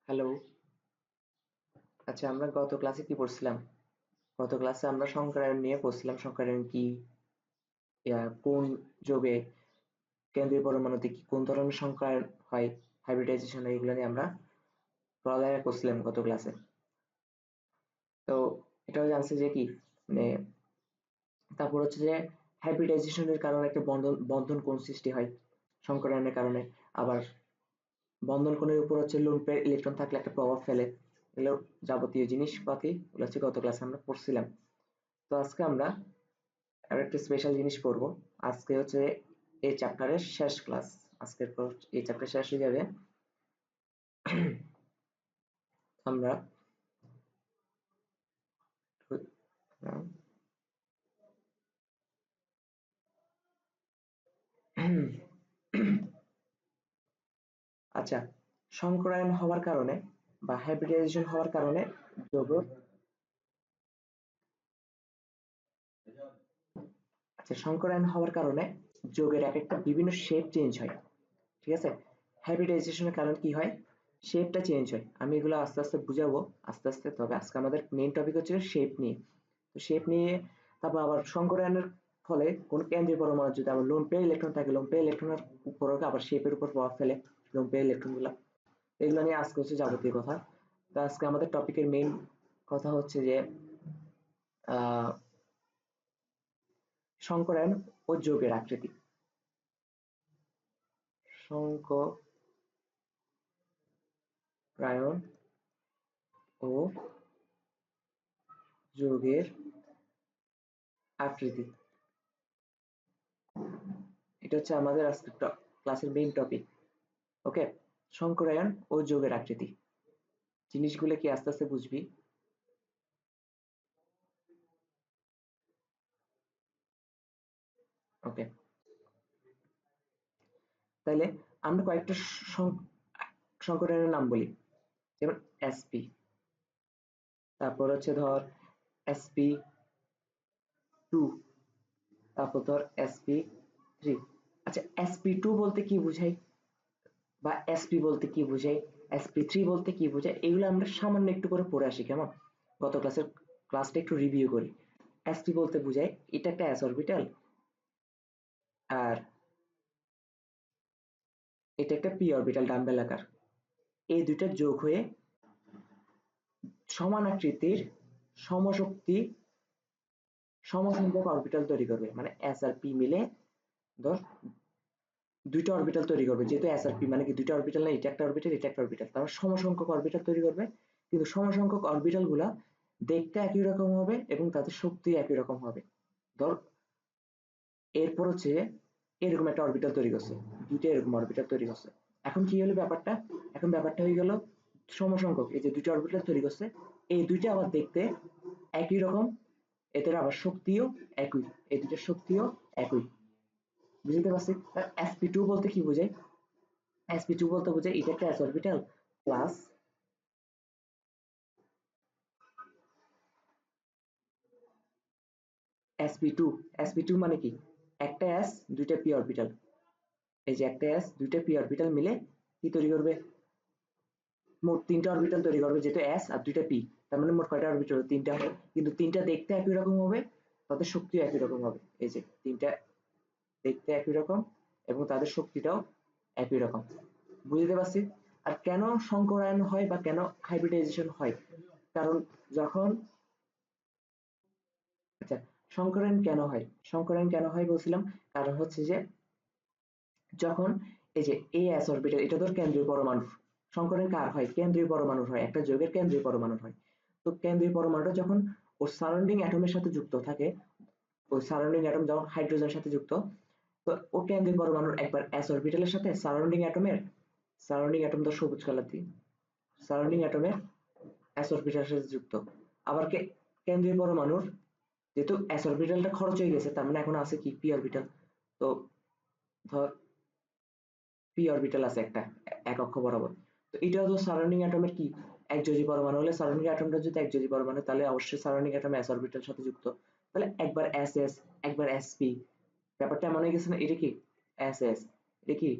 Hello. আচ্ছা, আমরা গত ক্লাসে কি পড়ছিলাম? গত ক্লাসে আমরা সংকরায়ন নিয়ে পড়ছিলাম। সংকরায়ন কি? কোন যৌগে কেন্দ্রীয় পরমাণুতে কোন ধরনের সংকরায়ন হয়, হাইব্রিডাইজেশন হয়, এগুলো নিয়ে আমরা পড়ালেখা করছিলাম গত ক্লাসে। তো এটাও জানছে যে কি মানে তারপর হচ্ছে যে হাইব্রিডাইজেশনের কারণে একটা বন্ধন কোণ সৃষ্টি হয় সংকরায়নের কারণে। আবার বন্ধন কোণের উপর হচ্ছে লোন পেয়ার ইলেকট্রন থাকলে একটা প্রভাব ফেলে। এগুলো যাবতীয় জিনিসপাতি এগুলো হচ্ছে গত ক্লাসে আমরা পড়ছিলাম। তো আজকে আমরা আর একটা স্পেশাল জিনিস পড়বো। আজকে হচ্ছে এই চ্যাপ্টারের শেষ ক্লাস। আজকের পর এই চ্যাপ্টার শেষ হয়ে যাবে। আমরা আচ্ছা, সংকরায়ন হওয়ার কারণে বা হাইব্রিডাইজেশন হওয়ার কারণে যৌগ সংকরায়ন হওয়ার কারণে যৌগের এক একটা বিভিন্ন শেপ চেঞ্জ হয়। ঠিক আছে? হাইব্রিডাইজেশনের কারণে কি হয়? শেপটা চেঞ্জ হয়। আমি এগুলো আস্তে আস্তে বুঝাবো আস্তে আস্তে। তবে আজকে আমাদের মেইন টপিক হচ্ছে শেপ নিয়ে। তো শেপ নিয়ে তারপর আবার সংকরায়নের ফলে কোন কেন্দ্রীয় পরমাণু যদি আবার লোন পেয়ার ইলেকট্রন থাকে, লোন পেয়ার ইলেকট্রনের উপরও আবার শেপের উপর প্রভাব ফেলে লোন পেয়ার ইলেকট্রন গুলা। এগুলো নিয়ে আজকে হচ্ছে যাবতীয় কথা। তো আজকে আমাদের টপিকের মেইন কথা হচ্ছে যে আহ সংকরায়ন ও যৌগের আকৃতি। সংকরায়ন ও যৌগের আকৃতি, এটা হচ্ছে আমাদের আজকের ক্লাসের মেইন টপিক। ওকে, সংকরায়ন ও যৌগের আকৃতি জিনিসগুলো কি আস্তে আস্তে বুঝবি। ওকে, তাহলে আমরা কয়েকটা সংকরায়নের নাম বলি। যেমন sp, তারপর হচ্ছে ধর sp2, তারপর ধর sp3। আচ্ছা, sp2 বলতে কি বুঝাই বা sp বলতে কি বুঝাই, sp3 বলতে কি বুঝাই, এগুলো আমরা সামান্য একটু করে পড়ে আসি। কেমন? গত ক্লাসটা একটু রিভিউ করি। sp বলতে বুঝাই এটা একটা s অরবিটাল, আর এটা একটা p অরবিটাল ডান বেলাকার। এই দুইটা যোগ হয়ে সমান আকৃতির সমশক্তি সমসংখ্যক অরবিটাল তৈরি করবে। মানে s আর p মিলে ধর দুইটা অরবিটাল তৈরি করবে। যেহেতু s আর p মানে কি দুইটা অরবিটাল না, এটা একটা অরবিটাল এটা একটা অরবিটাল, তারপর সমসংখ্যক অরবিটাল তৈরি করবে। কিন্তু সমসংখ্যক অরবিটাল গুলা দেখতে একই রকম হবে এবং তাদের শক্তি একই রকম হবে। ধর এরপর হচ্ছে এরকম একটা অরবিটাল তৈরি করছে, দুইটা এরকম অরবিটাল তৈরি করছে। এখন কি হলো ব্যাপারটা? এখন ব্যাপারটা হয়ে গেল সমসংখ্যক। এই যে দুইটা অরবিটাল তৈরি করছে, এই দুইটা আবার দেখতে একই রকম, এদের আবার শক্তিও একই, এই দুইটার শক্তিও একই। বুঝতে পারছি? sp2 বলতে কি বোঝায়? sp2 বলতে বোঝায় এটা একটা s orbital plus sp2। sp2 মানে কি? একটা s দুইটা p অরবিটাল। এই যে একটা s দুইটা p অরবিটাল মিলে কি তৈরি করবে? মোট তিনটা অরবিটাল তৈরি করবে, যেহেতু s আর দুইটা p। তার মানে মোট কয়টা অরবিটাল? তিনটা হবে। কিন্তু তিনটা দেখতে একই রকম হবে, তাদের শক্তিও একই রকম হবে। এই যে তিনটা দেখতে একই রকম এবং তাদের শক্তিটাও একই রকম। বুঝতে পারছি? আর কেন সংকরায়ন হয় বা কেন হাইব্রিডাইজেশন হয়? কারণ যখন আচ্ছা, সংকরায়ন কেন হয়? সংকরায়ন কেন হয় বলছিলাম, কারণ হচ্ছে যে যখন এই যে as অরবিটাল, এটা ধর কেন্দ্রীয় পরমাণু। সংকরায়ন কার হয়? কেন্দ্রীয় পরমাণুর হয়, একটা যৌগের কেন্দ্রীয় পরমাণুর হয়। তো কেন্দ্রীয় পরমাণুটা যখন ওর সারাউন্ডিং অ্যাটমের সাথে যুক্ত থাকে, ওই সারাউন্ডিং অ্যাটম যখন হাইড্রোজেনের সাথে যুক্ত, তো ও কেন্দ্রীয় পরমাণুর একবার s অরবিটালের সাথে সারাউন্ডিং অ্যাটম তো সবুজ কালার দিয়ে, সারাউন্ডিং অ্যাটমের s অরবিটালের সাথে যুক্ত। আবার কেন্দ্রীয় পরমাণুর যেহেতু s অরবিটালটা খরচ হয়ে গেছে, তার মানে এখন আছে কি p অরবিটাল। তো ধর p অরবিটাল আছে একটা এক অক্ষ বরাবর। তো এটাও তো সারাউন্ডিং অ্যাটমের কি একযোজী পরমাণু হলে, সারাউন্ডিং অ্যাটমটা যদি একযোজী পরমাণু, তাহলে অবশ্যই সারাউন্ডিং অ্যাটম s অরবিটাল সাথে যুক্ত। তাহলে একবার ss একবার sp, ব্যাপারটা এমন হয়ে গেছে না? এটা কি ss, এটা কি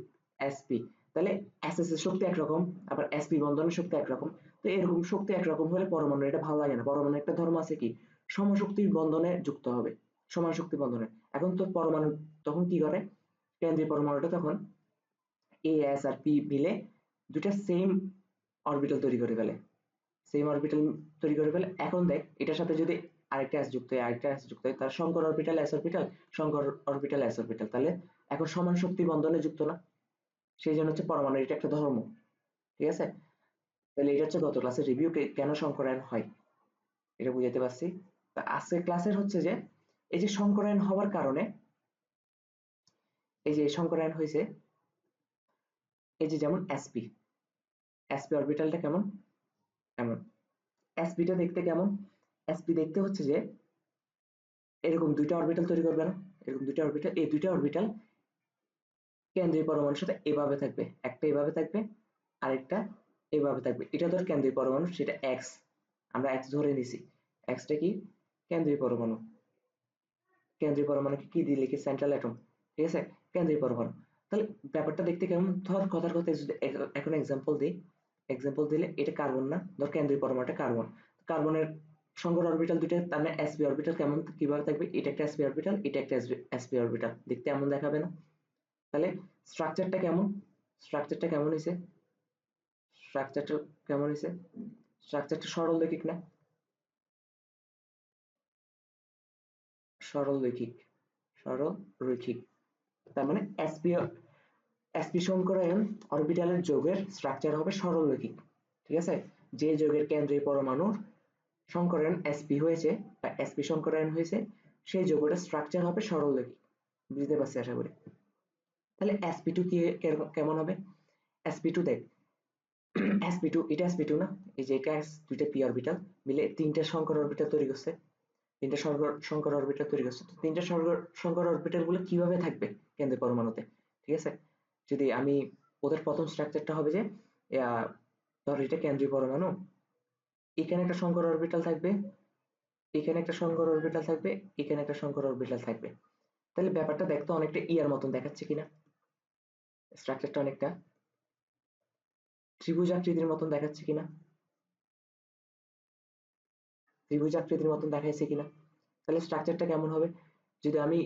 sp। তাহলে এসএস এর শক্তি একরকম, আবার এসপি বন্ধনের শক্তি একরকম। তো এরকম শক্তি একরকম হলে পরমাণু এটা ভালো লাগে না। পরমাণু একটা ধর্ম আছে কি সমশক্তির বন্ধনে যুক্ত হবে, সমান শক্তি বন্ধনে। এখন তো পরমাণু তখন কি করে, কেন্দ্রীয় পরমাণুটা তখন এ এস আর পি মিলে দুটা সেম অরবিটাল তৈরি করে ফেলে, সেম অরবিটাল তৈরি করে ফেলে। এখন দেখ এটার সাথে যদি আরেকটা এস যুক্ত হয়, আরেকটা এস যুক্ত হয়, তার সংকর অরবিটাল এস অরবিটাল, সংকর অরবিটাল এস অরবিটাল, তাহলে এখন সমান শক্তি বন্ধনে যুক্ত না। সেই জন্য হচ্ছে পরমাণুর এটা একটা ধর্ম। ঠিক আছে, তাহলে এটা হচ্ছে গত ক্লাসের রিভিউ কেন সংকরায়ন হয়, এটা বুঝাতে পারছি। তা আজকের ক্লাসের হচ্ছে যে এই যে সংকরায়ন হওয়ার কারণে, এই যে সংকরায়ন হয়েছে, এই যে যেমন এসপি, এসপি অরবিটালটা কেমন, এমন। এসপিটা দেখতে কেমন, এসপি দেখতে হচ্ছে যে এরকম দুইটা অরবিটাল তৈরি করবে না, এরকম দুইটা অরবিটাল, এই দুইটা অরবিটাল কেন্দ্রীয় পরমাণুর সাথে এভাবে থাকবে, একটা এভাবে থাকবে, আরেকটা এভাবে থাকবে। এটা ধর কেন্দ্রীয় পরমাণু, সেটা এক্স, আমরা এক্স ধরে নিছি। এক্সটা কি কেন্দ্রীয় পরমাণু, কেন্দ্রীয় পরমাণুকে কি দিয়ে লিখি সেন্ট্রাল অ্যাটম। ঠিক আছে, কেন্দ্রীয় পরমাণু। তাহলে ব্যাপারটা দেখতে কেমন, ধর কথার কথা যদি এখন এক্সাম্পল দিই, এক্সাম্পল দিলে এটা কার্বন না, ধর কেন্দ্রীয় পরমাণুটা কার্বন, কার্বনের সংকর অরবিটাল দুটো, তার মানে এসপি অরবিটাল কেমন কিভাবে থাকবে, এটা একটা এসপি অরবিটাল, এটা একটা এসপি অরবিটাল, দেখতে এমন দেখাবে না। তাহলে স্ট্রাকচারটা কেমন, স্ট্রাকচারটা কেমন হয়েছে, স্ট্রাকচারটা কেমন হয়েছে, স্ট্রাকচারটা সরল রৈখিক না, সরল রৈখিক, সরল রৈখিক। তার মানে এসপি, এসপি সংকরায়ন অরবিটালের যৌগের স্ট্রাকচার হবে সরল রৈখিক। ঠিক আছে, যে যৌগের কেন্দ্রীয় পরমাণুর সংকরায়ন এসপি হয়েছে বা এসপি সংকরায়ন হয়েছে, সেই যৌগটার স্ট্রাকচার হবে সরল রৈখিক। বুঝতে পারছি আশা করি। তাহলে sp2 কি কেমন হবে, sp2 দেখ, sp2 এটা sp2 না, এই যে এটা দুইটা পি অরবিটাল মিলে তিনটা সংকর অরবিটাল তৈরি করছে, তিনটা সংকর অরবিটাল তৈরি করছে। তো তিনটা সংকর অরবিটাল গুলো কিভাবে থাকবে কেন্দ্রীয় পরমাণুতে। ঠিক আছে, যদি আমি ওদের প্রথম স্ট্রাকচারটা হবে যে ধর এটা কেন্দ্রীয় পরমাণু, এখানে একটা সংকর অরবিটাল থাকবে, এখানে একটা সংকর অরবিটাল থাকবে, এখানে একটা সংকর অরবিটাল থাকবে। তাহলে ব্যাপারটা দেখতে অনেকটা ইয়ার মতন দেখাচ্ছে কিনা, স্ট্রাকচারটা অনেকটা ত্রিভুজ আকৃতির মতন দেখাচ্ছে কিনা, ত্রিভুজ আকৃতির মতন দেখাইছে কিনা। তাহলে স্ট্রাকচারটা কেমন হবে যদি আমি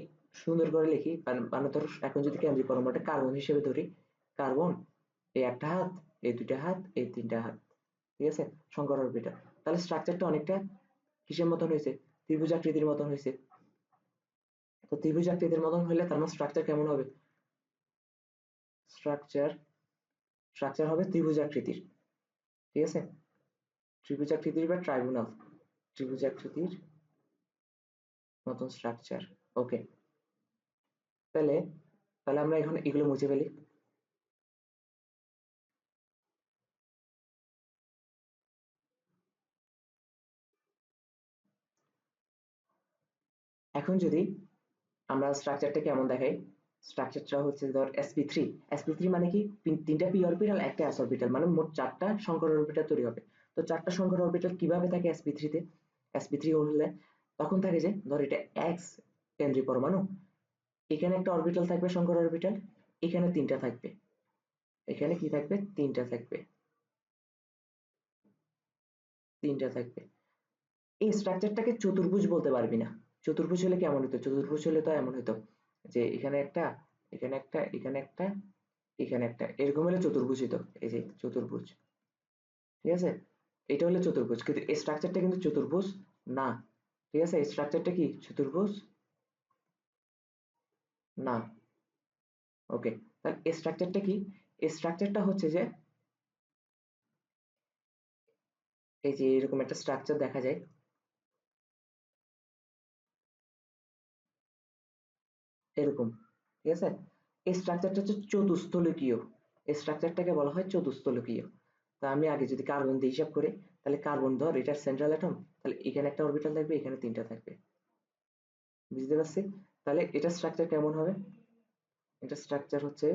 সুন্দর করে লিখি, মানে ধরো এখন যদি কেন্দ্রীয় পরমাণুটা কার্বন হিসেবে ধরি, কার্বন এই একটা হাত, এই দুইটা হাত, এই তিনটা হাত। ঠিক আছে, সংকর অরবিটাল। তাহলে স্ট্রাকচারটা অনেকটা কিসের মতন হয়েছে, ত্রিভুজ আকৃতির মতন হয়েছে। তো ত্রিভুজ আকৃতির মতন হলে তার মানে স্ট্রাকচার কেমন হবে, স্ট্রাকচার, স্ট্রাকচার হবে ত্রিভুজ আকৃতির। ঠিক আছে, ত্রিভুজ আকৃতির বা ট্রাইবুনাল, ত্রিভুজ আকৃতির মতন স্ট্রাকচার। ওকে, তাহলে তাহলে আমরা এখন এগুলো মুছে ফেলি। এখন যদি আমরা স্ট্রাকচারটা কেমন দেখাই, স্ট্রাকচারটা হচ্ছে ধর sp3, sp3 মানে কি তিনটা পি অরবিটাল একটা s অরবিটাল, মানে মোট চারটা সংকর অরবিটাল তৈরি হবে। তো চারটা সংকর অরবিটাল কিভাবে থাকে sp3 তে, sp3 হলে তখন থাকে যে ধর এটা x কেন্দ্রীয় পরমাণু, এখানে একটা অরবিটাল থাকবে সংকর অরবিটাল, এখানে তিনটা থাকবে, এখানে কি থাকবে তিনটা থাকবে, তিনটা থাকবে। এই স্ট্রাকচারটাকে চতুর্ভুজ বলতে পারবি না। চতুর্ভুজ হলে কেমন হতো, চতুর্ভুজ হলে তো এমন হতো যে এখানে একটা, এখানে একটা, এখানে একটা, এখানে একটা, এরকম হলে চতুর্ভুজ হতো, এই যে চতুর্ভুজ। ঠিক আছে, এটা হলে চতুর্ভুজ, কিন্তু এই স্ট্রাকচারটা কিন্তু চতুর্ভুজ না। ঠিক আছে, এই স্ট্রাকচারটা কি চতুর্ভুজ না। ওকে, তাহলে এই স্ট্রাকচারটা কি, এই স্ট্রাকচারটা হচ্ছে যে এই যে এরকম একটা স্ট্রাকচার দেখা যায়, এরকম। ঠিক আছে, এই স্ট্রাকচারটা হচ্ছে চতুস্থলকীয়, এই স্ট্রাকচারটাকে বলা হয় চতুস্থলকীয়। তা আমি আগে যদি কার্বন দিয়ে হিসাব করি, তাহলে কার্বন ধর এটার সেন্ট্রাল অ্যাটম, তাহলে এখানে একটা অরবিটাল থাকবে, এখানে তিনটা থাকবে। বুঝতে পারছি। তাহলে এটা স্ট্রাকচার কেমন হবে, এটা স্ট্রাকচার হচ্ছে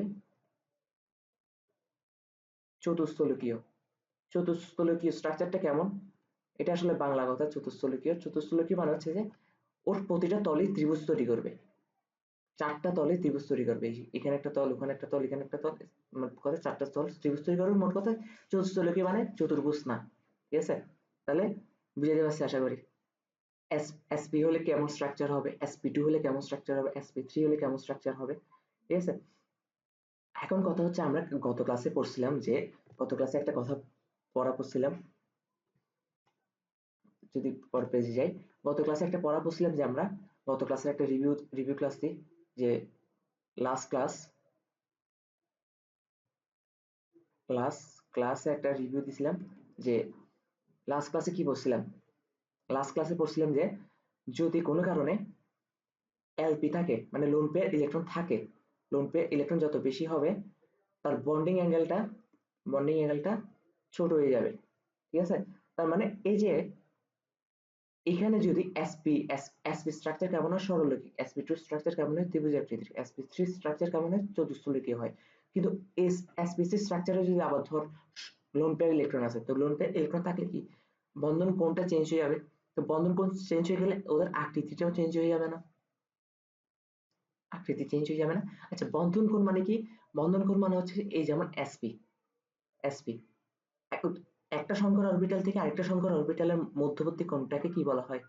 চতুস্থলকীয়। চতুস্থলকীয় স্ট্রাকচারটা কেমন, এটা আসলে বাংলা কথা, চতুস্থলকীয়, চতুস্থলকীয় মানে হচ্ছে যে ওর প্রতিটা তলই ত্রিভুজ তৈরি করবে। চারটা তলে ত্রিভুজ তৈরি করবে, এখানে একটা তল, ওখানে একটা তল, এখানে একটা তল, মোট কথা চারটা তল ত্রিভুজ তৈরি করবে। মোট কথা চতুর্থলকী মানে চতুর্ভুজ না, ঠিক আছে? তাহলে বুঝাতে পারছি আশা করি। এসপি হলে কেমন স্ট্রাকচার হবে, এসপি2 হলে কেমন স্ট্রাকচার হবে, এসপি3 হলে কেমন স্ট্রাকচার হবে, ঠিক আছে? এখন কথা হচ্ছে, আমরা গত ক্লাসে পড়ছিলাম যে, গত ক্লাসে একটা কথা পড়া পড়ছিলাম, যদি পর পেজে যাই, গত ক্লাসে একটা পড়া পড়ছিলাম যে, আমরা গত ক্লাসে একটা রিভিউ ক্লাস দিই, যে লাস্ট ক্লাসে একটা রিভিউ দিছিলাম, যে লাস্ট ক্লাসে কি পড়ছিলাম, লাস্ট ক্লাসে পড়ছিলাম যে যদি কোনো কারণে এলপি থাকে, মানে লোন পেয়ার ইলেকট্রন থাকে, লোন পেয়ার ইলেকট্রন যত বেশি হবে, তার বন্ডিং অ্যাঙ্গেলটা ছোট হয়ে যাবে, ঠিক আছে? তার মানে এই যে এখানে যদি এসপি স্ট্রাকচার কেমন হয়, সরলরৈখিক, এসপি2 স্ট্রাকচার কেমন হয়, ত্রিভুজাকৃতির, এসপি3 স্ট্রাকচার কেমন হয়, চতুস্থলকীয় হয়। কিন্তু এসপি3 স্ট্রাকচারে যদি আবার ধর লোন পেয়ার ইলেকট্রন আছে, তো লোন পেয়ার ইলেকট্রন থাকলে কি বন্ধন কোণটা চেঞ্জ হয়ে যাবে, তো বন্ধন কোণ চেঞ্জ হয়ে গেলে ওদের আকৃতিটাও চেঞ্জ হয়ে যাবে না, আকৃতি চেঞ্জ হয়ে যাবে না? আচ্ছা, বন্ধন কোণ মানে কি? বন্ধন কোণ মানে হচ্ছে এই যেমন এসপি একটা সংকর অরবিটাল থেকে আরেকটা সংকর অরবিটালের মধ্যবর্তী কোণটাকে কি বলা হয়?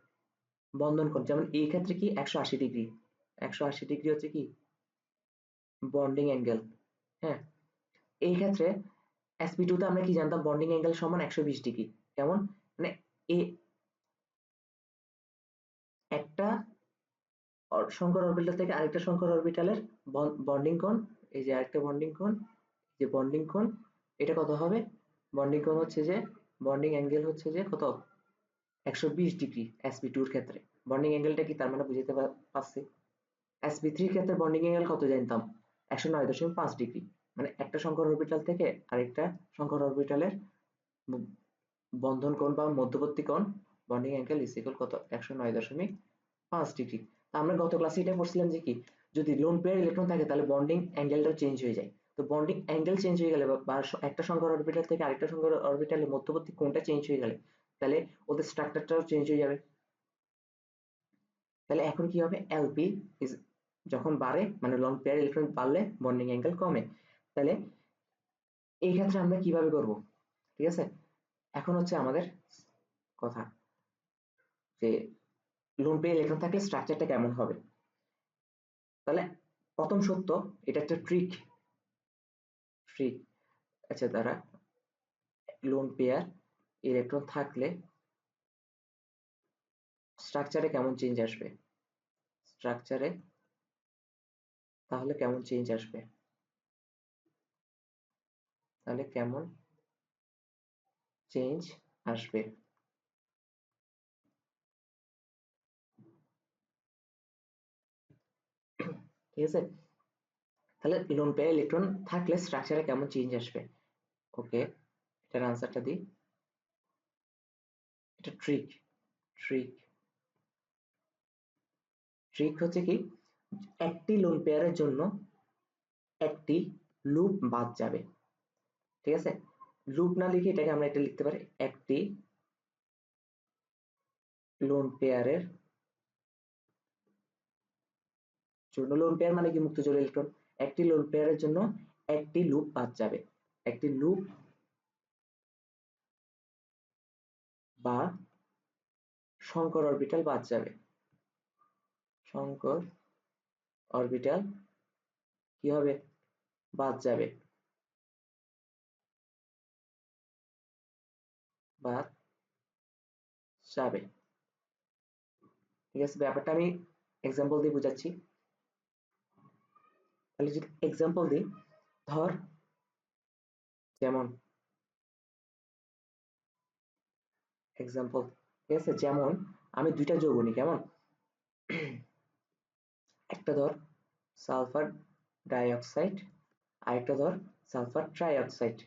বন্ধন কোণ। যেমন এই ক্ষেত্রে কি 180 ডিগ্রি, 180 ডিগ্রি হচ্ছে কি বন্ডিং অ্যাঙ্গেল, হ্যাঁ? এই ক্ষেত্রে sp2 তে আমরা কি জানতাম, বন্ডিং অ্যাঙ্গেল সমান 120 ডিগ্রি। কেমন? মানে এই একটা সংকর অরবিটাল থেকে আরেকটা সংকর অরবিটালের বন্ডিং কোণ, এই যে আরেকটা বন্ডিং কোণ, যে বন্ডিং কোণ, এটা কত হবে? বন্ডিং কোণ হচ্ছে যে, বন্ডিং অ্যাঙ্গেল হচ্ছে যে কত, 120 ডিগ্রি sp2 এর ক্ষেত্রে। বন্ডিং অ্যাঙ্গেলটা কি, তার মানে বুঝতে পারছি। sp3 এর ক্ষেত্রে বন্ডিং অ্যাঙ্গেল কত জানতাম, 109.5 ডিগ্রি। মানে একটা সংকর অরবিটাল থেকে আরেকটা সংকর অরবিটালের বন্ধন কোণ বা মধ্যবর্তী কোণ, বন্ডিং অ্যাঙ্গেল ইজ ইকুয়াল কত, 109.5 ডিগ্রি। আমরা গত ক্লাসে এটা পড়ছিলাম যে কি, যদি লোন পেয়ার ইলেকট্রন থাকে তাহলে বন্ডিং অ্যাঙ্গেলটাও চেঞ্জ হয়ে যায়। তো বন্ডিং অ্যাঙ্গেল চেঞ্জ হয়ে গেলে বা একটা সংকর অরবিটাল থেকে আরেকটা সংকর অরবিটালের মধ্যবর্তী কোণটা চেঞ্জ হয়ে গেলে, তাহলে ওদের স্ট্রাকচারটাও চেঞ্জ হয়ে যাবে। তাহলে এখন কি হবে, এলপি ইজ যখন বাড়ে, মানে লং পেয়ার ইলেকট্রন বাড়লে বন্ডিং অ্যাঙ্গেল কমে। তাহলে এই ক্ষেত্রে আমরা কিভাবে করব, ঠিক আছে? এখন হচ্ছে আমাদের কথা, যে লোন পেয়ার ইলেকট্রন থাকলে স্ট্রাকচারটা কেমন হবে। তাহলে প্রথম সত্য, এটা একটা ট্রিক আচ্ছা, দ্বারা লোন পেয়ার ইলেকট্রন থাকলে স্ট্রাকচারে কেমন চেঞ্জ আসবে, স্ট্রাকচারে তাহলে কেমন চেঞ্জ আসবে, তাহলে কেমন চেঞ্জ আসবে। ঠিক আছে? তাহলে লোন পেয়ার ইলেকট্রন থাকলে স্ট্রাকচারে কেমন চেঞ্জ আসবে। ওকে, এটার আনসারটা দিই। এটা ট্রিক ট্রিক হচ্ছে কি, একটি লোন পেয়ারের জন্য একটি লুপ বাদ যাবে, ঠিক আছে? লুপ না লিখে এটাকে আমরা এটা লিখতে পারি, একটি লোন পেয়ারের জন্য, লোন পেয়ার মানে কি মুক্ত জোড় ইলেকট্রন, একটি লোন পেয়ারের জন্য একটি লুপ বাদ যাবে, একটি লুপ বা সংকর অরবিটাল বাদ যাবে, সংকর অরবিটাল কি হবে, বাদ যাবে, বাদ যাবে। ঠিক আছে, ব্যাপারটা আমি এক্সাম্পল দিয়ে বুঝাচ্ছি। তাহলে যদি এক্সাম্পল দিই, ধর যেমন এক্সাম্পল, ঠিক আছে, যেমন আমি দুইটা যৌগ নিই, কেমন, একটা ধর সালফার ডাইঅক্সাইড, আরেকটা ধর সালফার ট্রাইঅক্সাইড,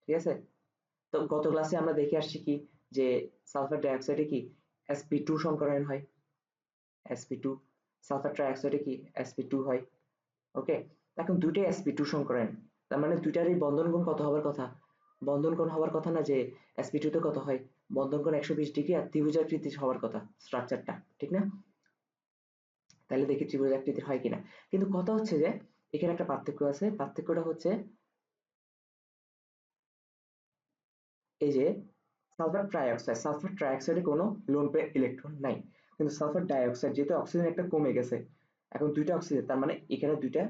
ঠিক আছে? তো গত ক্লাসে আমরা দেখে আসছি কি, যে সালফার ডাইঅক্সাইডে কি sp2 সংকরায়ন হয়, sp2, সালফার ট্রাইঅক্সাইডে কি sp2 হয়। ওকে, এখন দুইটাই sp2 সংকরায়ন, তার মানে দুইটারই বন্ধন কোণ কত হবার কথা, বন্ধন কোণ হওয়ার কথা না, যে sp2 তে কত হয়, বন্ধন কোণ 120 ডিগ্রি আর ত্রিভুজাকৃতি হওয়ার কথা স্ট্রাকচারটা, ঠিক না? তাহলে দেখি ত্রিভুজ আকৃতির হয় কিনা। কিন্তু কথা হচ্ছে যে এখানে একটা পার্থক্য আছে, পার্থক্যটা হচ্ছে এই যে সালফার ট্রাইঅক্সাইডে কোনো লোন পেয়ার ইলেকট্রন নাই, কিন্তু সালফার ডাইঅক্সাইড যেহেতু অক্সিজেন একটা কমে গেছে, এখন দুইটা অক্সিজেন, তার মানে এখানে দুইটা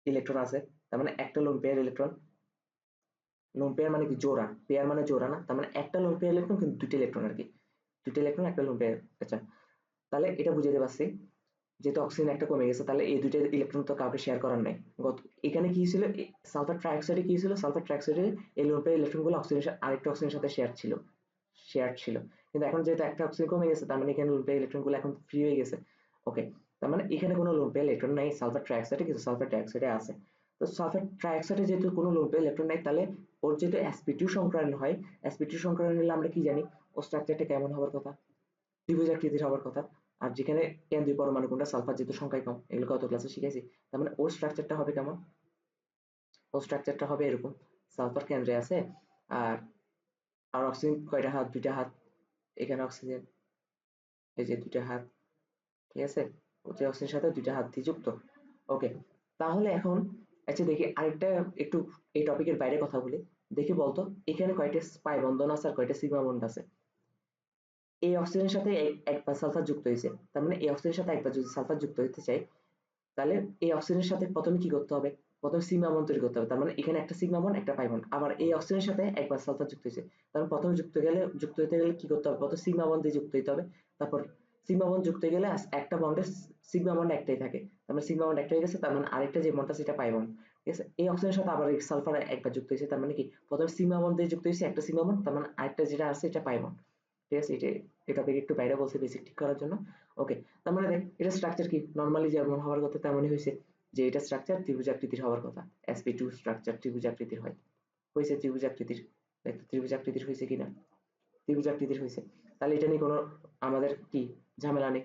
ইলেকট্রন আছে, তার মানে একটা lone pair electron. Lone pair মানে কি জোড়া, পেয়ার মানে জোড়া না, তার মানে একটা লোন পেয়ার ইলেকট্রন কিন্তু দুইটা ইলেকট্রন আর কি, দুইটা ইলেকট্রন একটা লোন পেয়ার। আচ্ছা, তাহলে এটা বুঝাতে পারছি যেহেতু অক্সিজেন একটা কমে গেছে, তাহলে এই দুইটা ইলেকট্রন তো কাউকে শেয়ার করার নাই। এখানে কি ছিল, সালফার ট্রাইঅক্সাইডে কি ছিল, সালফার ট্রাইঅক্সাইডে এই লোন পেয়ার ইলেকট্রন গুলো অক্সিজেন আরেকটা অক্সিজেনের সাথে শেয়ার ছিল। কিন্তু এখন যেহেতু একটা অক্সিজেন কমে গেছে, তার মানে এখানে লোন পেয়ার ইলেকট্রন গুলো এখন ফ্রি হয়ে গেছে। ওকে, তার মানে এখানে কোনো লোন পেয়ার ইলেকট্রন নাই সালফার ট্রাইঅক্সাইডে, কিন্তু সালফার ডাইঅক্সাইডে আছে। তো সালফার ট্রাইঅক্সাইডে যেহেতু কোনো লোন পেয়ার ইলেকট্রন নাই, তাহলে ওর যেহেতু sp2 সংকরণ হয়, sp2 সংকরণ হলে আমরা কি জানি, ও স্ট্রাকচারটা কেমন হওয়ার কথা, ত্রিভুজ আকৃতির হওয়ার কথা। আর যেখানে কেন্দ্রীয় পরমাণু কোনটা, সালফার যেহেতু সংখ্যায় কম, এগুলো গত ক্লাসে শিখেছি, তার মানে ওর স্ট্রাকচারটা হবে কেমন, ওর স্ট্রাকচারটা হবে এরকম, সালফার কেন্দ্রে আছে, আর আর অক্সিজেন কয়টা হাত, দুইটা হাত, এখানে অক্সিজেন এই যে দুইটা হাত, ঠিক আছে, যে অক্সিজেনের সাথে দুইটা হাত দিয়ে যুক্ত। ওকে, তাহলে এখন আচ্ছা দেখি আরেকটা একটু এই টপিকের বাইরে কথা বলি, দেখি বলতো এখানে কয়টা পাই বন্ধন আছে আর কয়টা সিগমা বন্ড আছে। এই অক্সিজেনের সাথে একবার সালফার যুক্ত হয়েছে, তার মানে এই অক্সিজেনের সাথে একবার যদি সালফার যুক্ত হতে চাই, তাহলে এই অক্সিজেনের সাথে প্রথমে কি করতে হবে, প্রথমে সিগমা বন্ড তৈরি করতে হবে, তার মানে এখানে একটা সিগমা বন্ড একটা পাই বন্ড, আবার এই অক্সিজেনের সাথে একবার সালফার যুক্ত হয়েছে, তার মানে প্রথমে যুক্ত হতে গেলে কি করতে হবে, প্রথমে সিগমা বন্ড দিয়ে যুক্ত হতে হবে, তারপর সিগমা বন্ড যুক্ত হয়ে গেলে একটা বন্ডে সিগমা বন্ড একটাই থাকে, তার মানে সিগমা বন্ড একটা হয়ে গেছে, তার মানে আরেকটা যে বন্ডটা সেটা পাই বন্ড, ঠিক আছে। এই অক্সিজেনের সাথে আবার সালফার একবার যুক্ত হয়েছে, তার মানে কি প্রথমে সিগমা বন্ড দিয়ে যুক্ত হয়েছে একটা সিগমা বন্ড, তার মানে আরেকটা যেটা আছে এটা পাই বন্ড, ঠিক আছে। এটা একটু বাইরে বলছে বেসিক ঠিক করার জন্য। ওকে, তার মানে দেখ এটা স্ট্রাকচার কি নরমালি যেমন হওয়ার কথা তেমনই হয়েছে, যে এটা স্ট্রাকচার ত্রিভুজ আকৃতির হওয়ার কথা, sp2 স্ট্রাকচার ত্রিভুজ আকৃতির হয়, হয়েছে ত্রিভুজ আকৃতির। দেখো ত্রিভুজ আকৃতির হয়েছে কিনা, ত্রিভুজ আকৃতির হয়েছে, তাহলে এটা নিয়ে কোনো আমাদের কি ঝামেলা নেই,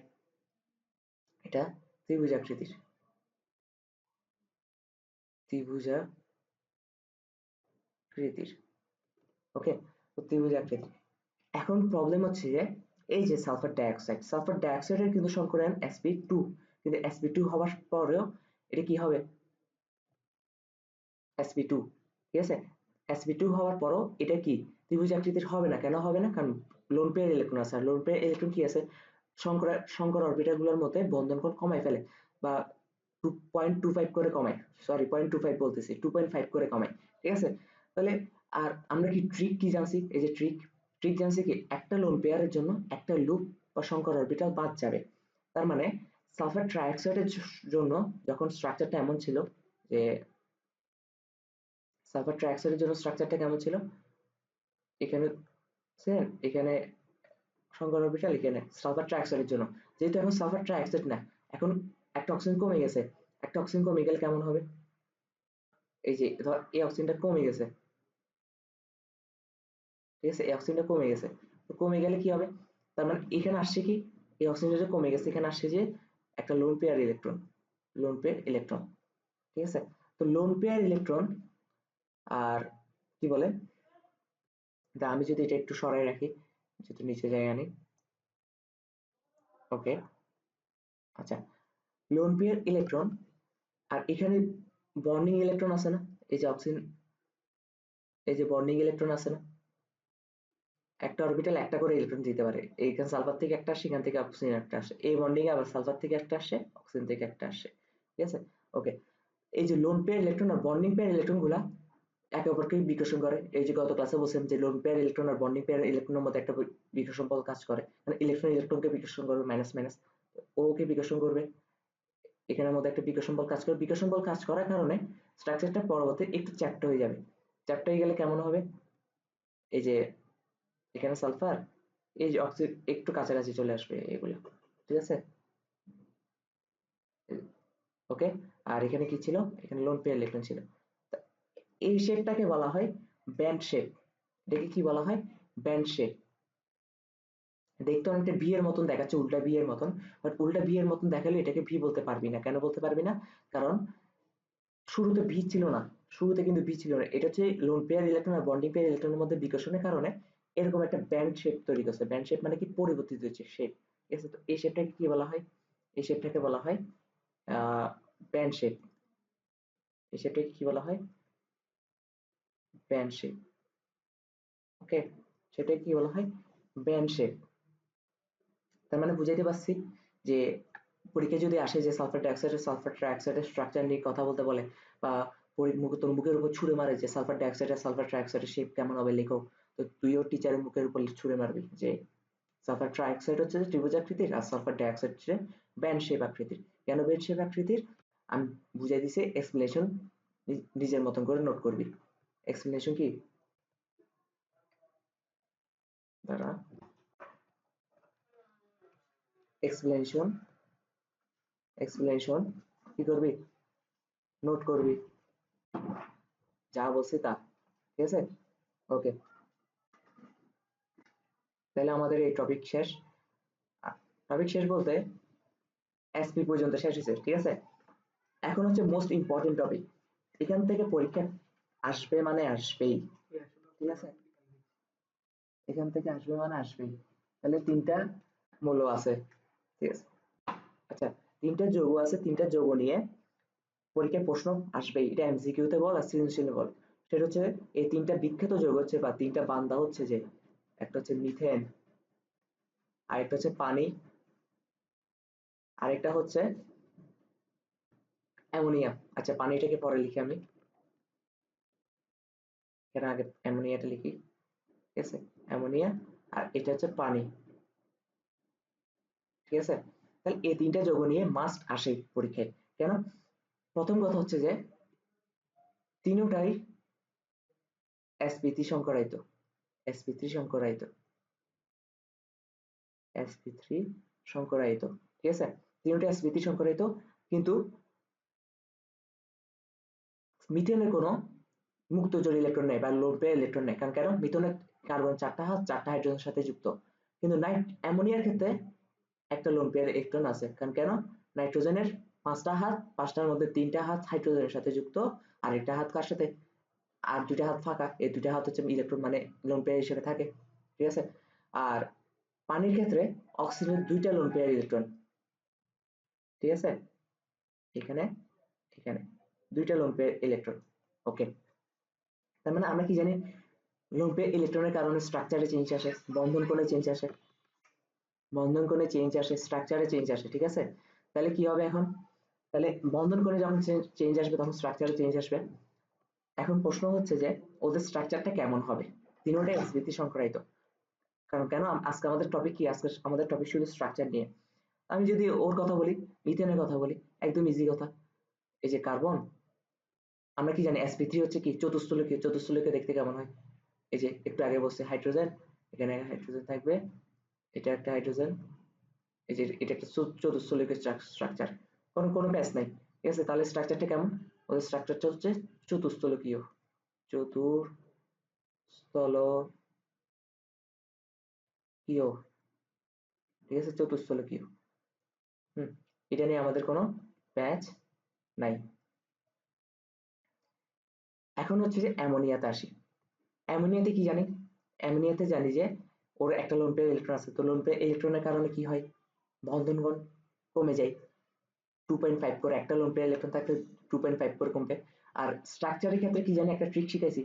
এটা ত্রিভুজ আকৃতির, ত্রিভুজ আকৃতির। ওকে, তো ত্রিভুজ আকৃতির। এখন প্রবলেম হচ্ছে যে এই যে সালফার ডাইঅক্সাইডের কিন্তু সংকরণ sp2, কিন্তু sp2 হওয়ার পরেও এটা কি হবে, sp2, ঠিক আছে, sp2 হওয়ার পরও এটা কি ত্রিভুজ আকৃতির হবে না, কেন হবে না, কারণ লোন পেয়ার ইলেকট্রন আছে, আর লোন পেয়ার ইলেকট্রন কি আছে, শঙ্কর অরবিটাল গুলোর মধ্যে বন্ধন কোণ কমায় ফেলে, বা 2.25 করে কমায়, সরি 0.25 বলতেছি, 2.5 করে কমায়, ঠিক আছে। তাহলে আর আমরা কি ট্রিক কি জানছি, এই যে ট্রিক জানছি কি, একটা লোন পেয়ারের জন্য একটা লুপ বা শঙ্কর অরবিটাল বাদ যাবে, তার মানে সালফার ট্রাইঅক্সাইডের জন্য যখন স্ট্রাকচারটা এমন ছিল যে, সালফার ট্রাইঅক্সাইডের জন্য স্ট্রাকচারটা কেমন ছিল, এখানে সেম, এখানে সংকর অরবিটাল, এখানে সালফার ট্রাইঅক্সাইডের জন্য, যেহেতু এখন সালফার ট্রাইঅক্সাইড না, এখন একটা অক্সিজেন কমে গেছে, একটা অক্সিজেন কমে গেলে কেমন হবে, এই যে ধর এই অক্সিজেনটা কমে গেছে, ঠিক আছে, এই অক্সিজেনটা কমে গেছে, তো কমে গেলে কি হবে, তার মানে এখানে আসছে কি, এই অক্সিজেনটা কমে গেছে, এখানে আসছে যে একটা lone pair electron, lone pair electron, ঠিক আছে। তো লোন পেয়ার ইলেকট্রন আর কি বলে, আমি যদি এটা একটু সরাই রাখি, যেহেতু নিচে জায়গা নেই, ওকে, আচ্ছা, লোন পেয়ার ইলেকট্রন আর এখানে বন্ডিং ইলেকট্রন আছে না, এই যে অক্সিজেন, এই যে বন্ডিং ইলেকট্রন আছে না, একটা অরবিটাল একটা করে ইলেকট্রন দিতে পারে, এইখানে সালফার থেকে একটা আসে, এখান থেকে অক্সিজেন একটা আসে, এই বন্ডিং এ আবার সালফার থেকে একটা আসে, অক্সিজেন থেকে একটা আসে, ঠিক আছে। ওকে, এই যে লোন পেয়ার ইলেকট্রন আর বন্ডিং পেয়ার ইলেকট্রন গুলা একে অপরকে বিকর্ষণ করে, এই যে গত ক্লাসে বলছিলাম যে লোন পেয়ার ইলেকট্রন আর বন্ডিং পেয়ার ইলেকট্রনের মধ্যে একটা বিকর্ষণ বল কাজ করে, মানে ইলেকট্রন ইলেকট্রনকে বিকর্ষণ করবে, মাইনাস মাইনাস ওকে বিকর্ষণ করবে, এখানের মধ্যে একটা বিকর্ষণ বল কাজ করে, বিকর্ষণ বল কাজ করার কারণে স্ট্রাকচারটা পরবর্তী একটু চ্যাপ্টা হয়ে যাবে, চ্যাপ্টা হয়ে গেলে কেমন হবে, এই যে এখানে সালফার, এই যে অক্সিজেন একটু কাছাকাছি চলে আসবে এগুলো, ঠিক আছে। ওকে, আর এখানে কি ছিল, এখানে লোন পেয়ার ইলেকট্রন ছিল, এই শেপটাকে বলা হয় ব্যান্ড শেপ, এটাকে কি বলা হয়, ব্যান্ড শেপ। দেখতে অনেকটা ভি এর মতন দেখাচ্ছে, উল্টা ভি এর মতন, বাট উল্টা ভি এর মতন দেখালে এটাকে ভি বলতে পারবি না, কেন বলতে পারবি না, কারণ শুরুতে ভি ছিল না, শুরুতে কিন্তু ভি ছিল না, এটা হচ্ছে লোন পেয়ার ইলেকট্রন আর বন্ডিং পেয়ার ইলেকট্রনের মধ্যে বিকর্ষণের কারণে এরকম একটা ব্যান্ড শেপ তৈরি করছে, ব্যান্ড শেপ মানে কি পরিবর্তিত হচ্ছে শেপ, ঠিক আছে। তো এই শেপটাকে কি বলা হয়, এই শেপটাকে বলা হয় ব্যান্ড শেপ। এই শেপটাকে কি বলা হয়? Band shape. ওকে, সেটাকে কি বলা হয়? Band shape. তার মানে বুঝাইতে পারছি যে পরীক্ষায় যদি আসে যে সালফার ট্রাইঅক্সাইডের স্ট্রাকচার নিয়ে কথা বলতে বলে, বা তোর মুখের উপর ছুড়ে মারে যে সালফার ট্রাইঅক্সাইডের শেপ কেমন হবে লেখো, তো তুইও টিচারের মুখের উপর ছুড়ে মারবি যে সালফার ট্রাইঅক্সাইড হচ্ছে ত্রিভুজ আকৃতির আর সালফার ডাইঅক্সাইড হচ্ছে ব্যান্ড শেপ আকৃতির। কেন ব্যান্ড শেপ আকৃতির আমি বুঝাই দিছি, এক্সপ্লেনেশন নিজের মতন করে নোট করবি। এক্সপ্লেনেশন কি দাঁড়া, এক্সপ্লেনেশন এক্সপ্লেনেশন কি করবি? নোট করবি, যা বলছি তা। ঠিক আছে, ওকে, তাহলে আমাদের এই টপিক শেষ। টপিক শেষ বলতে এসপি পর্যন্ত শেষ হয়েছে, ঠিক আছে। এখন হচ্ছে মোস্ট ইম্পর্টেন্ট টপিক, এখান থেকে পরীক্ষা আসবে মানে আসবেই, ঠিক আছে, এখান থেকে আসবে মানে আসবেই। তাহলে তিনটা মৌল আছে, ঠিক আছে। আচ্ছা, তিনটা যৌগ আছে, তিনটা যৌগ নিয়ে পরীক্ষায় প্রশ্ন আসবেই, এটা এমসিকিউতে বল আর সৃজনশীলে বল। সেটা হচ্ছে এই তিনটা বিখ্যাত যৌগ হচ্ছে বা তিনটা বান্দা হচ্ছে যে, একটা হচ্ছে মিথেন, আরেকটা হচ্ছে পানি, আরেকটা হচ্ছে অ্যামোনিয়া। আচ্ছা, পানিটাকে পরে লিখি আমি, এর আগে অ্যামোনিয়াটা লিখি, ঠিক আছে। অ্যামোনিয়া আর এটা হচ্ছে পানি, ঠিক আছে। তাহলে এই তিনটা যৌগ নিয়ে মাস্ট আসে পরীক্ষায়। কেন? প্রথম কথা হচ্ছে যে তিনটাই sp3 সংকরায়িত, sp3 সংকরায়িত, sp3 সংকরায়িত, ঠিক আছে। তিনটা sp3 সংকরায়িত, কিন্তু মিথেনের কোনো মুক্ত জোড় ইলেকট্রন নেই বা লোন পেয়ার ইলেকট্রন নেই। কারণ কেন? মিথেনের কার্বন 4টা হাত 4টা হাইড্রোজেনের সাথে যুক্ত, কিন্তু অ্যামোনিয়ার ক্ষেত্রে একটা লোন পেয়ার ইলেকট্রন আছে। কারণ কেন? নাইট্রোজেনের 5টা হাত, 5টার মধ্যে 3টা হাত হাইড্রোজেনের সাথে যুক্ত, আর একটা হাত কার সাথে? আর 2টা হাত ফাঁকা, এই 2টা হাত হচ্ছে ইলেকট্রন মানে লোন পেয়ার হিসেবে থাকে, ঠিক আছে। আর পানির ক্ষেত্রে অক্সিজেনের 2টা লোন পেয়ার ইলেকট্রন, ঠিক আছে, এখানে এখানে 2টা লোন পেয়ার ইলেকট্রন। ওকে, তার মানে আমরা কি জানি? লোন পেয়ার ইলেকট্রনের কারণে স্ট্রাকচারে চেঞ্জ আসে, বন্ধন কোণে চেঞ্জ আসে, বন্ধন কোণে চেঞ্জ আসে, স্ট্রাকচারে চেঞ্জ আসে, ঠিক আছে। তাহলে কি হবে এখন? তাহলে বন্ধন কোণে যখন চেঞ্জ আসবে তখন স্ট্রাকচারে চেঞ্জ আসবে। এখন প্রশ্ন হচ্ছে যে ওদের স্ট্রাকচারটা কেমন হবে? তিনটাই sp3 সংকরায়িত। কারণ কেন? আজকে আমাদের টপিক কি? আজকে আমাদের টপিক শুধু স্ট্রাকচার নিয়ে। আমি যদি ওর কথা বলি, মিথেনের কথা বলি, একদম ইজি কথা। এই যে কার্বন, আমরা কি জানি sp3 হচ্ছে কি? চতুস্থলকীয়। চতুস্থলকীয় দেখতে কেমন হয়? এই যে একটু আগে বলছে হাইড্রোজেন, এখানে হাইড্রোজেন থাকবে, এটা একটা হাইড্রোজেন, এই যে এটা একটা চতুস্থলকীয় স্ট্রাকচার, কোনো প্যাচ নাই, ঠিক আছে। তাহলে স্ট্রাকচারটা কেমন? ওদের স্ট্রাকচারটা হচ্ছে চতুস্থলকীয়, চতুস্থলকীয়, ঠিক আছে, চতুস্থলকীয়। হুম, এটা নিয়ে আমাদের কোনো প্যাচ নাই। এখন হচ্ছে যে অ্যামোনিয়াতে আসি। অ্যামোনিয়াতে কি জানি? অ্যামোনিয়াতে জানি যে ওর একটা লোন পেয়ার ইলেকট্রন আছে, তো লোন পেয়ার ইলেকট্রনের কারণে কি হয়? বন্ধন কোণ কমে যায়, 2.5 করে, একটা লোন পেয়ার ইলেকট্রন থাকলে 2.5 করে কমবে। আর স্ট্রাকচারের ক্ষেত্রে কি জানি একটা ট্রিক শিখাইছি,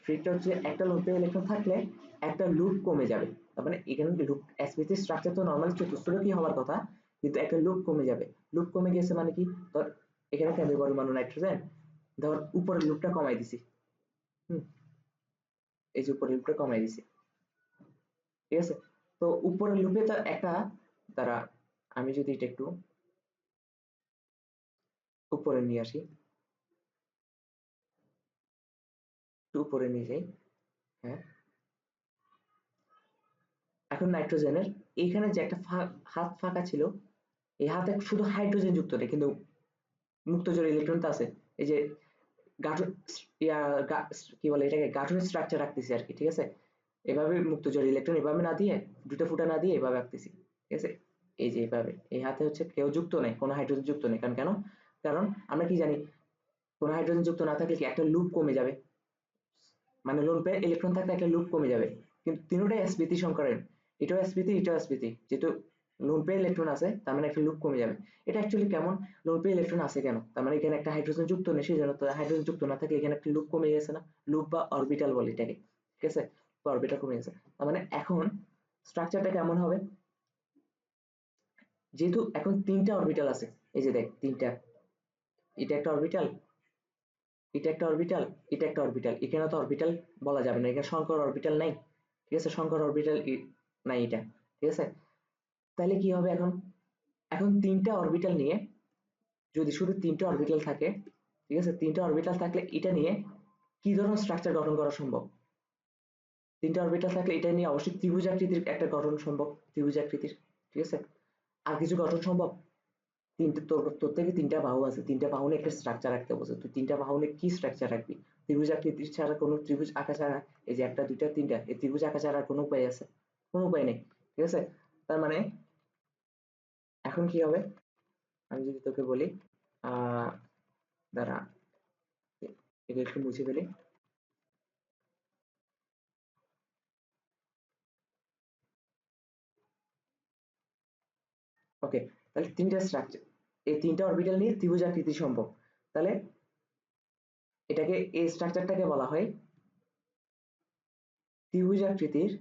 ট্রিকটা হচ্ছে একটা লোন পেয়ার ইলেকট্রন থাকলে একটা লুপ কমে যাবে। তার মানে এখানে লুপ, sp3 স্ট্রাকচার তো নরমালি চতুস্থলকী হওয়ার কথা, কিন্তু একটা লুপ কমে যাবে। লুপ কমে গেছে মানে কি? ধর এখানে কেন্দ্রীয় পরমাণু নাইট্রোজেন, ধর উপরের লুপটা কমাই দিছি, হুম, এই যে উপরের লুপটা কমাই দিছি, ঠিক আছে। তো উপরের লুপে তো একটা, দ্বারা আমি যদি এটা একটু উপরে নিয়ে আসি, একটু উপরে নিয়ে যাই, হ্যাঁ, এখন নাইট্রোজেনের এইখানে যে একটা হাত ফাঁকা ছিল, এই হাতে শুধু হাইড্রোজেন যুক্ত নেই, কিন্তু মুক্ত জোড় ইলেকট্রন তো আছে। এই যে গাঠন, ইয়া কি বলে এটাকে, গাঠনিক স্ট্রাকচার রাখতেছি আর কি, ঠিক আছে। এভাবে মুক্ত জোড় ইলেকট্রন এভাবে না দিয়ে, দুটো ফুটা না দিয়ে এভাবে রাখতেছি, ঠিক আছে। এই যে এইভাবে এই হাতে হচ্ছে কেউ যুক্ত নেই, কোনো হাইড্রোজেন যুক্ত নেই। কারণ কেন? কারণ আমরা কি জানি? কোনো হাইড্রোজেন যুক্ত না থাকলে কি একটা লুপ কমে যাবে, মানে লোন পেয়ার ইলেকট্রন থাকলে একটা লুপ কমে যাবে। কিন্তু তিনটাই sp3 সংকরায়ন, এটাও sp3 এটাও sp3, যেহেতু লোন পেয়ার ইলেকট্রন আছে, তার মানে একটা লুপ কমে যাবে। এটা অ্যাকচুয়ালি কেমন, লোন পেয়ার ইলেকট্রন আছে কেন, তার মানে এখানে একটা হাইড্রোজেন যুক্ত নেই, সেই জন্য। তো হাইড্রোজেন যুক্ত না থাকলে এখানে একটা লুপ কমে গেছে না, লুপ বা অরবিটাল বলে এটাকে, ঠিক আছে, অরবিটাল কমে গেছে। তার মানে এখন স্ট্রাকচারটা কেমন হবে, যেহেতু এখন তিনটা অরবিটাল আছে, এই যে দেখ তিনটা, এটা একটা অরবিটাল, এটা একটা অরবিটাল, এটা একটা অরবিটাল, এখানে তো অরবিটাল বলা যাবে না, এখানে সংকর অরবিটাল নাই, ঠিক আছে, সংকর অরবিটাল নাই এটা, ঠিক আছে। তাহলে কি হবে এখন, এখন তিনটা অরবিটাল নিয়ে, যদি শুধু তিনটা অরবিটাল থাকে, ঠিক আছে, তিনটা অরবিটাল থাকলে এটা নিয়ে কি ধরনের স্ট্রাকচার গঠন করা সম্ভব, তিনটা অরবিটাল থাকলে এটা নিয়ে অবশ্যই ত্রিভুজাকৃতির একটা গঠন সম্ভব, ত্রিভুজাকৃতির, ঠিক আছে। আর কিছু গঠন সম্ভব, তিনটে তোর তোর থেকে তিনটা বাহু আছে, তিনটা বাহু নিয়ে একটা স্ট্রাকচার রাখতে বলছে, তুই তিনটা বাহু নিয়ে কি স্ট্রাকচার রাখবি, ত্রিভুজ আকৃতির ছাড়া, কোনো ত্রিভুজ আঁকা ছাড়া, এই যে একটা দুইটা তিনটা, এই ত্রিভুজ আঁকা ছাড়া আর কোনো উপায় আছে, কোনো উপায় নেই, ঠিক আছে। তার মানে এখন কি হবে, আমি যদি তোকে বলি, আহ দাঁড়া, এটা একটু মুছে ফেলি। ওকে, তাহলে তিনটা স্ট্রাকচার, এই তিনটা অরবিটাল নিয়ে ত্রিভুজ আকৃতি সম্ভব। তাহলে এটাকে, এই স্ট্রাকচারটাকে বলা হয় ত্রিভুজ আকৃতির,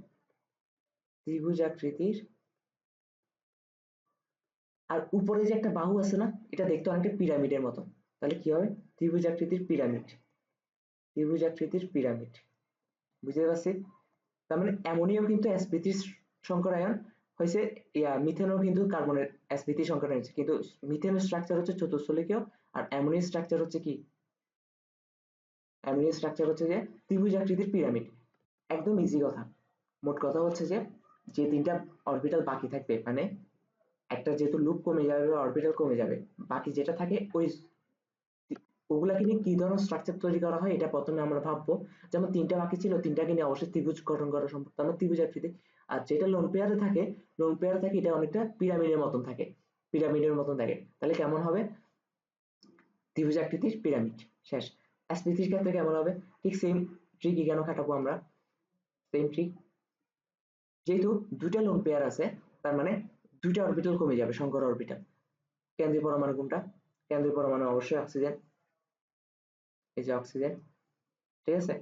ত্রিভুজ আকৃতির, আর উপরে যে একটা বাহু আছে না, এটা দেখতে অনেকটা পিরামিডের মতো, তাহলে কি হবে, ত্রিভুজ আকৃতির পিরামিড, ত্রিভুজ আকৃতির পিরামিড, বুঝতে পারছি। তার মানে অ্যামোনিয়াও কিন্তু sp3 সংকরায়ন হয়েছে, মিথেনও কিন্তু কার্বনের sp3 সংকরায়ন হয়েছে, কিন্তু মিথেনের স্ট্রাকচার হচ্ছে চতুস্থলিকীয়, আর অ্যামোনিয়ার স্ট্রাকচার হচ্ছে কি, অ্যামোনিয়ার স্ট্রাকচার হচ্ছে যে ত্রিভুজ আকৃতির পিরামিড। একদম ইজি কথা, মোট কথা হচ্ছে যে, যে তিনটা অরবিটাল বাকি থাকবে, মানে একটা যেহেতু লুপ কমে যাবে, অরবিটাল কমে যাবে, বাকি যেটা থাকে ওই ওগুলাকে নিয়ে কি ধরনের স্ট্রাকচার তৈরি করা হয়, এটা প্রথমে আমরা ভাববো। যেমন তিনটা বাকি ছিল, তিনটাকে নিয়ে অবশ্যই ত্রিভুজ গঠন করা সম্ভব, তার মানে ত্রিভুজ আকৃতি। আর যেটা লোন পেয়ারে থাকে, লোন পেয়ারে থাকে এটা অনেকটা পিরামিডের মতন থাকে, পিরামিডের মতন থাকে, তাহলে কেমন হবে, ত্রিভুজ আকৃতির পিরামিড। শেষ। sp3 ক্ষেত্রে কেমন হবে, ঠিক সেম ট্রিক কেন খাটাবো আমরা, সেম ট্রিক, যেহেতু দুইটা লোন পেয়ার আছে, তার মানে দুইটা অরবিটাল কমে যাবে, সংকর অরবিটাল। কেন্দ্রীয় পরমাণু কোনটা, কেন্দ্রীয় পরমাণু অবশ্যই অক্সিজেন, এই যে অক্সিজেন, ঠিক আছে।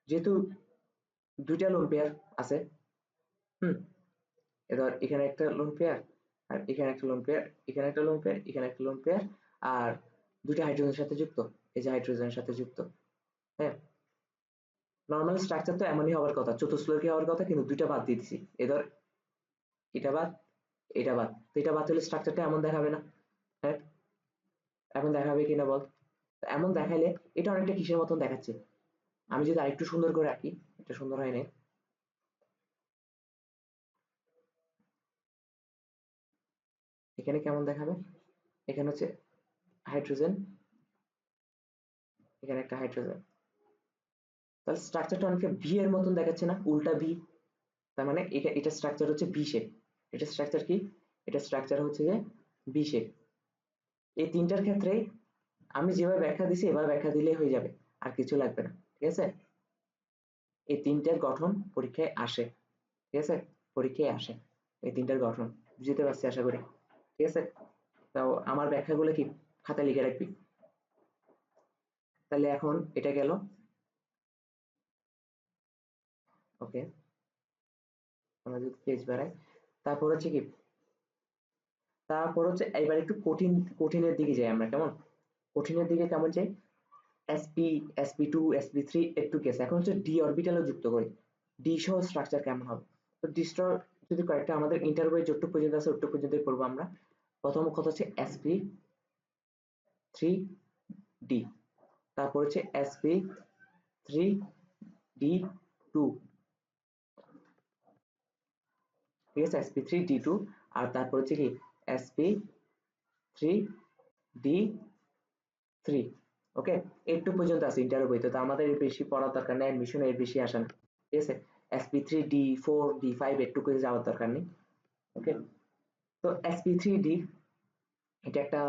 যেহেতু দুইটা লোন পেয়ার আছে, হুম, এবার এখানে একটা লোন পেয়ার, আর এখানে একটা লোন পেয়ার, এখানে একটা লোন পেয়ার, এখানে একটা লোন পেয়ার, আর দুইটা হাইড্রোজেনের সাথে যুক্ত, এই যে হাইড্রোজেনের সাথে যুক্ত, হ্যাঁ। নর্মাল স্ট্রাকচার তো এমনই হওয়ার কথা, চতুষ্ফলকীয় হওয়ার কথা, কিন্তু দুইটা বাদ দিয়ে দিছি, এদের এটা বাদ, এটা বাদ, তো এটা বাদ হলে স্ট্রাকচারটা এমন দেখাবে না, হ্যাঁ, এখন দেখাবে কিনা বল, এমন দেখাইলে এটা অনেকটা কিসের মতন দেখাচ্ছে, আমি যদি আরেকটু সুন্দর করে আঁকি, এটা সুন্দর হয় না, এখানে কেমন দেখাবে, এখানে হচ্ছে হাইড্রোজেন, এখানে একটা হাইড্রোজেন, তাহলে স্ট্রাকচারটা অনেকটা ভি এর মতন দেখাচ্ছে না, উল্টা ভি, তার মানে এটা স্ট্রাকচার হচ্ছে ভি শেপ, এটা স্ট্রাকচার কি, এটা স্ট্রাকচার হচ্ছে যে ভি শেপ। এই তিনটার ক্ষেত্রে আমি যেভাবে ব্যাখ্যা দিছি এভাবে ব্যাখ্যা দিলেই হয়ে যাবে, আর কিছু লাগবে না, ঠিক আছে। এই তিনটার গঠন পরীক্ষায় আসে, ঠিক আছে, পরীক্ষায় আসে এই তিনটার গঠন, বুঝতে পারছি আশা করি, ঠিক আছে। তাও আমার ব্যাখ্যাগুলো কি খাতায় লিখে রাখবি। তাহলে এখন এটা গেল, ওকে, আমরা যদি পেজ বাড়াই, তারপর হচ্ছে কি, তারপর হচ্ছে এবার একটু কঠিনের দিকে যাই আমরা, কেমন, কঠিনের দিকে কেমন যাই, sp, sp2, sp3 একটু কেস, এখন হচ্ছে ডি অরবিটালও যুক্ত করি, ডি সহ স্ট্রাকচার কেমন হবে। তো ডি স্টার যদি কয়েকটা আমাদের ইন্টার বই যতটুকু পর্যন্ত আছে ওটুকু পর্যন্তই পড়বো আমরা। প্রথম কথা হচ্ছে sp3d, তারপর হচ্ছে sp3d2, ঠিক আছে, sp3d2, আর তারপর হচ্ছে কি sp3d3, ওকে, একটু পর্যন্ত আছে ইন্টার বইতে, তো আমাদের এর বেশি পড়ার দরকার নেই, অ্যাডমিশন এর বেশি আসে না, ঠিক আছে। sp3d4d5 একটু করে যাওয়ার দরকার নেই, ওকে। তো sp3d, এটা একটা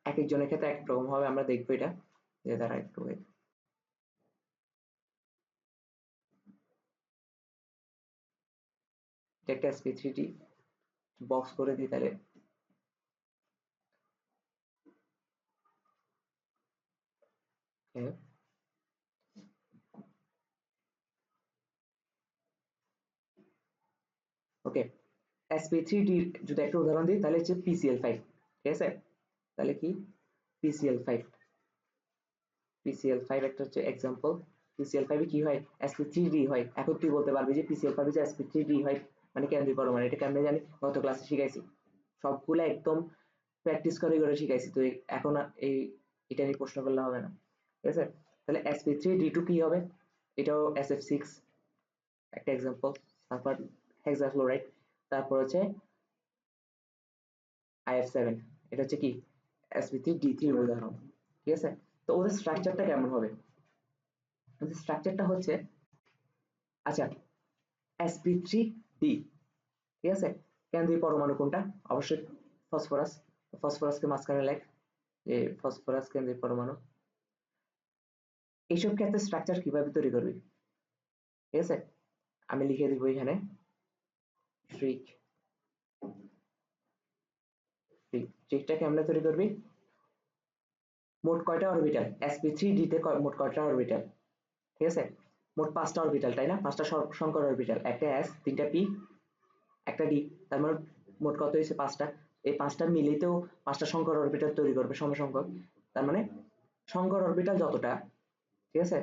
এক একজনের ক্ষেত্রে এক রকম ভাবে আমরা দেখবো এটা, যে দ্বারা একটু একটা sp3d বক্স করে দিই তাহলে ওকে sp3d যদি একটা উদাহরণ দিই তাহলে হচ্ছে pcl5 ঠিক আছে তাহলে কি pcl5 একটা হচ্ছে এক্সাম্পল pcl5 এ কি হয় sp3d হয় এখন তুই বলতে পারবি যে pcl5 এ যে sp3d হয় মানে কেন্দ্রীয় পরমাণু এটা কেমনে জানি গত ক্লাসে শিখাইছি সবগুলো একদম প্র্যাকটিস করে করে শিখাইছি তুই এখন এটা নিয়ে প্রশ্ন করলে হবে না ঠিক আছে তাহলে sp3d2 কি হবে এটাও sf6 একটা এক্সাম্পল সালফার হেক্সাফ্লোরাইড তারপর হচ্ছে if7 এটা হচ্ছে কি sp3d3 এর উদাহরণ ঠিক আছে তো ওদের স্ট্রাকচারটা কেমন হবে ওদের স্ট্রাকচারটা হচ্ছে আচ্ছা sp3d ঠিক আছে কেন্দ্রীয় পরমাণু কোনটা অবশ্যই ফসফরাস ফসফরাসকে মাঝখানে লেখ যে ফসফরাস কেন্দ্রীয় পরমাণু এইসব ক্ষেত্রে স্ট্রাকচার কিভাবে তৈরি করবি ঠিক আছে আমি লিখে দিব এখানে ট্রিকটা কেমনে তৈরি করবি মোট কয়টা অরবিটাল sp3d তে মোট কয়টা অরবিটাল ঠিক আছে মোট 5টা অরবিটাল তাই না 5টা সংকর অরবিটাল একটা s 3টা p একটা d তার মানে মোট কত হয়েছে 5টা এই 5টা মিলেই তো 5টা সংকর অরবিটাল তৈরি করবে সমসংখ্যক তার মানে সংকর অরবিটাল যতটা ঠিক আছে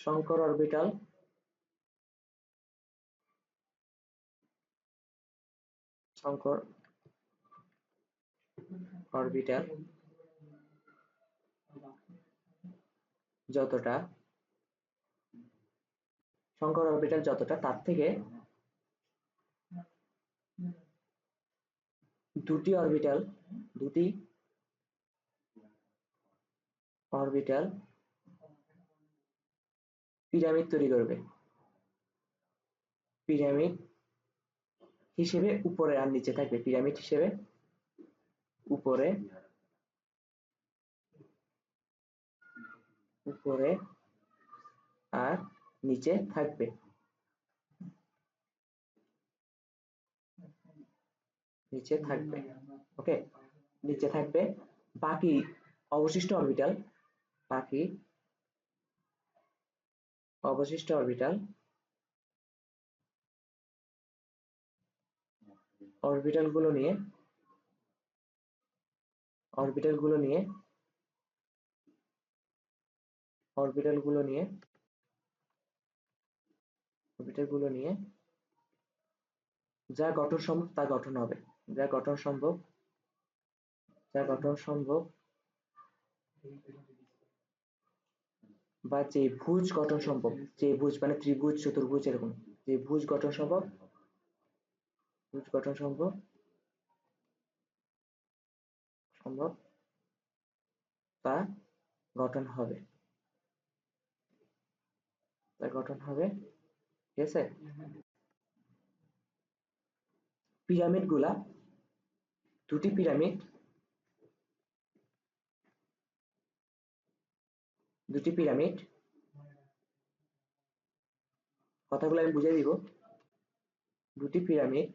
সংকর অরবিটাল যতটা সংকর অরবিটাল যতটা তার থেকে দুটি অরবিটাল পিরামিড তৈরি করবে পিরামিড হিসেবে উপরে আর নিচে থাকবে পিরামিড হিসেবে উপরে আর নিচে থাকবে ওকে নিচে থাকবে বাকি অবশিষ্ট অরবিটাল গুলো নিয়ে যা গঠন সম্ভব তা গঠন হবে যা গঠন সম্ভব বা যে ভুজ গঠন সম্ভব যে ভুজ মানে ত্রিভুজ চতুর্ভুজ এরকম যে ভুজ গঠন সম্ভব তা গঠন হবে ঠিক আছে পিরামিড গুলা দুটি পিরামিড কথাগুলো আমি বুঝিয়ে দিব দুটি পিরামিড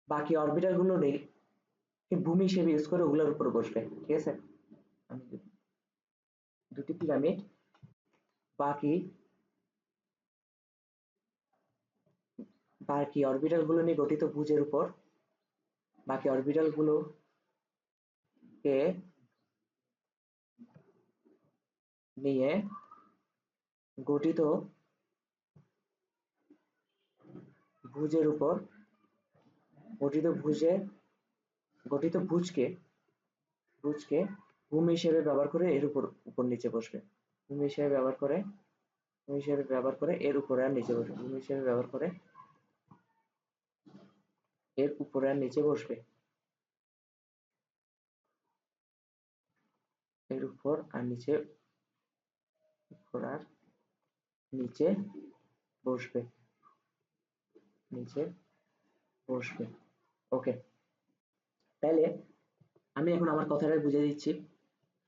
বাকি অরবিটাল গুলো নেই ভূমি হিসেবে ইউজ করে ওগুলোর উপর বসবে ঠিক আছে দুটি পিরামিড বাকি অরবিটাল গুলো নিয়ে গঠিত ভুজের উপর বাকি অরবিটাল গুলোকে নিয়ে গঠিত ভুজের উপর গঠিত ভুজকে ভূমি হিসেবে ব্যবহার করে এর উপর নিচে বসবে ভূমি হিসেবে ব্যবহার করে এর উপরে আর নিচে বসবে ভূমি হিসেবে ব্যবহার করে এর উপরে আর নিচে বসবে এর উপর আর নিচে বসবে ওকে তাহলে আমি এখন আমার কথাটা বুঝিয়ে দিচ্ছি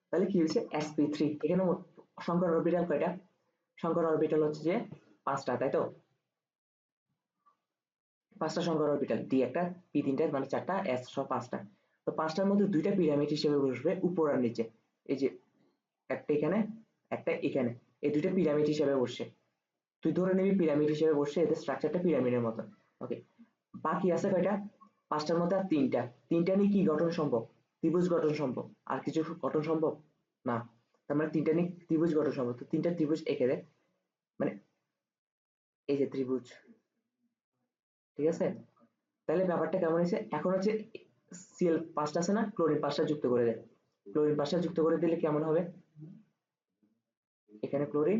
তাহলে কি হয়েছে sp3 এখানে সংকর অরবিটাল কয়টা সংকর অরবিটাল হচ্ছে যে 5টা, তাই তো? 5টা সংখ্যার অরবিটাল, ডি একটা, পি 3টা, মানে 4টা, এস সহ 5টা। তো 5টার মধ্যে 2টা পিরামিড হিসেবে বসবে উপর আর নিচে। এই যে একটা এখানে, একটা এখানে, এই 2টা পিরামিড হিসেবে বসছে। তুই ধরে নিবি পিরামিড হিসেবে বসছে, এদের স্ট্রাকচারটা পিরামিডের মতো। ওকে, বাকি আছে কয়টা? 5টার মধ্যে আর 3টা। 3টা নিয়ে কি গঠন সম্ভব? ত্রিভুজ গঠন সম্ভব। আর কিছু গঠন সম্ভব না। তার মানে 3টা নিয়ে ত্রিভুজ গঠন সম্ভব। তো 3টা ত্রিভুজ এঁকে দে, মানে এই যে ত্রিভুজ, ঠিক আছে? তাহলে ব্যাপারটা কেমন হয়েছে এখন? হচ্ছে সিএল 5টা আছে না, ক্লোরিন 5টা যুক্ত করে দেয়। ক্লোরিন 5টা যুক্ত করে দিলে কেমন হবে? এখানে ক্লোরিন,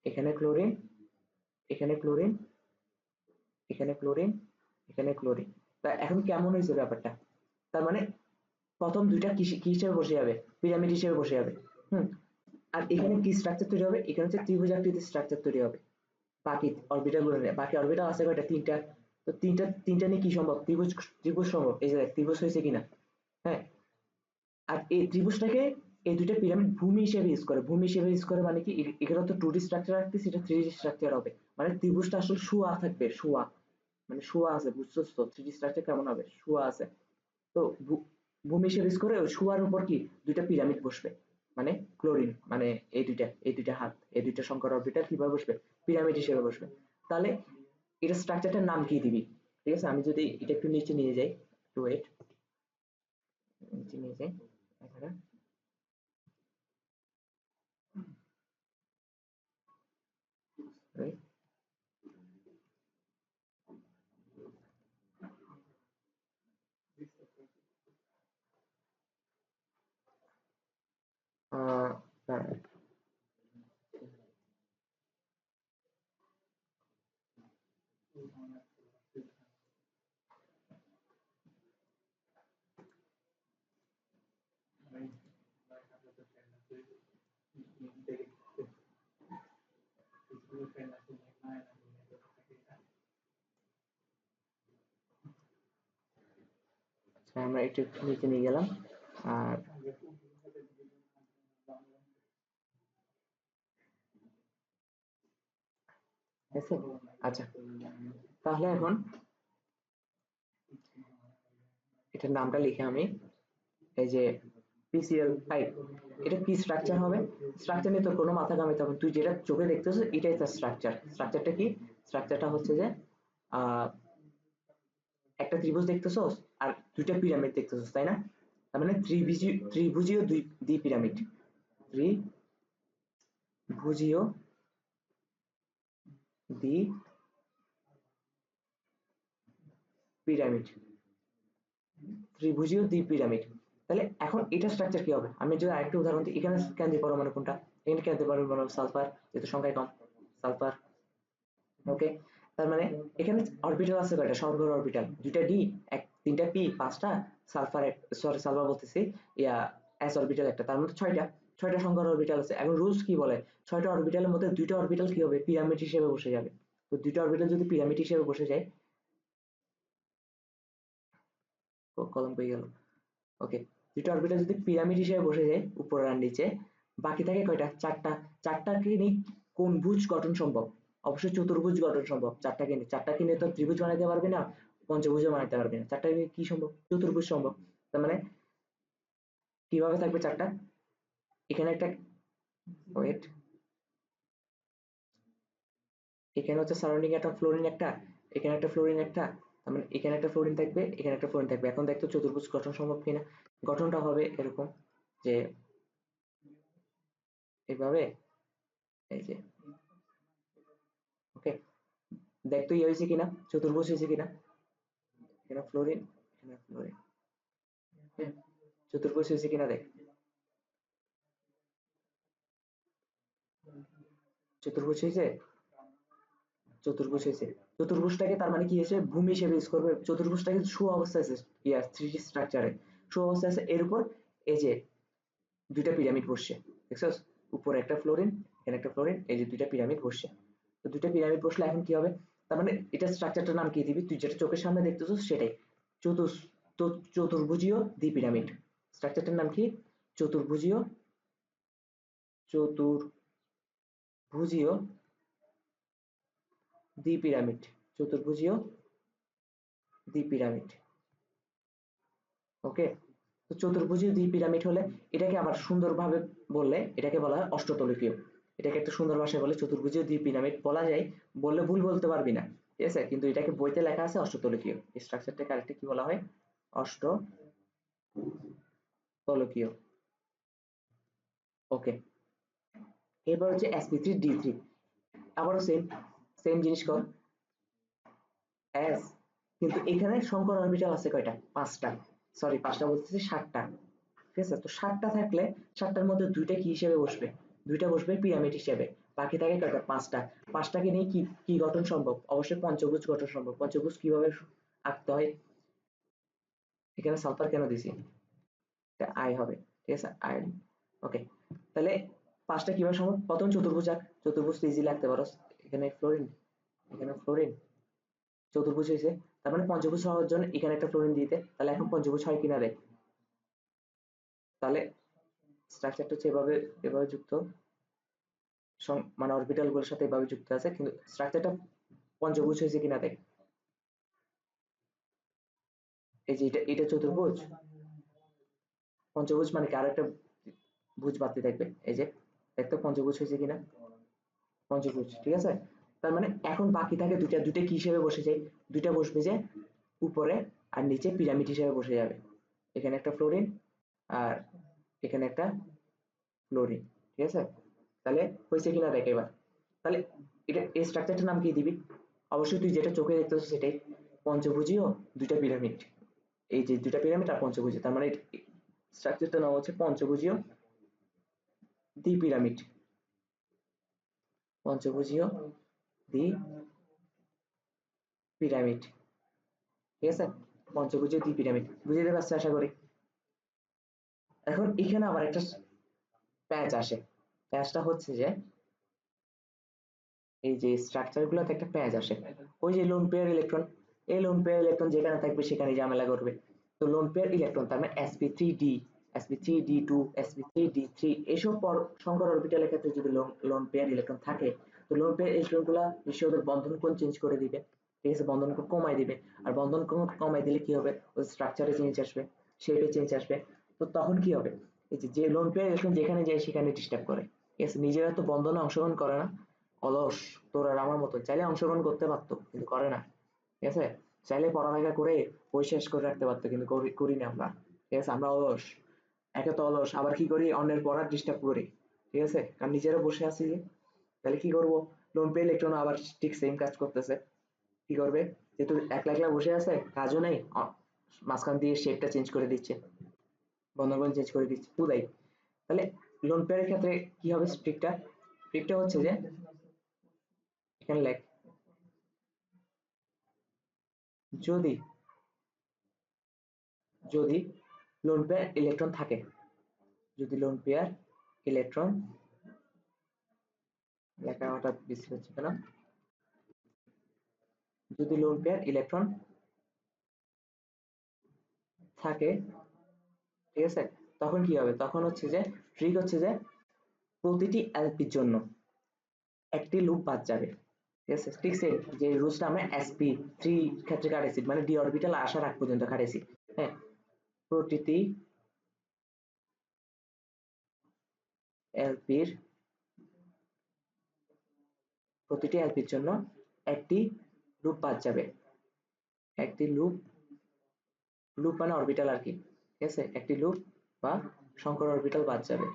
এখানে ক্লোরিন, এখানে ক্লোরিন, এখানে ক্লোরিন, এখানে ক্লোরিন। তা এখন কেমন হয়েছে ব্যাপারটা? তার মানে প্রথম 2টা কি হিসেবে বসে যাবে? পিরামিড হিসেবে বসে যাবে। হুম। আর এখানে কি স্ট্রাকচার তৈরি হবে? এখানে হচ্ছে ত্রিভুজ আকৃতির স্ট্রাকচার তৈরি হবে। বাকি অরবিটাল গুলো নিয়ে, বাকি অরবিটাল আছে কয়টা? 3টা। তো 3টা নিয়ে কি সম্ভব? ত্রিভুজ, ত্রিভুজ সম্ভব। এই যে দেখ, ত্রিভুজ হয়েছে কিনা। হ্যাঁ। আর এই ত্রিভুজটাকে এই 2টা পিরামিড ভূমি হিসেবে ইউজ করে। ভূমি হিসেবে ইউজ করে মানে কি, এখানে তো 2D স্ট্রাকচার রাখতেছি, এটা 3D স্ট্রাকচার হবে। মানে ত্রিভুজটা আসলে শোয়া থাকবে, শোয়া, মানে শোয়া আছে, বুঝছস তো? 3D স্ট্রাকচার কেমন হবে? শোয়া আছে। তো ভূমি হিসেবে ইউজ করে ওই শোয়ার উপর কি 2টা পিরামিড বসবে, মানে ক্লোরিন, মানে এই দুইটা হাত, এই 2টা সংকর অরবিটাল কিভাবে বসবে? পিরামিড হিসেবে বসবে। তাহলে এটা স্ট্রাকচারটার নাম কি দিবি? ঠিক আছে, আমি যদি এটা একটু নিচে নিয়ে যাই, একটু ওয়েট, নিচে নিয়ে যাই এখানে। wait, দাঁড়া, আমরা একটু নিচে নিয়ে গেলাম। আর ঠিক আছে, আচ্ছা, তাহলে এখন এটার নামটা লিখে আমি, এই যে PCl5, এটা কি স্ট্রাকচার হবে? স্ট্রাকচার নিয়ে তোর কোনো মাথা ঘামাইতে হবে না। তুই যেটা চোখে দেখতেছিস এটাই তার স্ট্রাকচার। স্ট্রাকচারটা কি? স্ট্রাকচারটা হচ্ছে যে আহ একটা ত্রিভুজ দেখতেছস আর 2টা পিরামিড দেখতেছস, তাই না? তার মানে ত্রিভুজীয় দুই পিরামিড, ত্রিভুজীয় দ্বি পিরামিড, ত্রিভুজীয় দ্বি পিরামিড। তাহলে এখন এটা স্ট্রাকচার কি হবে? আমি যদি আরেকটা উদাহরণ দিই, এখানে কেন্দ্রীয় পরমাণু কোনটা? এখানে কেন্দ্রীয় পরমাণু সালফার, যেহেতু সংখ্যায় কম, সালফার। ওকে, তার মানে এখানে অরবিটাল আছে কয়টা? সংকর অরবিটাল 2টা ডি, 3টা পি, 5টা সালফার, সরি সালফার বলতেছি, ইয়া এস অরবিটাল একটা, তার মধ্যে 6টা সংকর অরবিটাল আছে। এখন রুলস কি বলে? 6টা অরবিটালের মধ্যে 2টা অরবিটাল কি হবে? পিরামিড হিসেবে বসে যাবে। তো 2টা অরবিটাল যদি পিরামিড হিসেবে বসে যায়, কলম পেয়ে গেল। ওকে, 2টা অরবিটাল যদি পিরামিড হিসেবে বসে যায় উপর আর নিচে, বাকি থাকে কয়টা? 4টা। 4টাকে নিয়ে কোন ভুজ গঠন সম্ভব? অবশ্যই চতুর্ভুজ গঠন সম্ভব। 4টাকে নিয়ে তো ত্রিভুজ বানাইতে পারবি না, পঞ্চভুজও বানাইতে পারবি না। 4টাকে নিয়ে কি সম্ভব? চতুর্ভুজ সম্ভব। তার মানে কিভাবে থাকবে 4টা? এখানে একটা, ওয়েট, এখানে হচ্ছে সারাউন্ডিং একটা ফ্লোরিন একটা, এখানে একটা ফ্লোরিন একটা, তার মানে এখানে একটা ফ্লোরিন থাকবে, এখানে একটা ফ্লোরিন থাকবে। এখন দেখতো চতুর্ভুজ গঠন সম্ভব কিনা। গঠনটা হবে এরকম যে এইভাবে, এই যে, ওকে, দেখ তো ইয়ে হয়েছে কিনা, চতুর্ভুজ হয়েছে কিনা। এখানে ফ্লোরিন, এখানে ফ্লোরিন, হ্যাঁ, চতুর্ভুজ হয়েছে কিনা দেখ। চতুর্ভুজ হয়েছে, চতুর্ভুজ হয়েছে। চতুর্ভুজটাকে তার মানে কি হয়েছে? ভূমি হিসেবে ইউজ করবে। চতুর্ভুজটাকে শু অবস্থায় আছে, ইয়ার 3D স্ট্রাকচারে শু অবস্থায় আছে। এর উপর এই যে 2টা পিরামিড বসছে, দেখছস? উপরে একটা ফ্লোরিন, এখানে একটা ফ্লোরিন, এই যে 2টা পিরামিড বসছে। তো 2টা পিরামিড বসলে এখন কি হবে? তার মানে এটা স্ট্রাকচারটার নাম কি দিবি? তুই যেটা চোখের সামনে দেখতেছিস সেটাই, চতুর চতুর্ভুজীয় দ্বি পিরামিড। স্ট্রাকচারটার নাম কি? চতুর্ভুজীয়, চতুর্ভুজীয় দ্বিপিরামিড, চতুর্ভুজীয় দ্বিপিরামিড। ওকে, তো চতুর্ভুজীয় দ্বিপিরামিড হলে এটাকে আবার সুন্দরভাবে বললে এটাকে বলা হয় অষ্টতলকীয়। এটাকে একটা সুন্দর ভাষায় বলে চতুর্ভুজীয় দ্বিপিরামিড বলা যায়, বললে ভুল বলতে পারবি না, ঠিক আছে, কিন্তু এটাকে বইতে লেখা আছে অষ্টতলকীয়। এই স্ট্রাকচারটা কারেক্টলি কি বলা হয়? অষ্টতলকীয়। ওকে, এবার হচ্ছে sp3d3, আবারও সেম সেম জিনিস কর এস, কিন্তু এখানে সংকর অরবিটাল আছে কয়টা? পাঁচটা, সরি পাঁচটা বলতেছি, সাতটা। ঠিক আছে, তো সাতটা থাকলে সাতটার মধ্যে দুইটা কি হিসেবে বসবে? দুইটা বসবে পিরামিড হিসেবে, বাকি থাকে কয়টা? পাঁচটা। পাঁচটাকে নিয়ে কি কি গঠন সম্ভব? অবশ্যই পঞ্চভুজ গঠন সম্ভব। পঞ্চভুজ কিভাবে আঁকতে হয়? এখানে সালফার কেন দিছি? এটা আই হবে, ঠিক আছে, আই। ওকে, তাহলে পাঁচটা কিভাবে সম্ভব? প্রথম চতুর্ভুজ আঁক, চতুর্ভুজ ইজিলি আঁকতে পারো। এখানে ফ্লোরিন, এখানে ফ্লোরিন, চতুর্ভুজ হয়েছে, তার মানে পঞ্চভুজ হওয়ার জন্য এখানে একটা ফ্লোরিন দিতে, তাহলে এখন পঞ্চভুজ হয় কিনা রে? তাহলে স্ট্রাকচারটা হচ্ছে এভাবে, এভাবে যুক্ত, মানে অরবিটাল গুলোর সাথে এভাবে যুক্ত আছে, কিন্তু স্ট্রাকচারটা পঞ্চভুজ হয়েছে কিনা দেখ। এই যে এটা, এটা চতুর্ভুজ, পঞ্চভুজ মানে কি আরো একটা ভুজ বাড়তে থাকবে, এই যে দেখতো পঞ্চভুজ হয়েছে কিনা, পঞ্চভুজ, ঠিক আছে। তার মানে এখন বাকি থাকে দুইটা, দুইটা কি হিসেবে বসে যায়? দুইটা বসবে যে উপরে আর নিচে পিরামিড হিসেবে বসে যাবে। এখানে একটা ফ্লোরিন আর এখানে একটা ফ্লোরিন, ঠিক আছে। তাহলে হয়েছে কিনা দেখ এবার। তাহলে এটা এই স্ট্রাকচারটার নাম কি দিবি? অবশ্যই তুই যেটা চোখে দেখতেছিস সেটাই, পঞ্চভুজীয় দুইটা পিরামিড। এই যে দুইটা পিরামিড আর পঞ্চভুজীয়, তার মানে স্ট্রাকচারটার নাম হচ্ছে পঞ্চভুজীয় দ্বিপিরামিড। পঞ্চভুজীয় দ্বিপিরামিড, ঠিক আছে, পঞ্চভুজীয় দ্বিপিরামিড। বুঝতে পারছো আশা করি। এখন এখানে আবার একটা প্যাচ আসে। প্যাচটা হচ্ছে যে এই যে স্ট্রাকচার গুলোতে একটা প্যাচ আসে, ওই যে লোন পেয়ার ইলেকট্রন, এই লোন পেয়ার ইলেকট্রন যেখানে থাকবে সেখানে ঝামেলা করবে। তো লোন পেয়ার ইলেকট্রন তার মানে sp3d, sp3d2, sp3d3 এসব সংকর অরবিটালের ক্ষেত্রে যদি লোন পেয়ার ইলেকট্রন থাকে, তো লোন পেয়ার ইলেকট্রন গুলা নিশ্চয়ই ওদের বন্ধন কোণ চেঞ্জ করে দিবে, ঠিক আছে, বন্ধন কোণ কমাই দিবে। আর বন্ধন কোণ কমাই দিলে কি হবে? ওই স্ট্রাকচারে চেঞ্জ আসবে, শেপে চেঞ্জ আসবে। তো তখন কি হবে? এই যে যে লোন পেয়ার ইলেকট্রন যেখানে যায় সেখানে ডিস্টার্ব করে, ঠিক আছে, নিজেরা তো বন্ধনে অংশগ্রহণ করে না, অলস, তোর আর আমার মতো। চাইলে অংশগ্রহণ করতে পারতো কিন্তু করে না, ঠিক আছে। চাইলে পড়ালেখা করে বই শেষ করে রাখতে পারতো কিন্তু করি না আমরা, ঠিক আছে, আমরা অলস। একে তো অলস, আবার কি করি? অন্যের পড়ার ডিস্টার্ব করি, ঠিক আছে, কারণ নিজেরা বসে আছি যে। তাহলে কি করবো? লোন পে ইলেকট্রন আবার ঠিক সেম কাজ করতেছে। কি করবে? যেহেতু একলা একলা বসে আছে, কাজও নেই, মাঝখান দিয়ে শেপটা চেঞ্জ করে দিচ্ছে, বন্ধন চেঞ্জ করে দিচ্ছে, উদয়। তাহলে লোন পেয়ারের ক্ষেত্রে কি হবে? ট্রিকটা, ট্রিকটা হচ্ছে যে এখানে লেখ, যদি যদি লোন পেয়ার ইলেকট্রন থাকে, যদি লোন পেয়ার ইলেকট্রন, লেখা হঠাৎ বিশ্রী হচ্ছে কেন? যদি লোন পেয়ার ইলেকট্রন থাকে, ঠিক আছে, তখন কি হবে? তখন হচ্ছে যে ট্রিক হচ্ছে যে প্রতিটি এলপির জন্য একটি লুপ বাদ যাবে, ঠিক আছে, ঠিক সেম যে রুলসটা আমরা sp3 ক্ষেত্রে কাটাইছি, মানে ডি অরবিটাল আসার আগ পর্যন্ত কাটাইছি। হ্যাঁ, প্রতিটি এলপির, প্রতিটি এলপির জন্য একটি লুপ বাদ যাবে, একটি লুপ, লুপ মানে অরবিটাল আর কি, ঠিক আছে, একটি লুপ বা শঙ্কর অরবিটাল বাদ যাবে,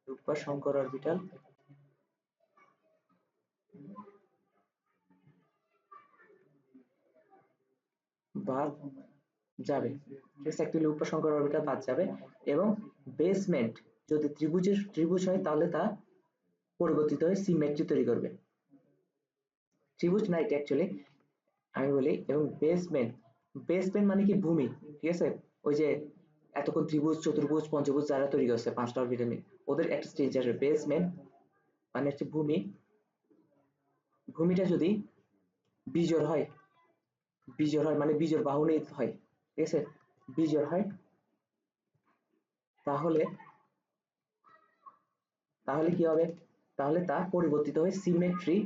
লুপ বা শঙ্কর অরবিটাল বাদ যাবে, ঠিক আছে, একটি লুপ বা শঙ্কর অরবিটাল বাদ যাবে। এবং বেসমেন্ট যদি ত্রিভুজের ত্রিভুজ হয় তাহলে তা পরিবর্তিত হয়ে সিমেট্রি তৈরি করবে। ত্রিভুজ না এটা অ্যাকচুয়ালি, আমি বলি। এবং বেসমেন্ট, বেসমেন্ট মানে কি? ভূমি, ঠিক আছে। ওই যে এতক্ষণ ত্রিভুজ চতুর্ভুজ পঞ্চভুজ যারা তৈরি করছে পাঁচটা অরবিটাল নিয়ে, ওদের একটা স্টেজ আসবে বেসমেন্ট, মানে হচ্ছে ভূমি। ভূমিটা যদি বিজোড় হয়, বিজোড় হয় মানে বিজোড় বাহুনিত হয়, ঠিক আছে, বিজোড় হয়, তাহলে তাহলে কি হবে? তাহলে তা পরিবর্তিত হয়ে সিমেট্রি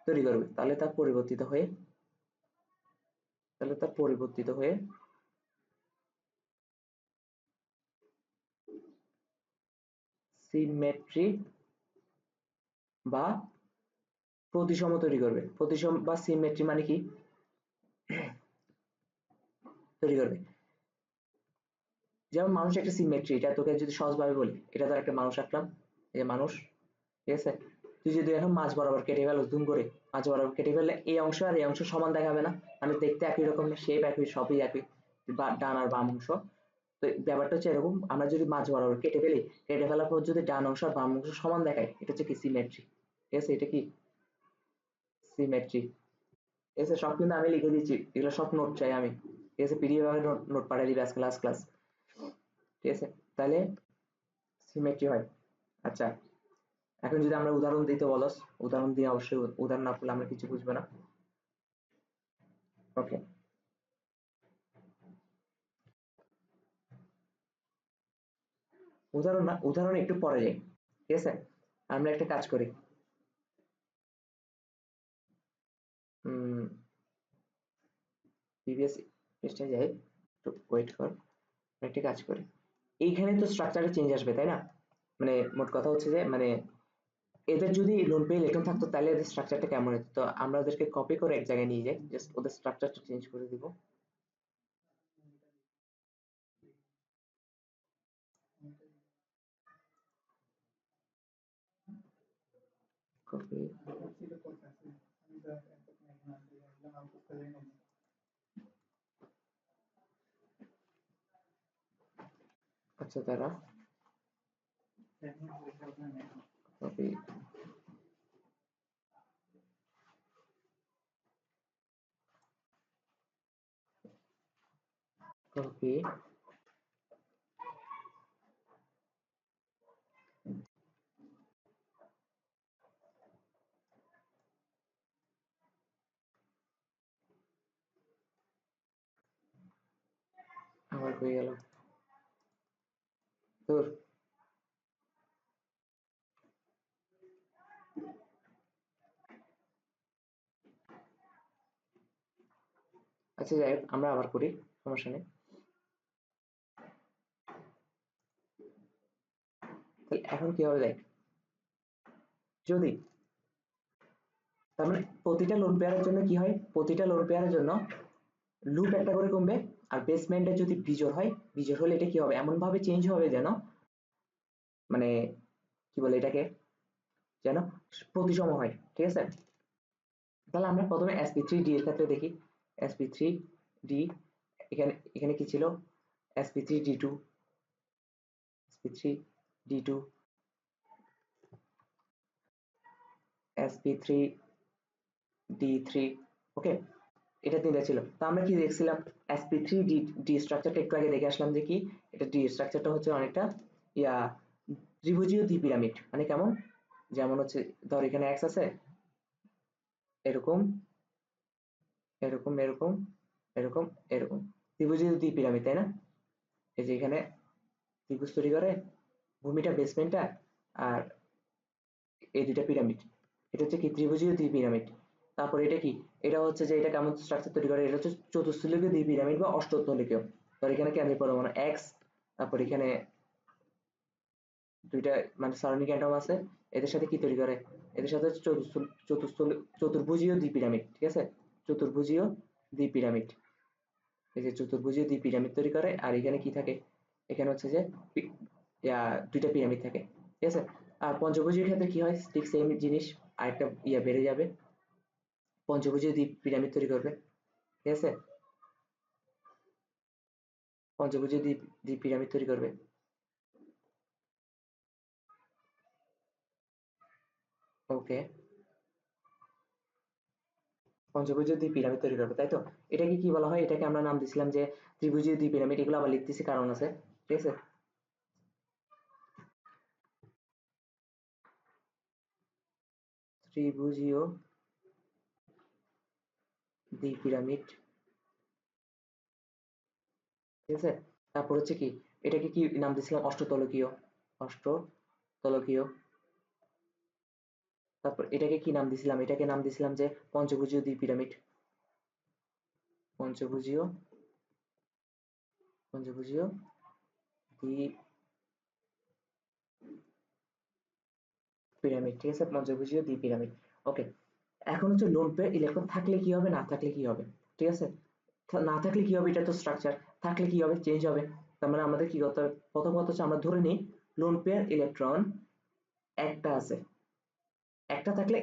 তৈরি করবে, তাহলে তার পরিবর্তিত হয়ে সিমেট্রি বা প্রতিসম তৈরি করবে। প্রতিসম বা সিমেট্রি মানে কি তৈরি করবে? যেমন মানুষ একটা সিমেট্রি, এটা তোকে যদি সহজভাবে বলি, এটা ধর একটা মানুষ আঁকলাম, এই যে মানুষ, ঠিক আছে? তুই যদি এখন মাঝ বরাবর কেটে ফেলো, জুম করে মাঝ বরাবর কেটে ফেললে এই অংশ আর এই অংশ সমান দেখাবে না, মানে দেখতে একই রকম, শেপ একই, সবই একই, বা ডান আর বাম অংশ। তো ব্যাপারটা হচ্ছে এরকম, আমরা যদি মাঝ বরাবর কেটে ফেলি, কেটে ফেলার পর যদি ডান অংশ আর বাম অংশ সমান দেখায়, এটা হচ্ছে কি সিমেট্রি। ঠিক আছে, এটা কি সিমেট্রি। ঠিক আছে, সব কিন্তু আমি লিখে দিচ্ছি, এগুলো সব নোট চাই আমি। ঠিক আছে, পিডিএফ ভাবে নোট নোট পাঠিয়ে দিবে আজকে লাস্ট ক্লাস। ঠিক আছে, তাহলে সিমেট্রি হয়। আচ্ছা, এখন যদি আমরা উদাহরণ দিতে বলস, উদাহরণ দিয়ে অবশ্যই, উদাহরণ না করলে আমরা কিছু বুঝবো না। ওকে, উদাহরণ না, উদাহরণ একটু পরে যাই। ঠিক আছে, আমরা একটা কাজ করি, প্রিভিয়াস পেজটা যাই, একটু ওয়েট কর, একটা কাজ করি। এইখানে তো স্ট্রাকচারে চেঞ্জ আসবে, তাই না? মানে মোট কথা হচ্ছে যে, মানে এদের যদি লোন পে লেটন থাকতো তাহলে এদের স্ট্রাকচারটা কেমন হতো, তো আমরা ওদেরকে কপি করে এক জায়গায় নিয়ে যাই, জাস্ট ওদের স্ট্রাকচারটা চেঞ্জ করে দিব। কপি, আচ্ছা তারা কপি, কপি, আবার হয়ে গেল তোর। আচ্ছা যাই হোক, আমরা আবার করি, সমস্যা নেই। তাহলে এখন কি হবে দেখ, যদি, তার মানে প্রতিটা লোন পেয়ারের জন্য কি হয়, প্রতিটা লোন পেয়ারের জন্য লুপ একটা করে কমবে, আর বেসমেন্টে যদি বিজোড় হয়, বিজোড় হলে এটা কি হবে, এমন ভাবে চেঞ্জ হবে যেন, মানে কি বলে এটাকে, যেন প্রতিসম হয়। ঠিক আছে, তাহলে আমরা প্রথমে sp3d এর ক্ষেত্রে দেখি। sp3d, এখানে এখানে কি ছিল, sp3d2, sp3d2, sp3d3, ওকে, এটা তিনটা ছিল। তো আমরা কি দেখছিলাম, sp3d স্ট্রাকচারটা একটু আগে দেখে আসলাম যে কি, এটা ডি স্ট্রাকচারটা হচ্ছে অনেকটা ইয়া ত্রিভুজীয় দ্বি পিরামিড, মানে কেমন, যেমন হচ্ছে ধর এখানে এক্স আছে, এরকম, এরকম, এরকম, এরকম, এরকম, ত্রিভুজীয় দ্বি পিরামিড, তাই না? এই যে এখানে ত্রিভুজ তৈরি করে, ভূমিটা বেসমেন্টটা, আর এই দুইটা পিরামিড, এটা হচ্ছে কি ত্রিভুজীয় দ্বি পিরামিড। তারপর এটা কি, এটা হচ্ছে যে এটা কেমন স্ট্রাকচার তৈরি করে, এটা হচ্ছে চতুস্থলিকীয় দ্বি পিরামিড বা অষ্টতলিকীয়। ধর এখানে কেন্দ্রীয় পরমাণু এক্স, তারপর এখানে দুইটা মানে সারাউন্ডিং অ্যাটম আছে, এদের সাথে কি তৈরি করে, এদের সাথে চতুর্ভুজীয় দ্বি পিরামিড। ঠিক আছে, চতুর্ভুজীয় দ্বি পিরামিড, এই যে চতুর্ভুজীয় দ্বি পিরামিড তৈরি করে। আর এখানে কি থাকে, এখানে হচ্ছে যে দুইটা পিরামিড থাকে। ঠিক আছে, আর পঞ্চভুজের ক্ষেত্রে কি হয়, ঠিক সেম জিনিস, আরেকটা বেড়ে যাবে, পঞ্চভুজীয় দ্বি পিরামিড তৈরি করবে। ঠিক আছে, পঞ্চভুজীয় দ্বি পিরামিড তৈরি করবে। ওকে, পঞ্চভুজীয় দ্বি পিরামিড তৈরি করবে, তাই তো? এটাকে কি বলা হয়, এটাকে আমরা নাম দিছিলাম যে ত্রিভুজীয় দ্বি পিরামিড, এগুলো আবার লিখতেছি কারণ আছে। ঠিক আছে, ত্রিভুজীয় দ্বি পিরামিড। ঠিক আছে, তারপর হচ্ছে কি, এটাকে কি নাম দিছিলাম, অষ্টতলকীয়, অষ্টতলকীয়। তারপর এটাকে কি নাম দিছিলাম, এটাকে নাম দিছিলাম যে পঞ্চভুজীয় দ্বি পিরামিড, পঞ্চভুজীয় পঞ্চভুজীয় দ্বি পিরামিড, ঠিক আছে, পঞ্চভুজীয় দ্বি পিরামিড। ওকে, এখন হচ্ছে লোন পেয়ার ইলেকট্রন থাকলে কি হবে, না থাকলে কি হবে, ঠিক আছে। না থাকলে কি হবে, এটা তো স্ট্রাকচার, থাকলে কি হবে, চেঞ্জ হবে। তার মানে আমাদের কি করতে হবে, প্রথম কথা হচ্ছে আমরা ধরে নিই লোন পেয়ার ইলেকট্রন একটা আছে, একটা থাকলে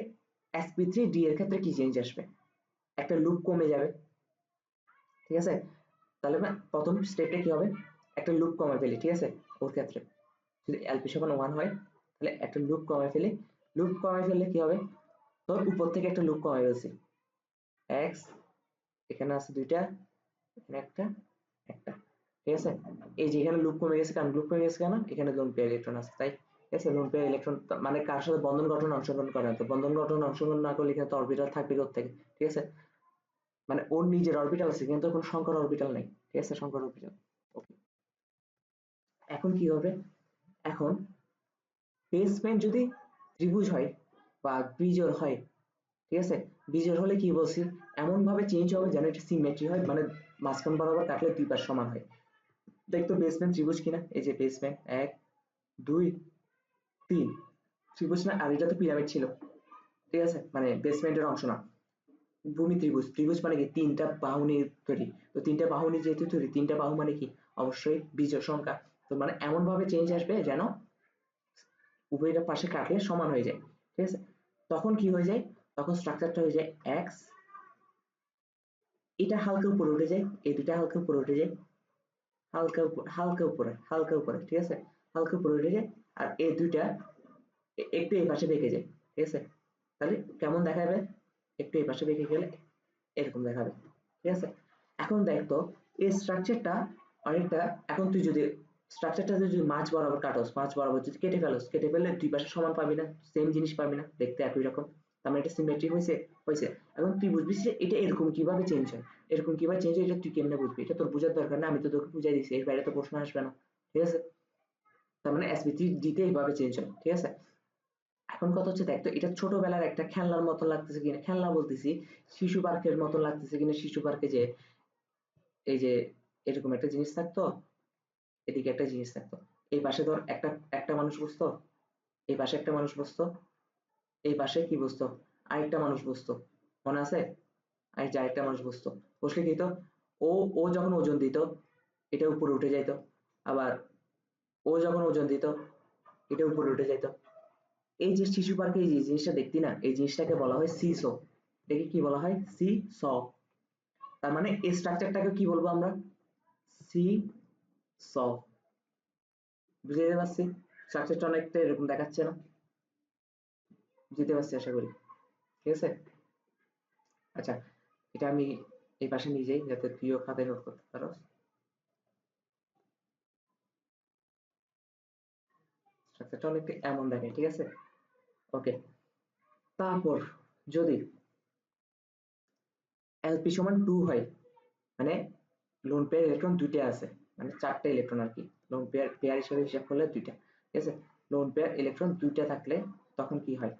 sp3d এর ক্ষেত্রে কি চেঞ্জ আসবে, একটা লুপ কমে যাবে, ঠিক আছে। তাহলে প্রথম স্টেপে কি হবে, একটা লুপ কমে ফেলি, ঠিক আছে। ওর ক্ষেত্রে যদি এলপি সমান 1 হয় তাহলে একটা লুপ কমে ফেলি, লুপ কমে ফেললে কি হবে, ধর উপর থেকে একটা লুপ কমে ফেলছি, এক্স এখানে আছে দুইটা, এখানে একটা একটা, ঠিক আছে। এই যে এখানে লুপ কমে গেছে, কারণ লুপ কমে গেছে কেন, এখানে লোন পেয়ার ইলেকট্রন আছে তাই, ঠিক আছে। লোন পেয়ার ইলেকট্রন মানে কার সাথে বন্ধন গঠন অংশগ্রহণ করে না, তো বন্ধন গঠন অংশগ্রহণ না করলে এখানে তো অরবিটাল থাকবে কোত্থেকে, ঠিক আছে। মানে ওর নিজের অরবিটাল আছে কিন্তু কোনো সংকর অরবিটাল নেই, ঠিক আছে, সংকর অরবিটাল। ওকে, এখন কি হবে, এখন বেসমেন্ট যদি ত্রিভুজ হয় বা বিজোড় হয়, ঠিক আছে, বিজোড় হলে কি বলছি, এমন ভাবে চেঞ্জ হবে যেন এটা সিমেট্রি হয়, মানে মাঝখান বরাবর কাটলে দুই পাশ সমান হয়। দেখতো বেসমেন্ট ত্রিভুজ কিনা, এই যে বেসমেন্ট 1 2 3 ত্রিভুজ না, আর এটা তো পিরামিড ছিল, ঠিক আছে, মানে বেসমেন্টের অংশ না। ভূমি ত্রিভুজ, ত্রিভুজ মানে কি তিনটা বাহু নিয়ে তৈরি, তো তিনটা বাহু নিয়ে যেহেতু তৈরি, তিনটা বাহু মানে কি অবশ্যই বিজোড় সংখ্যা, তো মানে এমন ভাবে চেঞ্জ আসবে যেন উভয়টা পাশে কাটলে সমান হয়ে যায়, ঠিক আছে। তখন কি হয়ে যায়, তখন স্ট্রাকচারটা হয়ে যায় এক্স, এটা হালকা উপরে উঠে যায়, এই দুটা হালকা উপরে উঠে যায়, হালকা হালকা উপরে হালকা উপরে, ঠিক আছে, হালকা উপরে উঠে যায়, আর এই দুইটা একটু এই পাশে বেঁকে যায়, ঠিক আছে। তাহলে কেমন দেখাবে, একটু এই পাশে বেঁকে গেলে এরকম দেখাবে, ঠিক আছে। এখন দেখতো এই স্ট্রাকচারটা অনেকটা, এখন তুই যদি স্ট্রাকচারটা যদি মাঝ বরাবর কাটোস, মাঝ বরাবর যদি কেটে ফেলোস, কেটে ফেললে দুই পাশে সমান পাবি না, সেম জিনিস পাবি না, দেখতে একই রকম, তার মানে এটা সিমেট্রি হয়েছে, হয়েছে। এখন তুই বুঝবি যে এটা এরকম কিভাবে চেঞ্জ হয়, এরকম কিভাবে চেঞ্জ হয়, এটা তুই কেমনে বুঝবি, এটা তোর বোঝার দরকার না, আমি তো তোকে বুঝাই দিচ্ছি, এর বাইরে তো প্রশ্ন আসবে না, ঠিক আছে। তার মানে sp3 দিতে এইভাবে চেঞ্জ হয়, ঠিক আছে। এখন কথা হচ্ছে দেখ তো, এটা ছোটবেলার একটা খেলনার মতন লাগতেছে কিনা, খেলনা বলতেছি শিশু পার্কের মতন লাগতেছে কিনা, শিশু পার্কে যে এই যে এরকম একটা জিনিস থাকতো, এদিকে একটা জিনিস থাকতো, এই পাশে ধর একটা একটা মানুষ বসতো, এই পাশে একটা মানুষ বসতো, এই পাশে কি বসতো, আরেকটা মানুষ বসতো, মনে আছে, আর যে আরেকটা মানুষ বসতো, বসলে কি হতো, ও ও যখন ওজন দিত এটা উপরে উঠে যাইতো, আবার ও যখন ওজন দিত এটা উপরে উঠে যাইতো। এই যে শিশু পার্কে এই যে জিনিসটা দেখতি না, এই জিনিসটাকে বলা হয় সি সো, এটাকে কি বলা হয়, সি স। তার মানে এই স্ট্রাকচারটাকে কি বলবো আমরা, সি স। বুঝতে পারছি, স্ট্রাকচারটা অনেকটা এরকম দেখাচ্ছে না, বুঝতে পারছি আশা করি, ঠিক আছে। আচ্ছা, এটা আমি এই পাশে নিয়ে যাই যাতে তুইও খাতায় নোট করতে পারো। স্ট্রাকচারটা অনেকটা এমন দেখে, ঠিক আছে। ওকে, তারপর যদি এলপি সমান 2 হয়, মানে লোন পেয়ার ইলেকট্রন দুইটা আছে, মানে চারটা ইলেকট্রন আর কি, লোন পেয়ার পেয়ার হিসেবে হিসাব করলে দুইটা, ঠিক আছে। লোন পেয়ার ইলেকট্রন দুইটা থাকলে তখন কি হয়,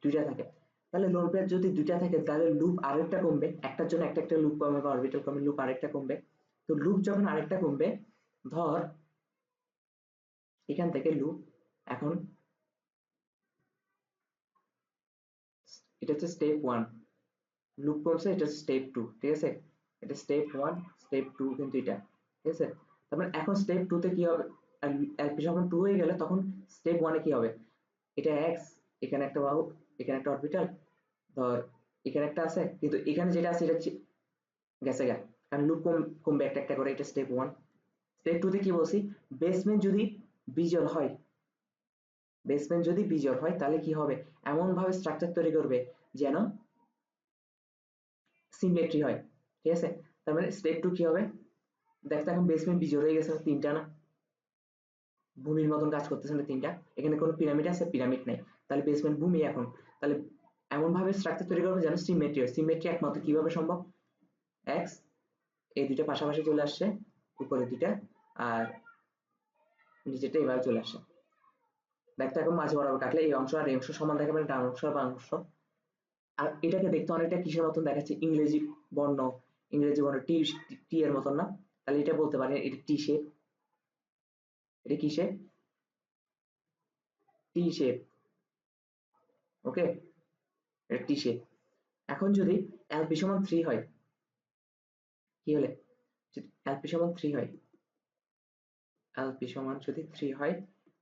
দুইটা থাকে, তাহলে লোন পেয়ার যদি দুইটা থাকে তাহলে লুপ আরেকটা কমবে, একটার জন্য একটা একটা লুপ কমবে বা অরবিটাল কমবে, লুপ আরেকটা কমবে। তো লুপ যখন আরেকটা কমবে, ধর এখান থেকে লুপ, এখন এটা হচ্ছে স্টেপ 1, লুপ কমছে, এটা স্টেপ 2, ঠিক আছে, এটা স্টেপ 1 স্টেপ 2 কিন্তু এটা, ঠিক আছে। তার মানে এখন স্টেপ 2 তে কি হবে, এলপি যখন 2 হয়ে গেলে তখন স্টেপ 1 এ কি হবে, এটা এক্স, এখানে একটা বাহু, এখানে একটা অরবিটাল, ধর এখানে একটা আছে, কিন্তু এখানে যেটা আছে এটা গেছে গা, কারণ লুপ কমবে একটা একটা করে, এটা স্টেপ 1। স্টেপ 2 তে কি বলছি, বেসমেন্ট যদি বিজোড় হয়, বেসমেন্ট যদি বিজোড় হয় তাহলে কি হবে, এমন ভাবে স্ট্রাকচার তৈরি করবে যেন সিমেট্রি হয়, ঠিক আছে। তার মানে স্টেপ 2 কি হবে, দেখতে এখন বেসমেন্ট বিজোড় হয়ে গেছে তিনটা না, ভূমির মতন কাজ করতেছে না তিনটা, এখানে কোনো পিরামিড আছে, পিরামিড নাই, তাহলে বেসমেন্ট ভূমি এখন, তাহলে এমন ভাবে স্ট্রাকচার তৈরি করবে যেন সিমেট্রি হয়, সিমেট্রি একমাত্র কিভাবে সম্ভব, এক্স এই দুইটা পাশাপাশি চলে আসছে, উপরে দুইটা আর নিচেটা এভাবে চলে আসে, দেখতে এখন মাঝে বরাবর কাটলে এই অংশ আর এই অংশ সমান দেখাবে, ডান অংশ আর বাম অংশ। আর এটাকে দেখতে অনেকটা কিসের মতন দেখাচ্ছে, ইংরেজি বর্ণ, ইংরেজি বর্ণ টি, টি এর মতন না? তাহলে এটা বলতে পারেন এটা টি শেপ। এটা কি শেপ? টি শেপ। ওকে, এটা টি শেপ। এখন যদি এলপি সমান 3 হয়, কি হলে এলপি সমান 3 হয়, এলপি সমান যদি 3 হয়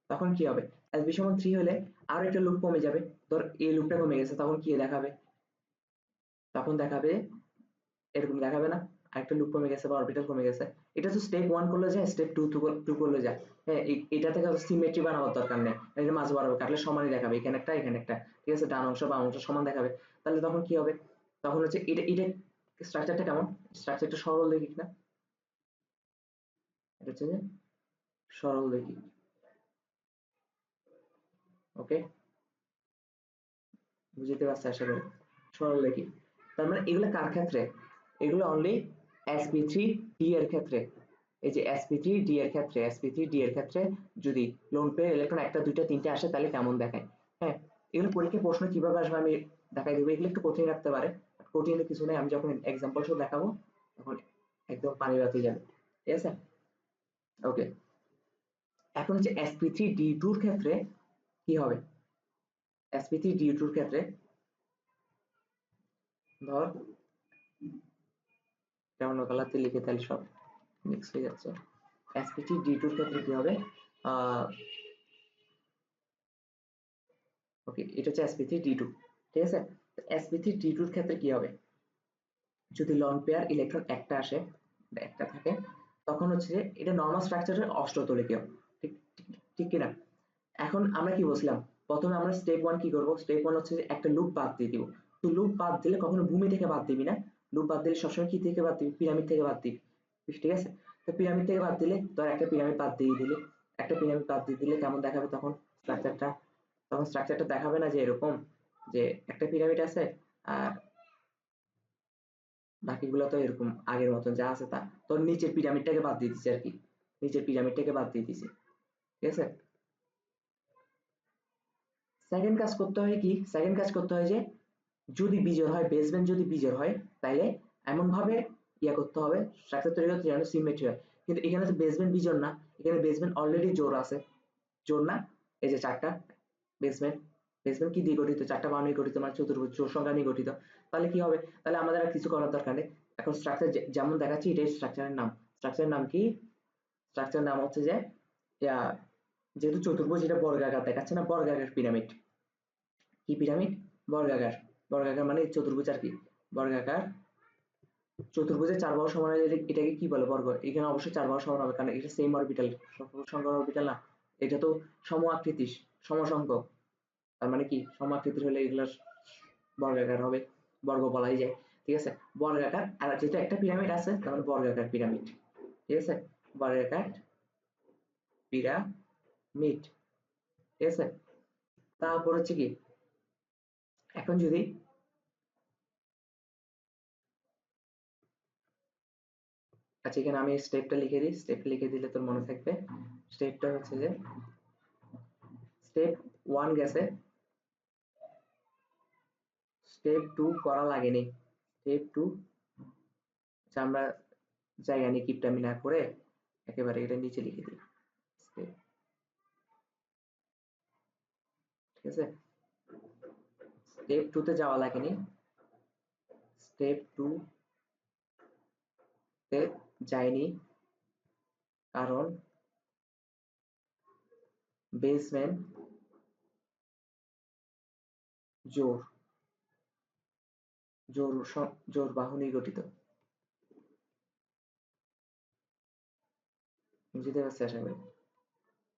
তখন কি হবে? এলপি সমান 3 হলে আর একটা লুপ কমে যাবে, ধর এই লুপটা কমে গেছে, তখন কি দেখাবে? তখন দেখাবে এরকম দেখাবে না, আরেকটা লুপ কমে গেছে বা অরবিটাল কমে গেছে। এটা তো স্টেপ 1 করলে যায়, স্টেপ 2 করলে যায়। হ্যাঁ, এটা থেকে সিমেট্রি বানাবার দরকার নেই, এটা মাঝে বরাবর কাটলে সমানই দেখাবে, এখানে একটা এখানে একটা, ঠিক আছে, ডান অংশ বাম অংশ সমান দেখাবে। তাহলে তখন কি হবে? তখন হচ্ছে এটা এটা স্ট্রাকচারটা কেমন? স্ট্রাকচারটা সরল রৈখিক না? এটা হচ্ছে যে সরল রৈখিক। ওকে, বুঝতে পারছি আশা করি, সরল রৈখিক। তার মানে এগুলো কার ক্ষেত্রে? এগুলো অনলি sp3d এর ক্ষেত্রে। এই যে sp3d এর ক্ষেত্রে, sp3d এর ক্ষেত্রে যদি লোন পেয়ার ইলেকট্রন একটা দুইটা তিনটে আসে তাহলে কেমন দেখায়। হ্যাঁ, এগুলো পরীক্ষায় প্রশ্ন কিভাবে আসবে আমি দেখাই দেবো। এগুলো একটু কঠিন রাখতে পারে, কঠিন কিছু নেই, আমি যখন এক্সাম্পল সহ দেখাবো তখন একদম পানি বাতি যাবে, ঠিক আছে। ওকে, এখন হচ্ছে sp3d2 এর ক্ষেত্রে কি হবে? sp3d2 এর ক্ষেত্রে ধর অন্য কালারতে লিখে তাহলে সব মিক্স হয়ে যাচ্ছে। spt-d2 এর ক্ষেত্রে কি হবে? ওকে, এটা হচ্ছে sp3d2, ঠিক আছে। sp3d2 এর ক্ষেত্রে কি হবে? যদি লন পেয়ার ইলেকট্রন একটা আসে, একটা থাকে, তখন হচ্ছে যে এটা নরমাল স্ট্রাকচারের অষ্টতলিকীয়, ঠিক ঠিক কিনা? এখন আমরা কি বলছিলাম, প্রথমে আমরা স্টেপ 1 কি করব? স্টেপ 1 হচ্ছে যে একটা লুপ বাদ দিয়ে দিব। তো লুপ বাদ দিলে কখনো ভূমি থেকে বাদ দিবি না, লুপ বাদ দিলে সবসময় কি থেকে বাদ দিবি? পিরামিড থেকে বাদ দিবি, ঠিক আছে। তো পিরামিড থেকে বাদ দিলে ধর একটা পিরামিড বাদ দিয়ে দিলে, একটা পিরামিড বাদ দিয়ে দিলে কেমন দেখাবে তখন স্ট্রাকচারটা? তখন স্ট্রাকচারটা দেখাবে না যে এরকম, যে একটা পিরামিড আছে আর বাকিগুলো তো এরকম আগের মতন যা আছে তা। তোর নিচের পিরামিডটাকে বাদ দিয়ে দিচ্ছে আর কি, নিচের পিরামিডটাকে বাদ দিয়ে দিছে, ঠিক আছে। সেকেন্ড কাজ করতে হয় কি? সেকেন্ড কাজ করতে হয় যে যদি বিজোড় হয়, বেসমেন্ট যদি বিজোড় হয় তাইলে এমন ভাবে ইয়া করতে হবে, স্ট্রাকচার তৈরি করতে যেন সিমেট্রি হয়। কিন্তু এখানে তো বেসমেন্ট বিজোড় না, এখানে বেসমেন্ট অলরেডি জোড় আছে, জোড় না? এই যে চারটা বেসমেন্ট, বেসমেন্ট কি দিয়ে গঠিত? চারটা বাহু নিয়ে গঠিত, মানে চতুর্ভুজ জোড় সংখ্যা নিয়ে গঠিত। তাহলে কি হবে? তাহলে আমাদের আর কিছু করার দরকার নেই। এখন স্ট্রাকচার যেমন দেখাচ্ছি এটাই স্ট্রাকচারের নাম। স্ট্রাকচারের নাম কি? স্ট্রাকচারের নাম হচ্ছে যে ইয়া, যেহেতু চতুর্ভুজ এটা বর্গাকার দেখাচ্ছে না, বর্গাকার পিরামিড। কি পিরামিড? বর্গাকার। বর্গাকার মানে চতুর্ভুজ আর কি, বর্গাকার। চতুর্ভুজের চার বাহু সমান হলে এটাকে কি বলে? বর্গ। এখানে অবশ্যই চার বাহু সমান হবে, কারণ এটা সেম অরবিটাল, সংখ্যার অরবিটাল না। এটা তো সম আকৃতি, সমসংখ্যক। তার মানে কি সমাকৃতির হলে এগুলো বর্গাকার হবে, বর্গ বলাই যায়, ঠিক আছে। বর্গাকার, আর যেহেতু একটা পিরামিড আছে তার মানে বর্গাকার পিরামিড, ঠিক আছে, বর্গাকার পিরামিড, ঠিক আছে। তারপর হচ্ছে কি, এখন যদি আচ্ছা এখানে আমি স্টেপটা লিখে দিই, স্টেপটা লিখে দিলে তোর মনে থাকবে। স্টেপটা হচ্ছে যে স্টেপ 1 গেছে, স্টেপ 2 করা লাগেনি, স্টেপ 2 আমরা জায়গা নিয়ে কিপটামি না করে একেবারে এটা নিচে লিখে দিই স্টেপ, ঠিক আছে। স্টেপ 2 তে যাওয়া লাগেনি, স্টেপ 2 তে যায়নি, কারণ বেসমেন্ট জোড়, জোড় বাহু নিয়ে গঠিত। বুঝতে পারছি আশা করি,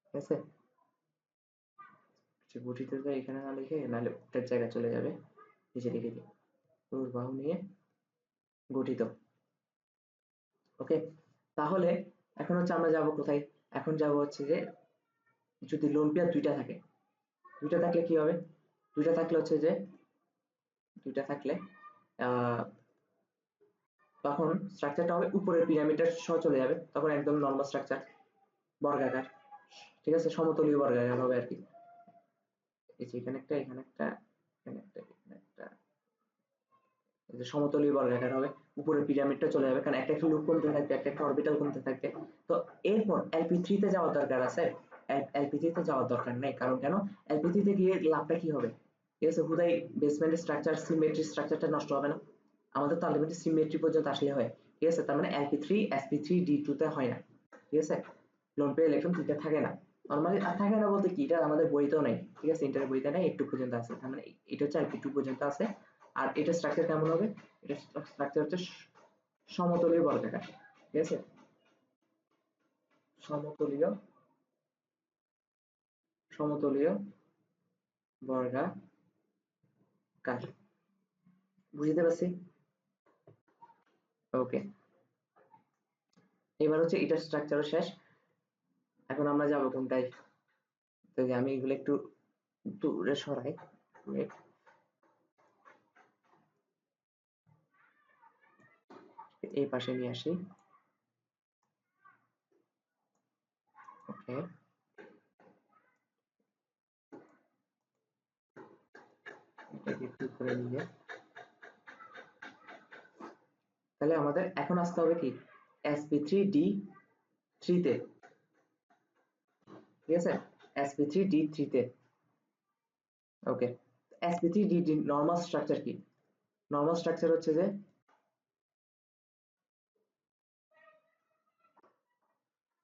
ঠিক আছে। গঠিতটা এখানে না লিখে নাহলে ওটার জায়গায় চলে যাবে, নিচে লিখে দিই জোড় বাহু নিয়ে গঠিত। ওকে, তাহলে এখন হচ্ছে আমরা যাব কোথায়? এখন যাব হচ্ছে যে যদি লোন পেয়ার দুইটা থাকে, দুইটা থাকলে কি হবে? দুইটা থাকলে হচ্ছে যে দুইটা থাকলে আহ তখন স্ট্রাকচারটা হবে উপরের পিরামিডের সহ চলে যাবে, তখন একদম নর্মাল স্ট্রাকচার, বর্গাকার, ঠিক আছে, সমতলীয় বর্গাকার হবে আর কি। এই যে এখানে একটা, এখানে একটা, এখানে একটা, এখানে একটা, এই যে সমতলীয় বর্গাকার হবে, উপরে পিরামিডটা চলে যাবে, কারণ একটা একটা লুপ কমতে থাকবে, একটা একটা অরবিটাল কমতে থাকবে। তো এরপর LP3 তে যাওয়ার দরকার আছে, LP3 তে যাওয়ার দরকার নেই, কারণ কেন, LP3 তে গিয়ে লাভটা কি হবে, ঠিক আছে, হুদাই বেসমেন্টের স্ট্রাকচার, সিমেট্রি স্ট্রাকচারটা নষ্ট হবে না, আমাদের তো আলটিমেটলি সিমেট্রি পর্যন্ত আসলে হয়, ঠিক আছে, তার মানে LP3 SP3 D2 তে হয় না, ঠিক আছে, লোন পেয়ার ইলেকট্রন 3 থাকে না নরমালি, আর থাকে না বলতে কি, এটা আমাদের বইতেও নাই, ঠিক আছে, ইন্টারের বইতে নাই, একটু পর্যন্ত আছে, তার মানে এটা হচ্ছে LP2 পর্যন্ত আছে। আর এটা স্ট্রাকচার কেমন হবে, এটা স্ট্রাকচার হচ্ছে সমতলীয় বর্গাকার, ঠিক আছে, সমতলীয়, সমতলীয় বর্গাকার, বুঝতে পারছি, ওকে। এবার হচ্ছে এটার স্ট্রাকচারও শেষ, এখন আমরা যাব কোনটায়, তো আমি এগুলো একটু দূরে সরাই, এই পাশে নিয়ে আসি, ওকে, এটাকে একটু করে নিয়ে, তাহলে আমাদের এখন আসতে হবে কি sp3d3 তে, ঠিক আছে, sp3d3 তে, ওকে, sp3d নরমাল স্ট্রাকচার কি, নরমাল স্ট্রাকচার হচ্ছে যে,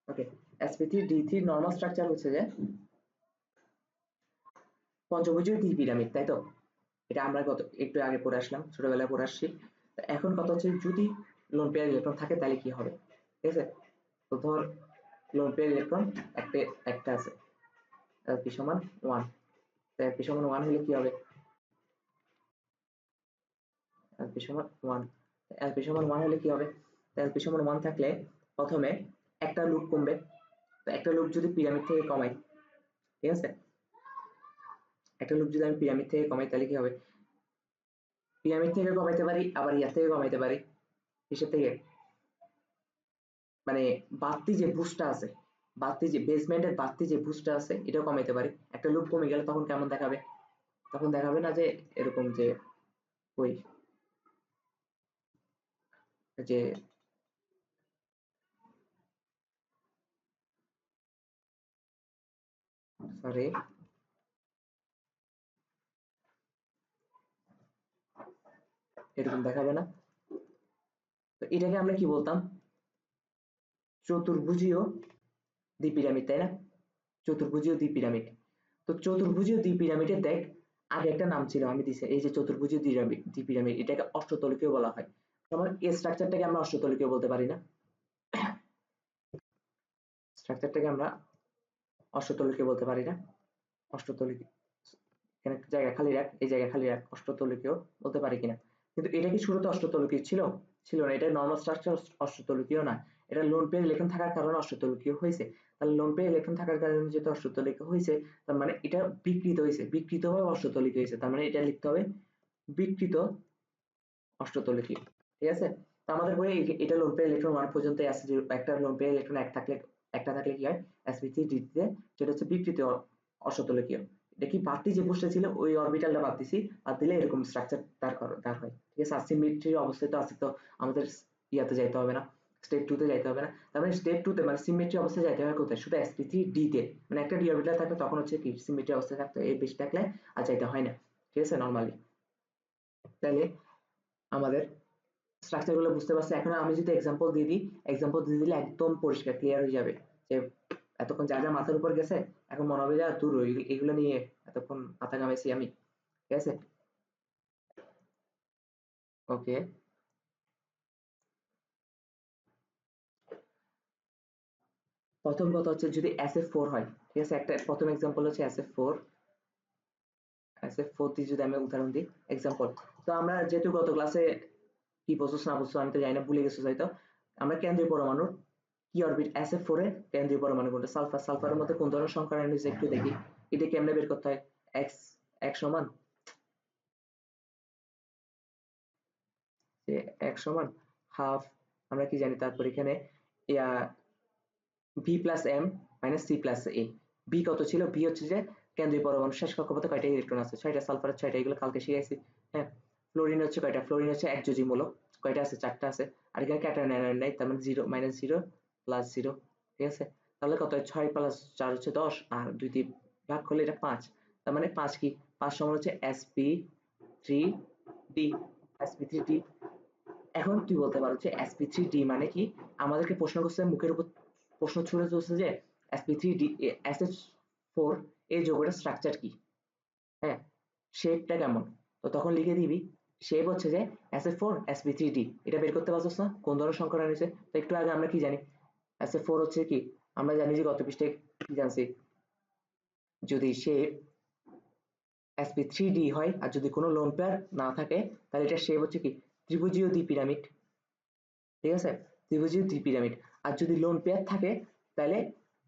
ওকে, sp3d3 নরমাল স্ট্রাকচার হচ্ছে যে পঞ্চভুজীয় দ্বি পিরামিড, তাই তো, এটা আমরা গত একটু আগে পড়ে আসলাম, ছোটবেলায় পড়ে আসছি। এখন কথা হচ্ছে যদি লোন পেয়ার ইলেকট্রন থাকে তাহলে কি হবে, ঠিক আছে, তো ধর লোন পেয়ার ইলেকট্রন একটা একটা আছে, Lp সমান 1, Lp সমান 1 হলে কি হবে, Lp সমান 1, Lp সমান 1 হলে কি হবে, Lp সমান 1 থাকলে প্রথমে একটা লুপ কমবে, তো একটা লুপ যদি পিরামিড থেকে কমাই, ঠিক আছে, একটা লুপ যদি আমি পিরামিড থেকে কমাই তাহলে কি হবে, পিরামিড থেকে কমাইতে পারি, আবার ইয়ার থেকে কমাইতে পারি, কিসের থেকে, মানে বাড়তি যে বুস্টটা আছে, বাড়তি যে বেসমেন্টের বাড়তি যে বুস্টটা আছে এটাও কমাইতে পারি, একটা লুপ কমে গেলে তখন কেমন দেখাবে, তখন দেখাবে না যে এরকম যে ওই যে সরি, এরকম দেখাবে না, তো এটাকে আমরা কি বলতাম, চতুর্ভুজীয় দ্বিপিরামিড, তাই না, চতুর্ভুজীয় দ্বিপিরামিড। তো চতুর্ভুজীয় দ্বিপিরামিডের দেখ আগে একটা নাম ছিল, আমি দিছি এই যে চতুর্ভুজীয় দ্বিপিরামিড, এটাকে অষ্টতলিকীয় বলা হয়, আমার এই স্ট্রাকচারটাকে আমরা অষ্টতলিকীয় বলতে পারি না, স্ট্রাকচারটাকে আমরা অষ্টতলিকীয় বলতে পারি না, অষ্টতলিকীয়, এখানে একটা জায়গা খালি রাখ, এই জায়গা খালি রাখ, অষ্টতলিকীয় বলতে পারি কিনা, কিন্তু এটা কি শুরুতে অষ্টতলিকীয় ছিল, ছিল না, এটা নরমাল স্ট্রাকচার, অষ্টতলিকীয় না, এটা লোন পেয়ার ইলেকট্রন থাকার কারণে অষ্টতলিকীয় হয়েছে, তাহলে লোন পেয়ার ইলেকট্রন থাকার কারণে যেহেতু অষ্টতলিকীয় হয়েছে, তার মানে এটা বিকৃত হয়েছে, বিকৃতভাবে অষ্টতলিকীয় হয়েছে, তার মানে এটা লিখতে হবে বিকৃত অষ্টতলিকীয়, ঠিক আছে, তো আমাদের বইয়ে এটা লোন পেয়ার ইলেকট্রন 1 পর্যন্ত আছে, যে একটা লোন পেয়ার ইলেকট্রন একটা থাকলে কি হয় sp3d তে, সেটা হচ্ছে বিকৃত অষ্টতলিকীয়, এটা কি বাড়তি যে বুস্টটা ছিল ওই অরবিটালটা বাদ দিছি, বাদ দিলে এরকম স্ট্রাকচার তার হয়, ঠিক আছে, সিমেট্রির অবস্থায় তো আছে, তো আমাদের ইয়াতে যাইতে হবে না, স্টেপ 2 তে যাইতে হবে না, তার মানে স্টেপ 2 তে মানে সিমেট্রি অবস্থায় যাইতে হবে কোথায়, শুধু sp3d তে, মানে একটা ডি অরবিটাল থাকলে তখন হচ্ছে কি সিমেট্রি অবস্থায় থাকতে হয়, এই বেশি থাকলে আর যাইতে হয় না, ঠিক আছে, নরমালি। তাহলে আমাদের স্ট্রাকচার গুলো বুঝতে পারছি, এখন আমি যদি এক্সাম্পল দিয়ে দিই, এক্সাম্পল দিয়ে দিলে একদম পরিষ্কার ক্লিয়ার হয়ে যাবে, যে এতক্ষণ যা যা মাথার উপর গেছে এখন মনে হবে যা দূর, এগুলো নিয়ে এতক্ষণ মাথা ঘামাইছি আমি, ঠিক আছে, ওকে। প্রথম কথা হচ্ছে যদি SF4 হয়, ঠিক আছে, একটা প্রথম এক্সাম্পল হচ্ছে SF4, SF4 দিয়ে যদি আমি উদাহরণ দিই এক্সাম্পল, তো আমরা যেহেতু গত ক্লাসে কি বলছো না বলছো আমি তো জানি না, ভুলে গেছো হয়তো, আমরা কেন্দ্রীয় পরমাণু কি অরবিট SF4 এর কেন্দ্রীয় পরমাণু কোনটা, সালফার, সালফারের মধ্যে কোন ধরনের সংখ্যা রয়েছে একটু দেখি, এটা কেমনে বের করতে হয়, x x সমান, যে x সমান হাফ, আমরা কি জানি, তারপর এখানে v plus m minus c plus a, b কত ছিল, b হচ্ছে যে কেন্দ্রীয় পরমাণু শেষ কক্ষপথে কয়টা ইলেকট্রন আছে? 6টা। সালফারের 6টা, এগুলো কালকে শিখাইছি। হ্যাঁ, ফ্লোরিন হচ্ছে কয়টা? ফ্লোরিন হচ্ছে একযোজী মূলক, কয়টা আছে? 4টা আছে। আর এখানে ক্যাটায়ন অ্যানায়ন নাই, তার মানে 0 -0 +0, ঠিক আছে? তাহলে কত হয়? 6 + 4 হচ্ছে 10, আর 2 দিয়ে ভাগ করলে এটা 5। তার মানে 5 কি? 5 সমান হচ্ছে sp3d। sp3d। এখন তুই বলতে পারো যে sp3d মানে কি? আমাদেরকে প্রশ্ন করছে, মুখের উপর প্রশ্ন ছুড়ে চলছে যে sp3d sh4 এই যৌগটার স্ট্রাকচার কি? হ্যাঁ, শেপটা কেমন? তো তখন লিখে দিবি শেপ হচ্ছে যে sf4 sp3d। এটা বের করতে পারছস না কোন ধরনের সংখ্যা রয়েছে? তো একটু আগে আমরা কি জানি? sf4 হচ্ছে কি? আমরা জানি যে গত পৃষ্ঠায় কি জানছি, যদি শেপ sp3d হয় আর যদি কোনো লোন পেয়ার না থাকে, তাহলে এটা শেপ হচ্ছে কি? ত্রিভুজীয় দ্বিপিরামিড, ঠিক আছে? ত্রিভুজীয় দ্বিপিরামিড। আর যদি লোন পেয়ার থাকে, তাহলে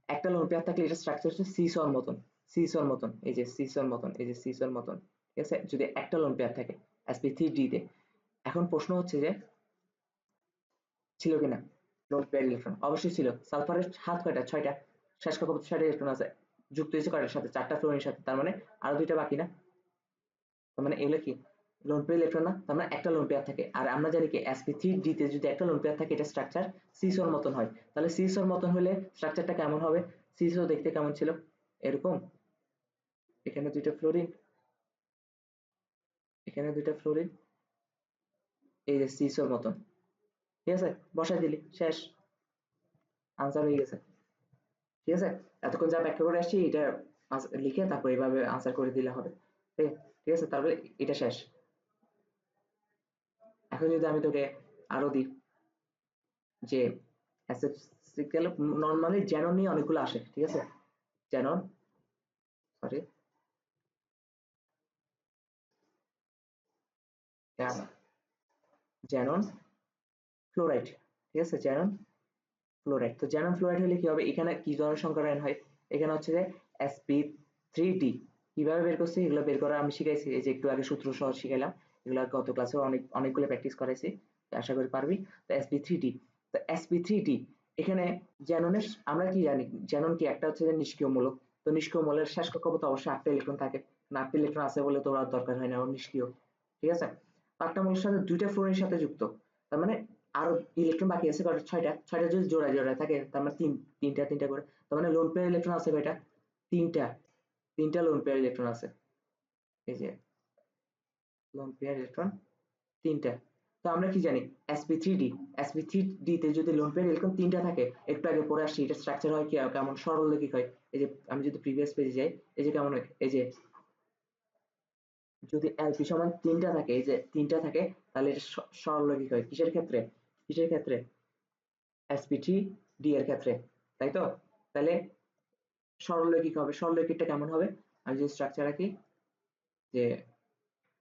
একটা লোন পেয়ার থাকলে এটা স্ট্রাকচার হচ্ছে সিসর মতন, সিসর মতন, এই যে সিসর মতন, এই যে সিসর মতন, ঠিক আছে? যদি একটা লোন পেয়ার থাকে sp3d তে। এখন প্রশ্ন হচ্ছে যে ছিল কিনা লোন পেয়ার ইলেকট্রন? অবশ্যই ছিল। সালফারের হাত কয়টা? 6টা। শেষ কক্ষপথে 6টা ইলেকট্রন আছে, যুক্ত হয়েছে কয়টার সাথে? 4টা ফ্লোরিনের সাথে। তার মানে আরো 2টা বাকি না? তার মানে এগুলো কি লোন পেয়ার ইলেকট্রন না? তার মানে একটা লোন পেয়ার থাকে। আর আমরা জানি কি sp3d তে যদি একটা লোন পেয়ার থাকে, এটা স্ট্রাকচার সিসোর মতন হয়। তাহলে সিসোর মতন হলে স্ট্রাকচারটা কেমন হবে? সিসো দেখতে কেমন ছিল? এরকম। এখানে 2টা ফ্লোরিন, এখানে 2টা ফ্লোরিন, এই যে সিসোর মতন, ঠিক আছে? বসাই দিলি, শেষ, আনসার হয়ে গেছে, ঠিক আছে? এতক্ষণ যা ব্যাখ্যা করে আসছি এটা লিখে তারপর এইভাবে আনসার করে দিলে হবে, ঠিক আছে? তারপরে এটা শেষ। এখন যদি আমি তোকে আরো দিই যে অ্যাসেপসিক্যাল, নর্মালি জ্যানন নিয়ে অনেকগুলো আসে, ঠিক আছে? জ্যানন, সরি, জ্যানন ফ্লোরাইড, ঠিক আছে? Xanon fluoride. তো জ্যানন ফ্লোরাইড হলে কি হবে? এখানে কি ধরনের সংকরায়ন হয়? এখানে হচ্ছে যে sp3d। কিভাবে বের করছি এগুলো বের করা আমি শিখাইছি, এই যে একটু আগে সূত্র সহ শিখাইলাম। এগুলো গত ক্লাসে অনেকগুলো প্র্যাকটিস করাইছি, আশা করি পারবি। তো sp3d, তো sp3d এখানে জ্যাননের আমরা কি জানি? জ্যানন কি? একটা হচ্ছে যে নিষ্ক্রিয় মূলক। তো নিষ্ক্রিয় মূলের শেষ কক্ষপথে অবশ্যই 8টা ইলেকট্রন থাকে। 8টা ইলেকট্রন আছে বলে তো আর দরকার হয় না, ওর নিষ্ক্রিয়, ঠিক আছে? 8টা মূলের সাথে 2টা ফ্লোরিনের সাথে যুক্ত। তার মানে আরো ইলেকট্রন বাকি আছে কয়টা? 6টা। 6টা যদি জোড়ায় জোড়ায় থাকে, তার মানে তিনটা তিনটা করে। তার মানে লোন পেয়ার ইলেকট্রন আছে কয়টা? 3টা। 3টা লোন পেয়ার ইলেকট্রন আছে, এই যে লোন পেয়ার ইলেকট্রন 3টা। তো আমরা কি জানি? sp3d, sp3d তে যদি লোন পেয়ার ইলেকট্রন 3টা থাকে, একটু আগে পড়ে আসছি, এটা স্ট্রাকচার হয় কি কেমন? সরলরৈখিক হয়। এই যে আমি যদি প্রিভিয়াস পেজে যাই, এই যে কেমন হয়? এই যে যদি lp সমান 3টা থাকে, এই যে 3টা থাকে, তাহলে এটা সরলরৈখিক হয়। কিসের ক্ষেত্রে? কিসের ক্ষেত্রে? sp3d এর ক্ষেত্রে, তাই তো? তাহলে সরলরৈখিক হবে। সরলরৈখিকটা কেমন হবে? আমি যদি স্ট্রাকচার রাখি, যে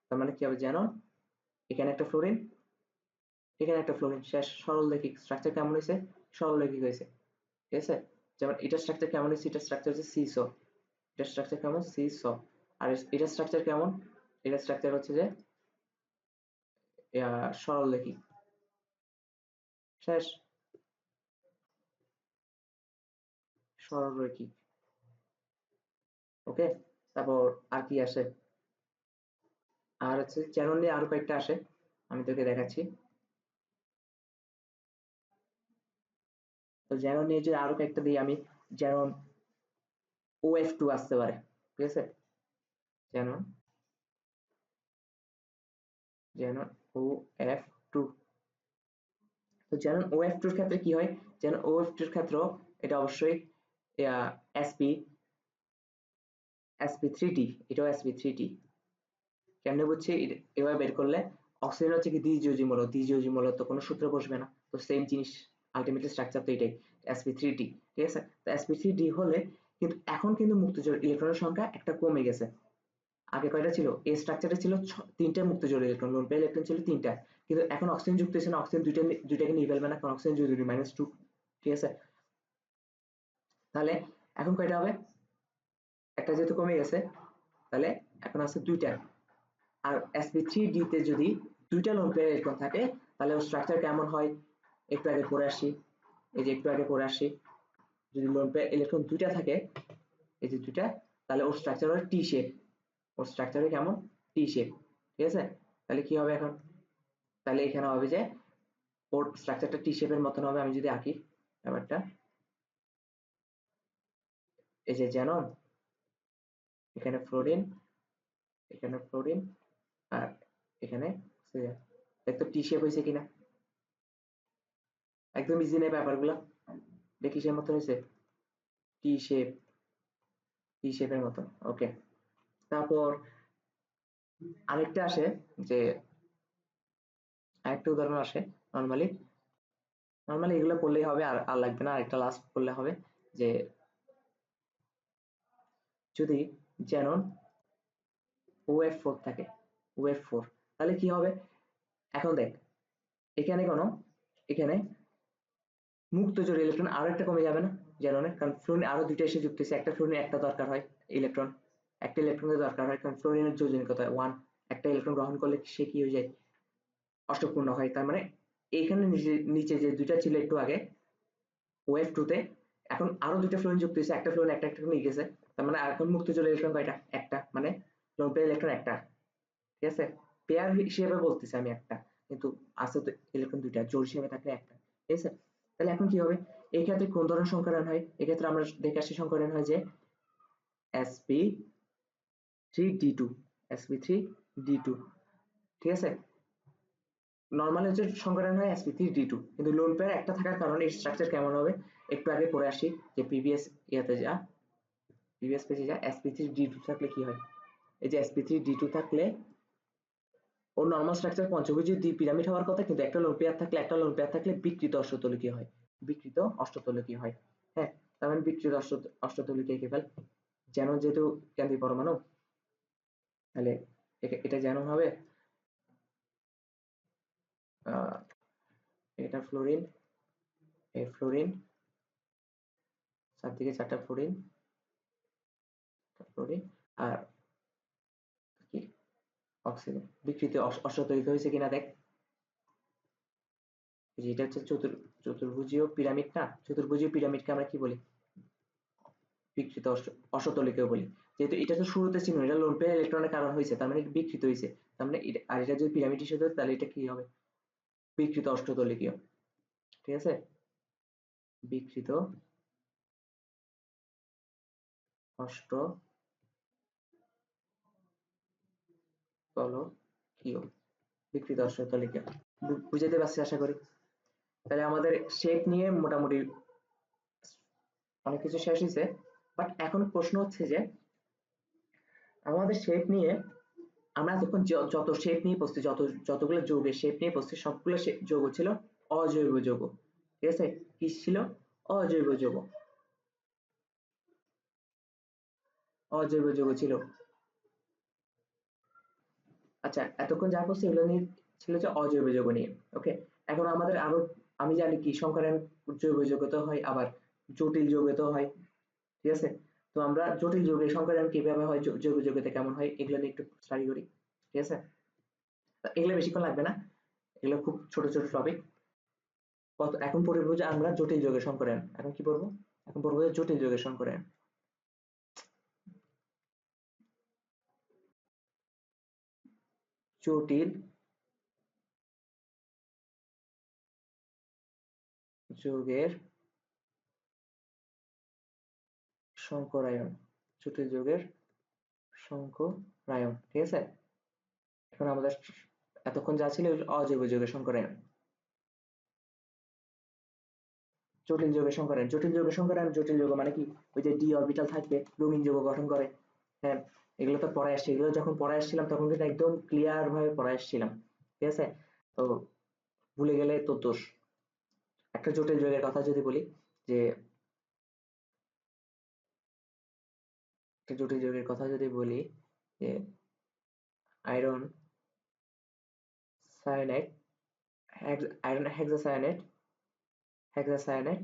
তার মানে কি হবে? যেন এখানে একটা ফ্লোরিন, এখানে একটা ফ্লোরিন, শেষ। সরলরৈখিক। স্ট্রাকচার কেমন হয়েছে? সরলরৈখিক হয়েছে, ঠিক আছে? যেমন এটা স্ট্রাকচার কেমন হয়েছে? এটা স্ট্রাকচার হচ্ছে সিসো। এটা স্ট্রাকচার কেমন? সিসো। আর এটা স্ট্রাকচার কেমন? এটা স্ট্রাকচার হচ্ছে যে সরলরৈখিক, শেষ, সরলরৈখিক। ওকে, তারপর আর কি আসে? আর হচ্ছে চ্যানেল নিয়ে আরো কয়েকটা আসে, আমি তোকে দেখাচ্ছি। তো জ্যানন নিয়ে যদি আরো কয়েকটা দিই আমি, যেমন OF2 আসতে পারে, ঠিক আছে? Xanon, Xanon OF2। তো জ্যানন OF2 এর ক্ষেত্রে কি হয়? জ্যানন OF2 এর ক্ষেত্রে এটা অবশ্যই sp sp3d, এটাও sp3d। কেমনে বুঝছি? এভাবে বের করলে অক্সিজেন হচ্ছে কি দ্বিযোজী মূলক, দ্বিযোজী মূলক তো কোনো সূত্র বসবে না, তো সেম জিনিস, আলটিমেটলি স্ট্রাকচার তো এটাই, sp3d, ঠিক আছে? তো sp3d হলে কিন্তু এখন কিন্তু মুক্তজোড় ইলেকট্রনের সংখ্যা একটা কমে গেছে। আগে কয়টা ছিল? এই স্ট্রাকচারে ছিল 3টা মুক্তজোড় ইলেকট্রন, লোন পেয়ার ইলেকট্রন ছিল 3টা, কিন্তু এখন অক্সিজেন যুক্ত হয়েছে না, অক্সিজেন দুইটাকে নিয়ে ফেলবে না, কারণ অক্সিজেন যদি -2, ঠিক আছে? তাহলে এখন কয়টা হবে? একটা যেহেতু কমে গেছে, তাহলে এখন আছে 2টা। আর sp3d তে যদি 2টা লোন পেয়ার ইলেকট্রন থাকে, তাহলে ওর স্ট্রাকচার কেমন হয়? একটু আগে পড়ে আসি, এই যে একটু আগে পড়ে আসি, যদি লোন পেয়ার ইলেকট্রন 2টা থাকে, এই যে 2টা, তাহলে ওর স্ট্রাকচার হবে টি শেপ, ওর স্ট্রাকচারে কেমন টি শেপ, ঠিক আছে। তাহলে কি হবে এখন, তাহলে এখানে হবে যে ওর স্ট্রাকচারটা টি শেপের মতন হবে। আমি যদি আঁকি ব্যাপারটা, এই যে জ্যানন, এখানে ফ্লোরিন, এখানে ফ্লোরিন, আর এখানে দেখতো টি শেপ হয়েছে কিনা, একদম ইজি নেই ব্যাপারগুলো, দেখি সে মতন হয়েছে টি শেপ, টি শেপের মতন, ওকে। তারপর আরেকটা আসে যে আরেকটা উদাহরণ আসে, নর্মালি নর্মালি এগুলো করলেই হবে, আর আর লাগবে না, আরেকটা লাস্ট করলে হবে যে যদি জ্যানন OF4 থাকে, OF4, তাহলে কি হবে, এখন দেখ এখানে কোনো, এখানে মুক্ত জোড় ইলেকট্রন আরো একটা কমে যাবে না জ্যাননের, কারণ ফ্লোরিন আরো দুইটা এসে যুক্ত হয়েছে, একটা ফ্লোরিন একটা দরকার হয় ইলেকট্রন, একটা ইলেকট্রনের দরকার হয়, কারণ ফ্লোরিনের যোজনিকতা 1, একটা ইলেকট্রন গ্রহণ করলে সে কি হয়ে যায়, অষ্টপূর্ণ হয়। তার মানে এইখানে নিচে নিচে যে দুইটা ছিল একটু আগে OF2 তে, এখন আরো দুইটা ফ্লোরিন যুক্ত হয়েছে, একটা ফ্লোরিন একটা একটা নিয়ে গেছে, তার মানে এখন মুক্ত জোড় ইলেকট্রন কয়টা, একটা, মানে লোন পেয়ার ইলেকট্রন একটা, ঠিক আছে। পেয়ার হিসেবে বলতেছি আমি একটা, কিন্তু আছে তো ইলেকট্রন দুইটা, জোড় হিসেবে থাকলে একটা, ঠিক আছে। তাহলে এখন কি হবে, এই ক্ষেত্রে কোন ধরনের সংকরণ হয়, এক্ষেত্রে আমরা দেখে আসছি সংকরণ হয় যে sp3d2, sp3d2, ঠিক আছে। নরমালি হচ্ছে সংকরণ হয় sp3d2, কিন্তু লোন পেয়ার একটা থাকার কারণে এই স্ট্রাকচার কেমন হবে, একটু আগে পড়ে আসি যে প্রিভিয়াস ইয়াতে যা, প্রিভিয়াস পেজে যা, sp3d2 থাকলে কি হয়, এই যে sp3d2 থাকলে ওর নরমাল স্ট্রাকচার পঞ্চভুজী দ্বি পিরামিড হওয়ার কথা, কিন্তু একটা লোন পেয়ার থাকলে, একটা লোন পেয়ার থাকলে বিকৃত অষ্টতলকীয় হয়, বিকৃত অষ্টতলকীয় হয়, হ্যাঁ। তার মানে বিকৃত অষ্টতলকীয় কেবল যেন, যেহেতু কেন্দ্রীয় পরমাণু, তাহলে এটা যেন হবে এটা ফ্লোরিন, এই ফ্লোরিন, চারদিকে চারটা ফ্লোরিন, ফ্লোরিন, আর কি অক্সিজেন, বিকৃত অষ্টতলকীয় হয়েছে কিনা দেখ, এটা হচ্ছে চতুর্ভুজীয় পিরামিড না, চতুর্ভুজীয় পিরামিডকে আমরা কি বলি, বিকৃত অষ্টতলকীয় বলি। যেহেতু এটা তো শুরুতে ছিল না, এটা লোন পেয়ার ইলেকট্রনের কারণ হয়েছে, তার মানে এটা বিকৃত হয়েছে, তার মানে আর এটা যদি পিরামিড হিসেবে হয়, তাহলে এটা কি হবে, বিকৃত অষ্টতলকীয়, ঠিক আছে, বিকৃত অষ্টতলকীয়, বিকৃত অষ্টতলকীয়, বুঝাতে পারছি আশা করি। তাহলে আমাদের শেপ নিয়ে মোটামুটি অনেক কিছু শেষ হয়েছে, বাট এখন প্রশ্ন হচ্ছে যে আমাদের শেপ নিয়ে আমরা এতক্ষণ যত শেপ নিয়ে পড়ছি, যতগুলো যৌগের শেপ নিয়ে পড়ছি, সবগুলো যৌগ ছিল অজৈব যৌগ, ঠিক আছে, কি ছিল, অজৈব যৌগ, অজৈব যৌগ ছিল। আচ্ছা, এতক্ষণ যা পড়ছি এগুলো নিয়ে ছিল যে অজৈব যৌগ নিয়ে, ওকে। এখন আমাদের আরো, আমি জানি কি সংকরায়ন জৈব যৌগতেও হয়, আবার জটিল যৌগতেও হয়, ঠিক আছে। তো আমরা জটিল যৌগের সংকরায়ন কিভাবে হয়, জৈব যৌগতে কেমন হয়, এগুলো নিয়ে একটু স্টাডি করি, ঠিক আছে। এগুলো বেশিক্ষণ লাগবে না, এগুলো খুব ছোট ছোট টপিক। এখন পড়বো যে আমরা জটিল যৌগের সংকরায়ন, এখন কি পড়বো, এখন পড়বো যে জটিল যৌগের সংকরায়ন, জটিল যৌগের সংকরায়ন, জটিল যৌগের সংকরায়ন, ঠিক আছে। এখন আমাদের এতক্ষণ যা ছিল অজৈব যৌগের সংকরায়ন, জটিল যৌগের সংকরায়ন, জটিল যৌগের সংকরায়ন, জটিল যৌগ মানে কি, ওই যে ডি অরবিটাল থাকবে, রঙিন যৌগ গঠন করে, হ্যাঁ। এগুলো তো পড়ায় আসছে, এগুলো যখন পড়ায় আসছিলাম তখন কিন্তু একদম ক্লিয়ার ভাবে পড়ায় আসছিলাম, ঠিক আছে। তো ভুলে গেলে তোর দোষ। একটা জটিল যৌগের কথা যদি বলি, যে একটা জটিল যৌগের কথা যদি বলি, যে আয়রন সায়ানাইড, আয়রন হেক্সাসায়ানাইড, হেক্সাসায়ানাইড,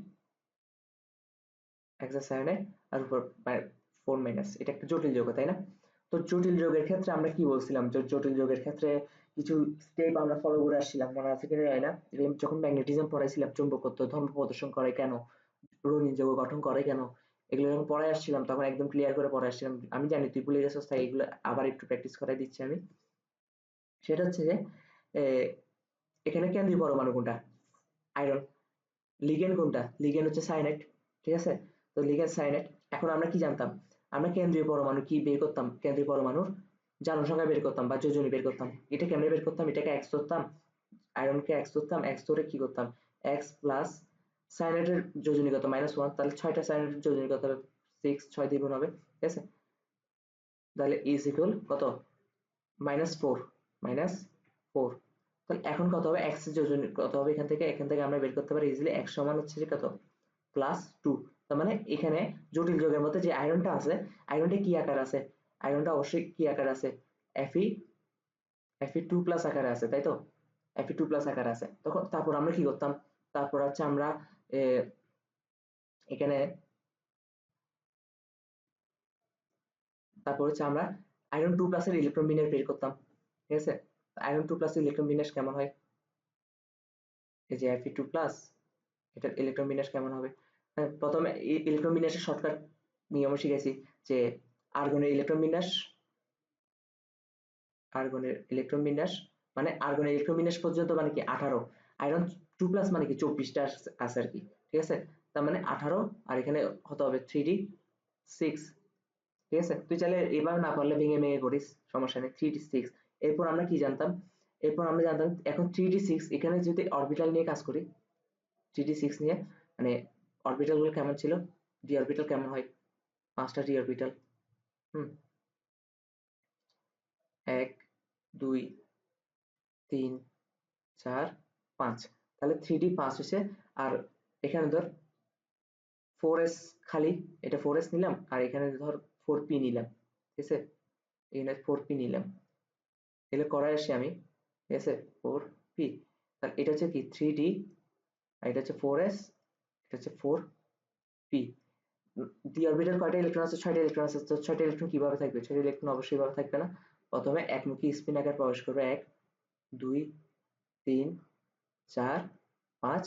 হেক্সাসায়ানাইড, আর উপর 4 মাইনাস, এটা একটা জটিল যৌগ, তাই না। তো জটিল যৌগের ক্ষেত্রে আমরা কি বলছিলাম, যে জটিল যৌগের ক্ষেত্রে কিছু স্টেপ আমরা ফলো করে আসছিলাম, মনে আছে কিনা জানি না, যখন ম্যাগনেটিজম পড়াইছিলাম, চুম্বকত্ব ধর্ম প্রদর্শন করে কেন, রঙিন যৌগ গঠন করে কেন, এগুলো যখন পড়ায় আসছিলাম তখন একদম ক্লিয়ার করে পড়ায় আসছিলাম, আমি জানি তুই ভুলে গেছিস, তাই এগুলো আবার একটু প্র্যাকটিস করাই দিচ্ছি আমি। সেটা হচ্ছে যে এখানে কেন্দ্রীয় পরমাণু কোনটা? আয়রন। লিগেন্ড কোনটা? লিগেন্ড হচ্ছে সায়ানাইড, ঠিক আছে? তো লিগেন্ড সায়ানাইড। এখন আমরা কি জানতাম? আমরা কেন্দ্রীয় পরমাণু কি বের করতাম? কেন্দ্রীয় পরমাণুর জারণ সংখ্যা বের করতাম বা যোজনী বের করতাম। এটা কেমনে বের করতাম? এটাকে এক্স ধরতাম, আয়রনকে এক্স ধরতাম, এক্স ধরে কি করতাম? এক্স প্লাস সায়ানাইডের যোজনী কত? -1, তাহলে 6টা সায়ানাইডের যোজনী কত হবে? 6, 6 দিয়ে গুণ হবে, ঠিক আছে? তাহলে ইজ ইকুয়াল কত? -4, -4। তাহলে এখন কত হবে? এক্স এর যোজনী কত হবে? এখান থেকে আমরা বের করতে পারি ইজিলি এক্স সমান হচ্ছে যে কত? +2। তার মানে এখানে জটিল যৌগের মধ্যে যে আয়রনটা আছে, আয়রনটা কি আকার আছে? আয়রনটা অবশ্যই কি আকার আছে? Fe2+ আকারে আছে, তাই তো? Fe2+ আকারে আছে। তখন তারপর আমরা কি করতাম? তারপর হচ্ছে আমরা এখানে তারপর হচ্ছে আমরা আয়রন 2+ এর ইলেকট্রন বিন্যাস বের করতাম, ঠিক আছে? আয়রন 2+ এর ইলেকট্রন বিন্যাস কেমন হয়? এই যে Fe2+, এটার ইলেকট্রন বিন্যাস কেমন হবে? হ্যাঁ, প্রথমে ইলেকট্রন বিন্যাসের শর্টকাট নিয়ম শিখেছি যে আর্গনের ইলেকট্রন বিন্যাস, আর্গনের ইলেকট্রন বিন্যাস পর্যন্ত মানে কি 18, আয়রন 2+ মানে কি 24টা আছে আর কি, ঠিক আছে? তার মানে 18, আর এখানে কত হবে? 3d6, ঠিক আছে? তুই চাইলে এবার না পারলে ভেঙে ভেঙে করিস, সমস্যা নেই। 3d6। এরপর আমরা কি জানতাম? এরপর আমরা জানতাম এখন 3d6 এখানে যদি অরবিটাল নিয়ে কাজ করি, 3d6 নিয়ে মানে অরবিটাল গুলো কেমন ছিল? ডি অরবিটাল কেমন হয়? 5টা ডি অরবিটাল, হুম, 1, 2, 3, 4, 5। তাহলে 3d5 হয়েছে। আর এখানে ধর 4s খালি, এটা 4s নিলাম, আর এখানে ধর 4p নিলাম, ঠিক আছে? এখানে 4p নিলাম, এগুলো করাই আসি আমি, ঠিক আছে? 4p। তাহলে এটা হচ্ছে কি 3d, আর এটা হচ্ছে 4s, এটা হচ্ছে 4p। ডি অরবিটাল কয়টা ইলেকট্রন আছে? 6টা ইলেকট্রন আছে। তো 6টা ইলেকট্রন কিভাবে থাকবে? 6টা ইলেকট্রন অবশ্যই ভাবে থাকবে না। প্রথমে একমুখী স্পিন আকার প্রবেশ করবে, 1, 2, 3, 4, 5।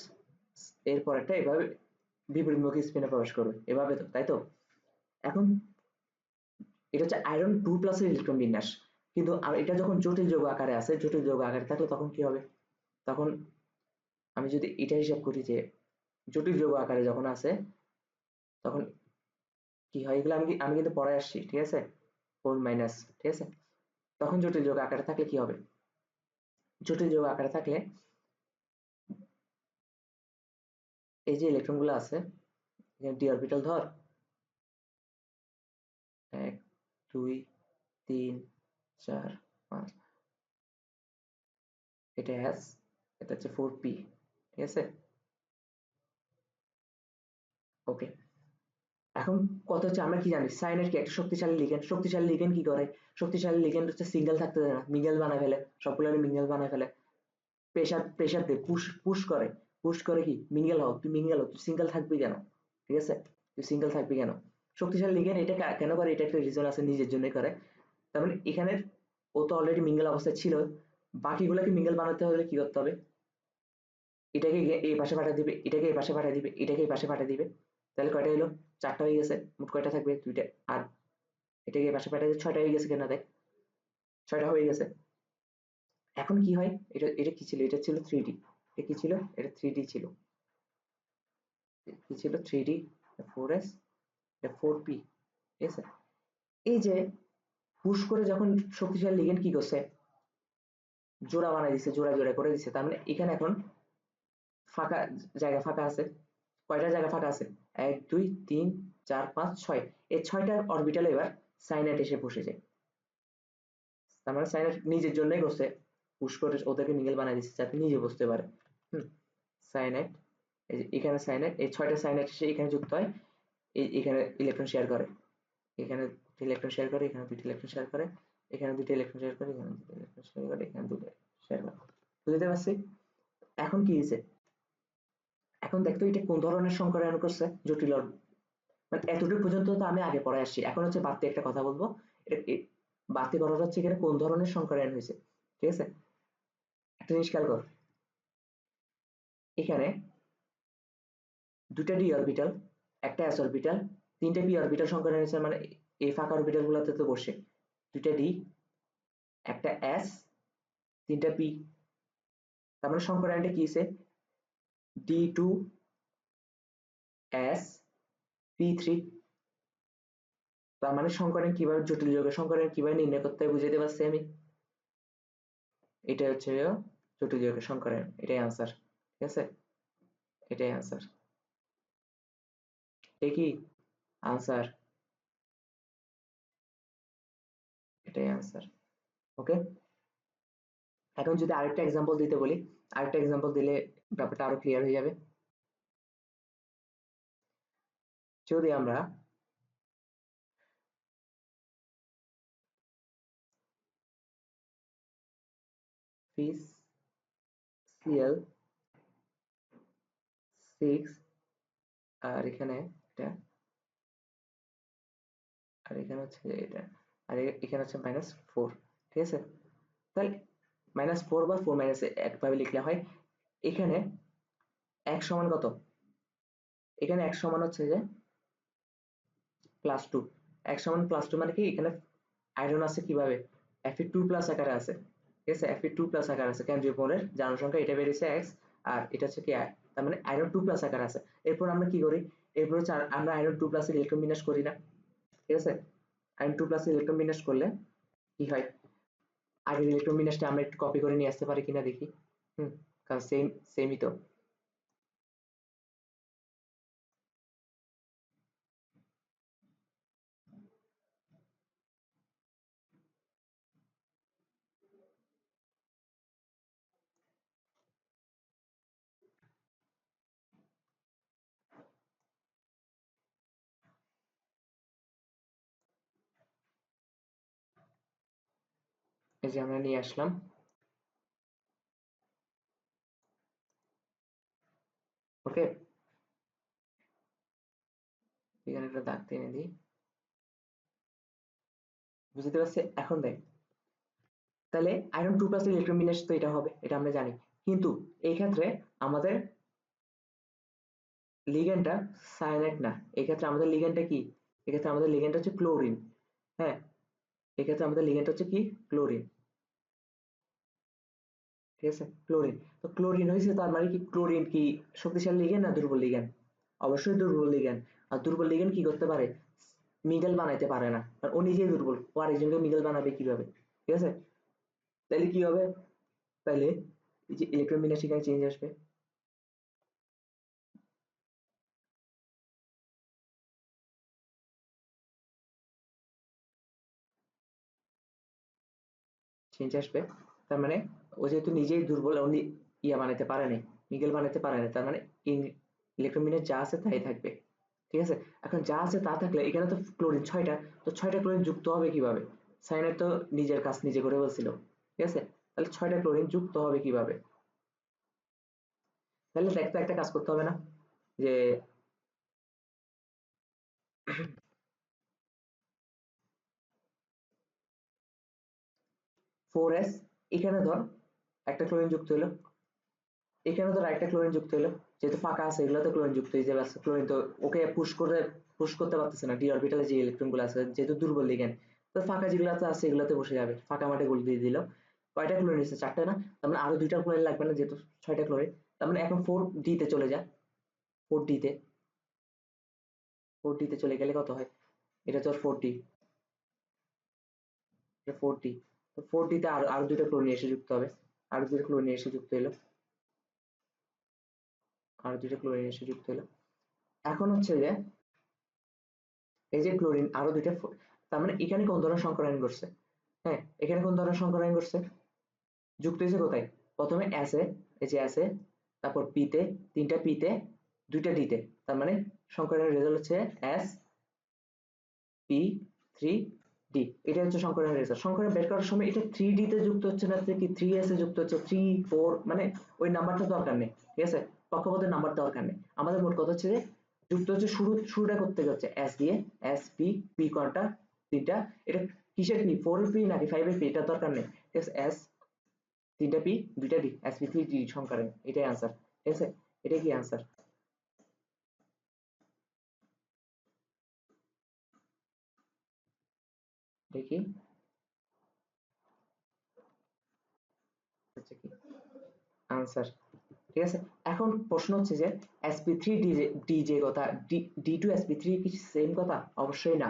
এরপর একটা এভাবে বিপরীতমুখী স্পিনে প্রবেশ করবে, এভাবে তো, তাই তো? এখন এটা হচ্ছে আয়রন 2+ এর ইলেকট্রন বিন্যাস। কিন্তু আর এটা যখন জটিল যৌগ আকারে আছে, জটিল যৌগ আকারে থাকলে তখন কি হবে? তখন আমি যদি এটা হিসাব করি যে জটিল যৌগ আকারে যখন আছে তখন কি হয়? এগুলো আমি কিন্তু পড়ায় আসছি, ঠিক আছে? 4-, ঠিক আছে? তখন জটিল যৌগ আকারে থাকলে কি হবে? জটিল যৌগ আকারে থাকলে এই যে ইলেকট্রন গুলো আছে, ডি অরবিটাল ধর, 1, 2, 3, 4, 5, এটা S, এটা হচ্ছে 4p, ঠিক আছে? ওকে। এখন কথা হচ্ছে আমরা কি জানি সায়ানাইড কি একটা শক্তিশালী লিগ্যান্ড। শক্তিশালী লিগ্যান্ড কি করে? শক্তিশালী লিগ্যান্ড হচ্ছে সিঙ্গেল থাকতে দেয় না, মিঙ্গেল বানায় ফেলে, সবগুলো মিঙ্গেল বানায় ফেলে। প্রেসার দিয়ে পুশ করে, কি মিঙ্গেল হও, তুই মিঙ্গেল হও, তুই সিঙ্গেল থাকবি কেন? ঠিক আছে? তুই সিঙ্গেল থাকবি কেন? শক্তিশালী লিগ্যান্ড এটা কেন করে? এটা একটা রিজন আছে, নিজের জন্যই করে। তার মানে এখানে ও তো অলরেডি মিঙ্গেল অবস্থায় ছিল, বাকিগুলোকে মিঙ্গেল বানাতে হলে কি করতে হবে? এটাকে এই পাশে পাঠিয়ে দিবে, এটাকে এই পাশে পাঠিয়ে দিবে, এটাকে এই পাশে পাঠিয়ে দিবে। তাহলে কয়টা হলো? 4টা হয়ে গেছে। মোট কয়টা থাকবে? 2টা। আর এটাকে এই পাশে পাঠিয়ে দিলে 6টা হয়ে গেছে কেন? দেখ, 6টা হয়ে গেছে। এখন কি হয়? এটা এটা কি ছিল? এটা ছিল 3D। এটা কি ছিল? এটা 3D ছিল। কি ছিল? 3D, 4s, এটা 4p, ঠিক আছে? এই যে পুশ করে যখন শক্তিশালী লিগ্যান্ড কি করছে? জোড়া বানাই দিছে, জোড়া জোড়া করে দিছে। তার মানে এখানে এখন ফাঁকা জায়গা ফাঁকা আছে। কয়টা জায়গা ফাঁকা আছে? 1, 2, 3, 4, 5, 6। এই 6টার অরবিটালে এবার সাইনাইড এসে বসে যায়। তার মানে সাইনাইড নিজের জন্যই বসে, পুশ করে ওদেরকে মিঙ্গেল বানাই দিচ্ছে যাতে নিজে বসতে পারে। হুম, সাইনাইড, এই যে এখানে সাইনাইড, এই 6টা সাইনাইড এসে এখানে যুক্ত হয়, এখানে ইলেকট্রন শেয়ার করে, এখানে ইলেকট্রন শেয়ার করে, এখানে 2টি ইলেকট্রন শেয়ার করে, এখানে 2টি ইলেকট্রন শেয়ার করে, এখানে 2টি ইলেকট্রন শেয়ার করে, এখানে 2টি শেয়ার করে। বুঝতে পারছি? এখন কি হয়েছে? এখন দেখতো এটা কোন ধরনের সংকরায়ন করছে? জটিল মানে এতটুকু পর্যন্ত তো আমি আগে পড়ে আসছি। এখন হচ্ছে বাড়তি একটা কথা বলবো। এটা বাড়তি কথাটা হচ্ছে এখানে কোন ধরনের সংকরায়ন হয়েছে, ঠিক আছে? একটা জিনিস খেয়াল কর, এখানে 2টা ডি অরবিটাল, একটা এস অরবিটাল, তিনটা পি অরবিটাল সংকরণ আছে, মানে এই ফাঁকা অরবিটাল গুলোতে তো বসে দুইটা ডি, একটা এস, তিনটা পি। তার মানে সংকরণটা কি আছে, D2 S P3। তার মানে সংকরণ কিভাবে, জটিল যৌগের সংকরণ কিভাবে নির্ণয় করতে হয় বুঝাইতে পারছি আমি। এটা হচ্ছে জটিল যৌগের সংকরণ, এটাই আনসার। ঠিক আছে, এটাই আনসার, কি আনসার, এটাই আনসার। ওকে, এখন যদি আরেকটা এক্সাম্পল দিতে বলি, আরেকটা এক্সাম্পল দিলে ব্যাপারটা আরো ক্লিয়ার হয়ে যাবে। যদি আমরা FeCl6 আর এখানে এটা, আর এখানে হচ্ছে এটা, আর এখানে হচ্ছে -4, ঠিক আছে। তাহলে -4 বা 4 একভাবে লিখলে হয়। এখানে এক সমান কত, এখানে এক সমান হচ্ছে যে +2, এক সমান +2 মানে কি, এখানে আয়রন আছে কিভাবে, Fe2+ আকারে আছে। ঠিক আছে, Fe2+ আকারে আছে, কেন্দ্রীয় পরমাণুর জারণ সংখ্যা এটা বেরিয়েছে x, আর এটা হচ্ছে কি, তার মানে আয়রন 2+ আকারে আছে। এরপর আমরা কি করি, এরপর হচ্ছে আমরা আয়রন 2+ এর ইলেকট্রন বিন্যাস করি না। ঠিক আছে, আয়রন 2+ এর ইলেকট্রন বিন্যাস করলে কি হয়, আগের ইলেকট্রন বিন্যাসটা আমরা একটু কপি করে নিয়ে আসতে পারি কিনা দেখি। কারণ সেমই তো। এই যে আমরা নিয়ে আসলাম, ওকে, এখানে একটা দাগ টেনে দিই, বুঝতে পারছি। এখন দেখ, তাহলে আয়রন 2+ এর ইলেকট্রন বিন্যাস তো এটা হবে, এটা আমরা জানি। কিন্তু এই ক্ষেত্রে আমাদের লিগ্যান্ডটা সায়ানাইড না, এই ক্ষেত্রে আমাদের লিগ্যান্ডটা কি, এক্ষেত্রে আমাদের লিগ্যান্ড হচ্ছে ক্লোরিন। হ্যাঁ, এক্ষেত্রে আমাদের লিগ্যান্ড হচ্ছে কি, ক্লোরিন। ঠিক আছে, ক্লোরিন। তো ক্লোরিন হয়েছে, তার মানে কি, ক্লোরিন কি শক্তিশালী লিগ্যান্ড না দুর্বল লিগ্যান্ড? অবশ্যই দুর্বল লিগ্যান্ড। আর দুর্বল লিগ্যান্ড কি করতে পারে, মিডল বানাইতে পারে না, কারণ ও নিজেই দুর্বল, ও আরেকজনকে মিডল বানাবে কিভাবে? ঠিক আছে, তাহলে কি হবে, তাহলে এই যে ইলেকট্রন বিন্যাস এখানে চেঞ্জ আসবে, চেঞ্জ আসবে। তার মানে ও যেহেতু নিজেই দুর্বল, ও ইয়া বানাইতে পারে নাই, মিডল বানাইতে পারে না, তার মানে ইলেকট্রন বিন্যাস যা আছে তাই থাকবে। ঠিক আছে, এখন যা আছে তা থাকলে এখানে তো ক্লোরিন 6টা, তো 6টা ক্লোরিন যুক্ত হবে কিভাবে? সায়ানাইড তো নিজের কাজ নিজে করে বলছিল। ঠিক আছে, তাহলে 6টা ক্লোরিন যুক্ত হবে কিভাবে? তাহলে দেখতে একটা কাজ করতে হবে না, যে 4s, এখানে ধর একটা ক্লোরিন যুক্ত হলো, এখানে ধর একটা ক্লোরিন যুক্ত হলো, যেহেতু ফাঁকা আছে এগুলোতে ক্লোরিন যুক্ত হয়ে যাবে, ক্লোরিন তো ওকে পুশ করতে পারতেছে না, ডি অরবিটালে যে ইলেকট্রন গুলো আছে যেহেতু দুর্বল লিগ্যান্ড, তো ফাঁকা যেগুলোতে আছে এগুলোতে বসে যাবে, ফাঁকা মাঠে গুলো দিয়ে দিল। কয়টা ক্লোরিন আছে, 4টা না, তার মানে আরো 2টা ক্লোরিন লাগবে না, যেহেতু 6টা ক্লোরিন। তার মানে এখন 4d তে চলে যায়, 4d তে, 4d তে চলে গেলে কত হয়, এটা তো 4d, এটা 4d, তো 4d তে আরো আরো 2টা ক্লোরিন এসে যুক্ত হবে, আরো 2টা ক্লোরিন এসে যুক্ত হলো, আরো 2টা ক্লোরিন এসে যুক্ত হলো। এখন হচ্ছে যে এই যে ক্লোরিন আরো 2টা, তার মানে এখানে কোন ধরনের সংকরায়ন করছে, হ্যাঁ এখানে কোন ধরনের সংকরায়ন করছে, যুক্ত হয়েছে কোথায়, প্রথমে অ্যাসে, এই যে অ্যাসে, তারপর পিতে, 3টা পিতে, 2টা ডিতে, তার মানে সংকরায়নের রেজাল্ট হচ্ছে এস পি 3 ডি। এটা হচ্ছে সংকরায়নের রেজাল্ট। সংকরায়ন বের করার সময় এটা 3 ডি তে যুক্ত হচ্ছে না কি 3s এ যুক্ত হচ্ছে, 3 4, মানে ওই নাম্বারটা দরকার নেই। ঠিক আছে, কক্ষপথের নাম্বার দরকার নেই, আমাদের মোট কথা হচ্ছে যে যুক্ত হচ্ছে, শুরুটা করতে হচ্ছে এস দিয়ে, এস পি, পি কোনটা, 3টা, এটা কিসের পি, 4 এর পি নাকি 5 এর পি, এটা দরকার নেই। ঠিক আছে, এস 3টা পি 2টা ডি, sp3d সংকরায়ন, এটাই আনসার। ঠিক আছে, এটাই কি আনসার। দেখি আচ্ছা কি আনসার। ঠিক আছে, এখন প্রশ্ন হচ্ছে যে sp3 ডি যে কথা, d2 sp3 কি সেম কথা? অবশ্যই না,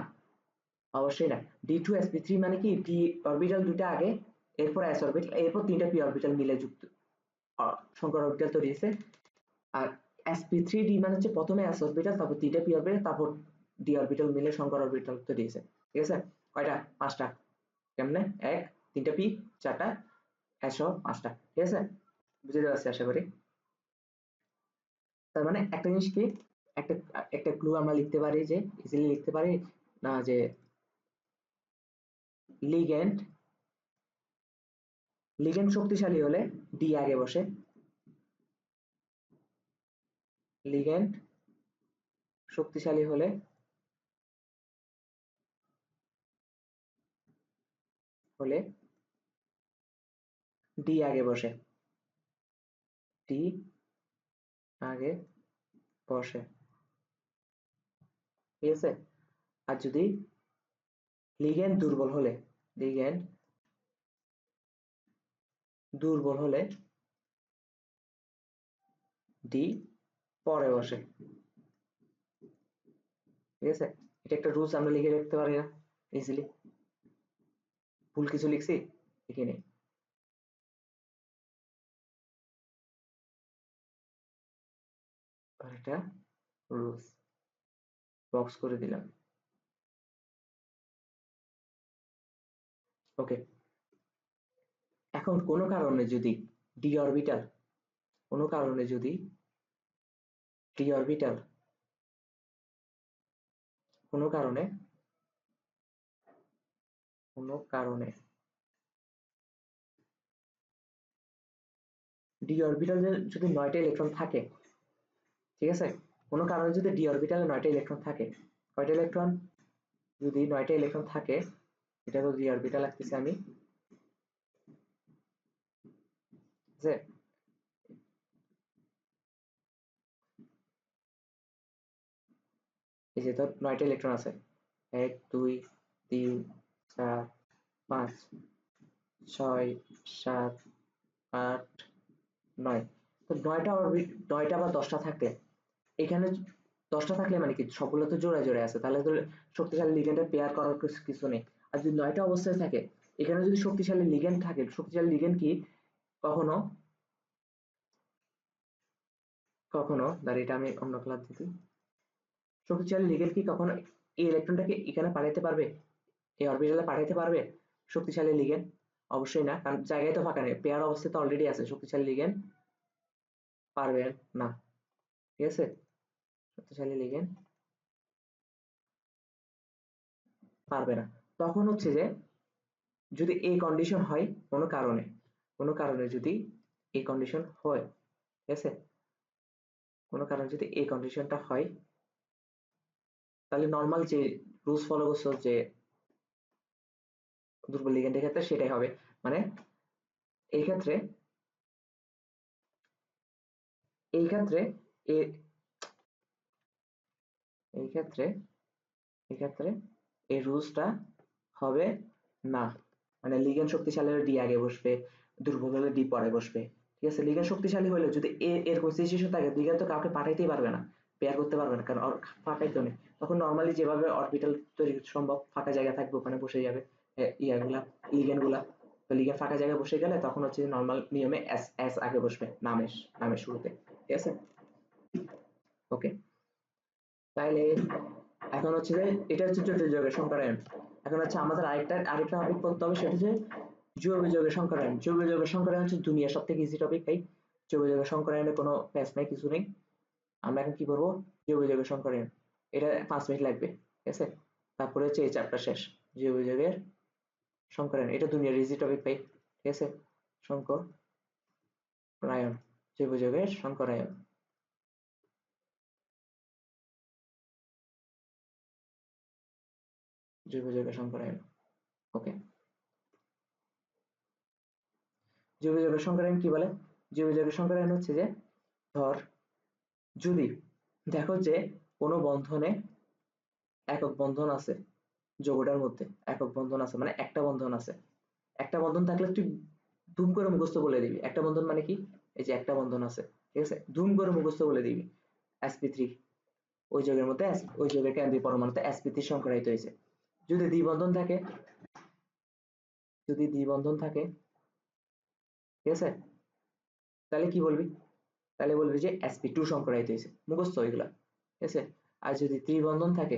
অবশ্যই না। d2 sp3 মানে কি d অরবিটাল দুটো আগে, এরপর s অরবিটাল, এরপর তিনটা p অরবিটাল মিলে যুক্ত সংকর অরবিটাল তৈরি হয়েছে। আর sp3d মানে হচ্ছে প্রথমে s অরবিটাল, তারপর তিনটা p অরবিটাল, তারপর d অরবিটাল মিলে সংকর অরবিটাল তৈরি হয়েছে। ঠিক আছে, কয়টা? পাঁচটা। কেমনে? এক, তিনটা p, চারটা s ও পাঁচটা। ঠিক আছে, বুঝতে পারছি আশা করি। তার মানে একটা জিনিস কি, একটা একটা ক্লু আমরা লিখতে পারি, যে ইজিলি লিখতে পারি না, যে লিগ্যান্ড লিগ্যান্ড শক্তিশালী হলে ডি আগে বসে, লিগ্যান্ড শক্তিশালী হলে ডি আগে বসে, ডি আগে বসে। ঠিক আছে, আর যদি লিগ্যান্ড দুর্বল হলে, লিগ্যান্ড দুর্বল হলে ডি পরে বসে। ঠিক আছে, এটা একটা রুলস আমরা লিখে রাখতে পারি না ইজিলি? ভুল কিছু লিখছি? লিখে নেই। আর এটা রুলস বক্স করে দিলাম। ওকে, এখন কোনো কারণে যদি ডি অরবিটাল, কোনো কারণে যদি ডি অরবিটাল কোনো কারণে কোনো কারণে ডি অরবিটালে যদি 9টা ইলেকট্রন থাকে, ঠিক আছে, কোনো কারণে যদি ডি অরবিটালে 9টা ইলেকট্রন থাকে, কয়টা ইলেকট্রন? যদি 9টা ইলেকট্রন থাকে, এটা তো ডি অরবিটাল লাগতেছে আমি, ঠিক আছে, এই যে তোর 9টা ইলেকট্রন আছে, 1 2 3 4 5 6 7 8 9। তো 9টা বা 10টা থাকলে, এখানে 10টা থাকলে মানে কি সবগুলো তো জোড়ায় জোড়ায় আছে, তাহলে তো শক্তিশালী লিগ্যান্ডের পেয়ার করার কিছু নেই। আর যদি 9টা অবস্থায় থাকে, এখানে যদি শক্তিশালী লিগ্যান্ড থাকে, শক্তিশালী লিগ্যান্ড কি কখনো কখনো দাঁড়িয়ে, আমি অন্য ক্লাস দিতে, শক্তিশালী লিগ্যান্ড কি কখনো এই ইলেকট্রনটাকে এখানে পাঠাইতে পারবে, এই অরবিটালে পাঠাইতে পারবে শক্তিশালী লিগ্যান্ড? অবশ্যই না, কারণ জায়গায় তো ফাঁকা নেই, পেয়ার অবস্থায় তো অলরেডি আছে, শক্তিশালী লিগ্যান্ড পারবে না। ঠিক আছে, শক্তিশালী লিগ্যান্ড পারবে না। তখন হচ্ছে যে যদি এই কন্ডিশন হয় কোনো কারণে, কোনো কারণে যদি এই কন্ডিশন হয়, ঠিক আছে, কোনো কারণে যদি এই কন্ডিশনটা হয়, তাহলে নর্মাল যে রুলস ফলো করছো যে দুর্বল লিগ্যান্ডের ক্ষেত্রে, সেটাই হবে। মানে এই ক্ষেত্রে, এই ক্ষেত্রে এ- এই ক্ষেত্রে এই ক্ষেত্রে এই রুলসটা হবে না। মানে লিগ্যান্ড শক্তিশালী হলে ডি আগে বসবে, দুর্বল হলে ডি পরে বসবে। ঠিক আছে, লিগ্যান্ড শক্তিশালী হলে যদি এরকম সিচুয়েশন থাকে, লিগ্যান্ড তো কাউকে পাঠাইতেই পারবে না, পেয়ার করতে পারবে না, কারণ ফাঁকাই তো নেই। তখন নর্মালি যেভাবে অরবিটাল তৈরি সম্ভব, ফাঁকা জায়গা থাকবে, ওখানে বসে যাবে ইয়াগুলা, লিগ্যান্ড গুলা। তো লিগ্যান্ড ফাঁকা জায়গায় বসে গেলে তখন হচ্ছে নর্মাল নিয়মে এস এস আগে বসবে নামের শুরুতে। ঠিক আছে, ওকে। তাইলে এখন হচ্ছে যে এটা হচ্ছে জটিল যৌগের সংকরায়ন। এখন হচ্ছে আমাদের আরেকটা টপিক পড়তে হবে, সেটা হচ্ছে জৈব যৌগের সংকরায়ন। জৈব যৌগের সংকরায়ন হচ্ছে দুনিয়ার সব থেকে ইজি টপিক ভাই। জৈব যৌগের সংকরায়নে কোনো প্যাচ নাই, কিছু নেই। আমরা এখন কি করবো? জৈব যৌগের সংকরায়ন, এটা 5 মিনিট লাগবে। ঠিক আছে, তারপরে হচ্ছে এই চ্যাপ্টার শেষ। জৈব যৌগের সংকরায়ন, এটা দুনিয়ার ইজি টপিক ভাই। ঠিক আছে, সংকরায়ন, জৈব যৌগের সংকরায়ন, জৈব যৌগের সংকরায়ন। ওকে, জৈব যৌগের সংকরায়ন কি বলে? জৈব যৌগের সংকরায়ন হচ্ছে যে, ধর যদি দেখো যে কোনো বন্ধনে একক বন্ধন আছে, যৌগটার মধ্যে একক বন্ধন আছে মানে একটা বন্ধন আছে, একটা বন্ধন থাকলে তুই ধুম করে মুখস্থ বলে দিবি একটা বন্ধন মানে কি, এই যে একটা বন্ধন আছে, ঠিক আছে, ধুম করে মুখস্থ বলে দিবি sp3, ওই যৌগের মধ্যে ওই যৌগের কেন্দ্রীয় পরমাণুতে sp3 সংকরায়িত হয়েছে। যদি দ্বিবন্ধন থাকে, যদি দ্বিবন্ধন থাকে, ঠিক আছে, তাহলে কি বলবি, তাহলে বলবি যে sp2 সংকরায়িত হয়েছে, মুখস্থ এগুলা, ঠিক আছে। আর যদি ত্রিবন্ধন থাকে,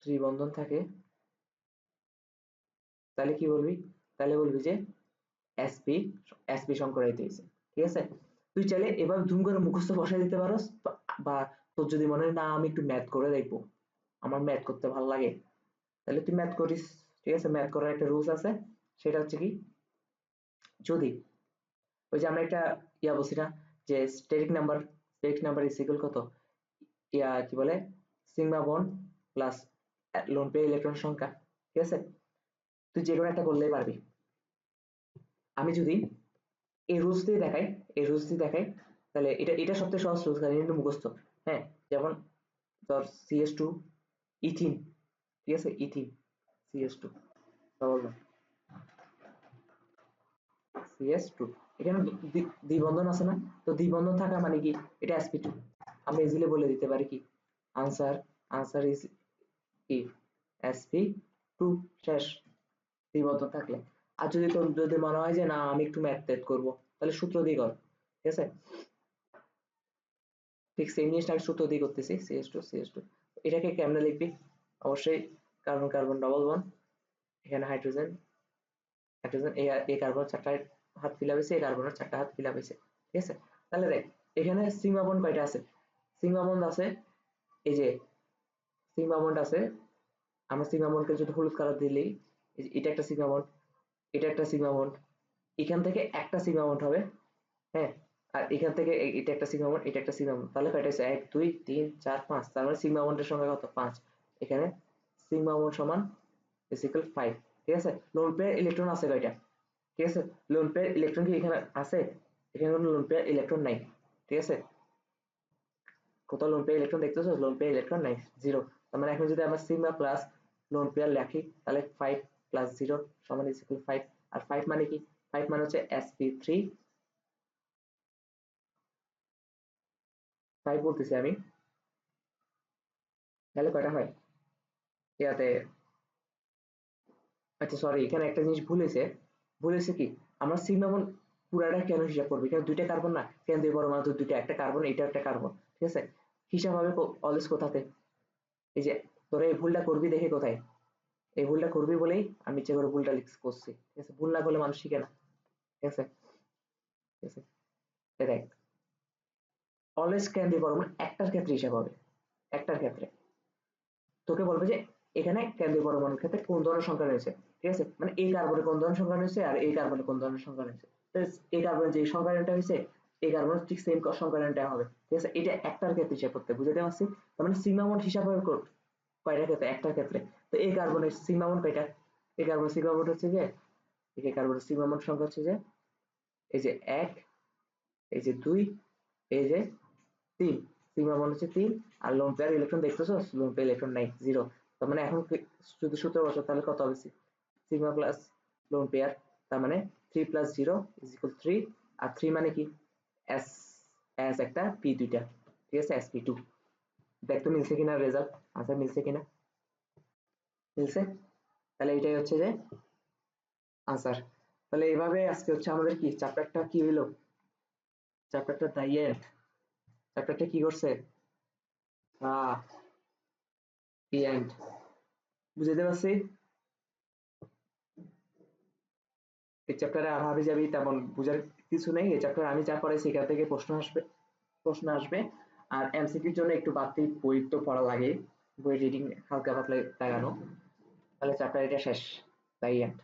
ত্রিবন্ধন থাকে তাহলে কি বলবি, তাহলে বলবি যে sp sp সংকরায়িত হয়েছে, ঠিক আছে। তুই চাইলে এবার ধুম করে মুখস্থ বসাই দিতে পারোস, বা তোর যদি মনে হয় না আমি একটু ম্যাথ করে দেখবো, আমার ম্যাথ করতে ভালো লাগে, তাহলে তুই ম্যাথ করিস, ঠিক আছে। ম্যাথ করার একটা রুলস আছে, সেটা হচ্ছে কি, যদি ওই যে আমরা একটা বলছি না যে স্টেরিক নাম্বার ইজ ইকুয়াল কত, কি বলে, sigma bond plus lone pair electron সংখ্যা, ঠিক আছে। তুই যে কোনো একটা করলেই পারবি। আমি যদি এই রুলস দিয়ে দেখাই, এই রুলস দিয়ে দেখাই, তাহলে এটা সবথেকে সহজ রুলস, কারণ এটা মুখস্থ। হ্যাঁ, যেমন ধর CS2 ইথিন, ঠিক আছে, ইথিন CS2 CS2, এখানে দ্বিবন্ধন আছে না, তো দ্বিবন্ধন থাকা মানে কি, এটা sp2, আমরা ইজিলি বলে দিতে পারি কি, আনসার, আনসার ইজ কি sp2, শেষ, দ্বিবন্ধন থাকলে। আর যদি তোর যদি মনে হয় যে না আমি একটু ম্যাথ ট্যাথ করবো, তাহলে সূত্র দিয়ে কর, ঠিক আছে। ঠিক সেম জিনিসটা আমি সূত্র দিয়ে করতেছি, CS2, এটাকে কেমনে লিখবি, অবশ্যই কার্বন কার্বন ডবল বন্ড, এখানে হাইড্রোজেন, হাইড্রোজেন, এই কার্বন চারটা হাত ফিল হয়েছে, এই কার্বনের চারটা হাত ফিল হয়েছে, ঠিক আছে। তাহলে দেখ এখানে সিগমা বন্ড কয়টা আছে, সিগমা বন্ড আছে, এই যে সিগমা বন্ড আছে, আমরা সিগমা বন্ডকে যদি হলুদ কালার দিলেই, এটা একটা সিগমা বন্ড, এটা একটা সিগমা বন্ড, এখান থেকে একটা সিগমা বন্ড হবে, হ্যাঁ, আর এখান থেকে এটা একটা সিগমা বন্ড, এটা একটা সিগমা বন্ড, তাহলে কয়টা হচ্ছে 1 2 3 4 5, তার মানে সিগমা বন্ডের সংখ্যা কত, 5। এখানে সিগমা বন্ড সমান ইকুয়াল 5, ঠিক আছে। লোন পেয়ার ইলেকট্রন আছে কয়টা, ঠিক আছে, লোন পেয়ার ইলেকট্রন কি এখানে আছে, এখানে কোনো লোন পেয়ার ইলেকট্রন নাই, ঠিক আছে, কোথাও লোন পেয়ার ইলেকট্রন দেখতেছো, লোন পেয়ার ইলেকট্রন নাই, জিরো। তার মানে এখন যদি আমরা সিগমা প্লাস লোন পেয়ার লিখি, তাহলে 5 প্লাস 0 সমান ইকুয়াল 5। আর 5 মানে কি, 5 মানে হচ্ছে sp3, 5 বলতেছি আমি, তাহলে কয়টা হয় ইয়াতে, আচ্ছা সরি, এখানে একটা জিনিস ভুলেছে কি, আমরা সিগমা বন্ড পুরাটা কেন হিসাব করবো, এখানে দুইটা কার্বন না, কেন্দ্রীয় পরমাণু তো দুইটা, একটা কার্বন, এটা একটা কার্বন, ঠিক আছে। হিসাব হবে অলওয়েজ কোথাতে, এই যে তোরা এই ভুলটা করবি দেখে কোথায়, এই ভুলটা করবি বলেই আমি ইচ্ছে করে ভুলটা করছি, ঠিক আছে, ভুল না করলে মানুষ শিখে না, ঠিক আছে, ঠিক আছে। দেখ অলওয়েজ কেন্দ্রীয় পরমাণু একটার ক্ষেত্রে হিসাব হবে, একটার ক্ষেত্রে তোকে বলবে যে এখানে কেন্দ্রীয় পরমাণুর ক্ষেত্রে কোন ধরনের সংখ্যা রয়েছে, ঠিক আছে, মানে এই কার্বনে কোন ধরনের সংখ্যা রয়েছে আর এই কার্বনে কোন ধরনের সংখ্যা রয়েছে, এই কার্বনে যে সংখ্যাটা হয়েছে এই কার্বনে ঠিক সেম সংখ্যাটা হবে, ঠিক আছে। এটা একটার ক্ষেত্রে হিসাব করতে বুঝাতে পারছি, তার মানে সিগমা বন্ড হিসাব হবে কয়টার ক্ষেত্রে, একটার ক্ষেত্রে। তো এই কার্বনের সিগমা বন্ড কয়টা, এই কার্বনের সিগমা বন্ড হচ্ছে যে, এই কার্বনের সিগমা বন্ড সংখ্যা হচ্ছে যে, এই যে 1, এই যে 2, এই যে 3, সিগমা বন্ড হচ্ছে 3। আর লোন পেয়ার ইলেকট্রন দেখতেছো, লোন পেয়ার ইলেকট্রন নাই, জিরো। তার মানে এখন যদি সূত্র বসাও তাহলে কত হবে, সিগমা প্লাস লোন পেয়ার, তার মানে 3 প্লাস 0 ইজ ইকুয়াল 3। আর 3 মানে কি, এস, এস একটা পি দুইটা, ঠিক আছে, sp2। দেখ তো মিলছে কিনা রেজাল্ট, আনসার মিলছে কিনা, মিলছে, তাহলে এটাই হচ্ছে যে আনসার। তাহলে এইভাবে আজকে হচ্ছে আমাদের কি চ্যাপ্টারটা কি হইলো, চ্যাপ্টারটা দাইয়ের, চ্যাপ্টারটা কি করছে, আহ দি এন্ড, বুঝতে পারছি। এই চ্যাপ্টারে আর হাবি যাবি তেমন বুঝার কিছু নেই, এই চ্যাপ্টারে আমি যা পড়াইছি সেখান থেকে প্রশ্ন আসবে। আর এমসিকিউর জন্য একটু বাড়তি বই তো পড়া লাগে, বই রিডিং হালকা পাতলা লাগানো, তাহলে চ্যাপ্টার এটা শেষ, তাই এন্ড।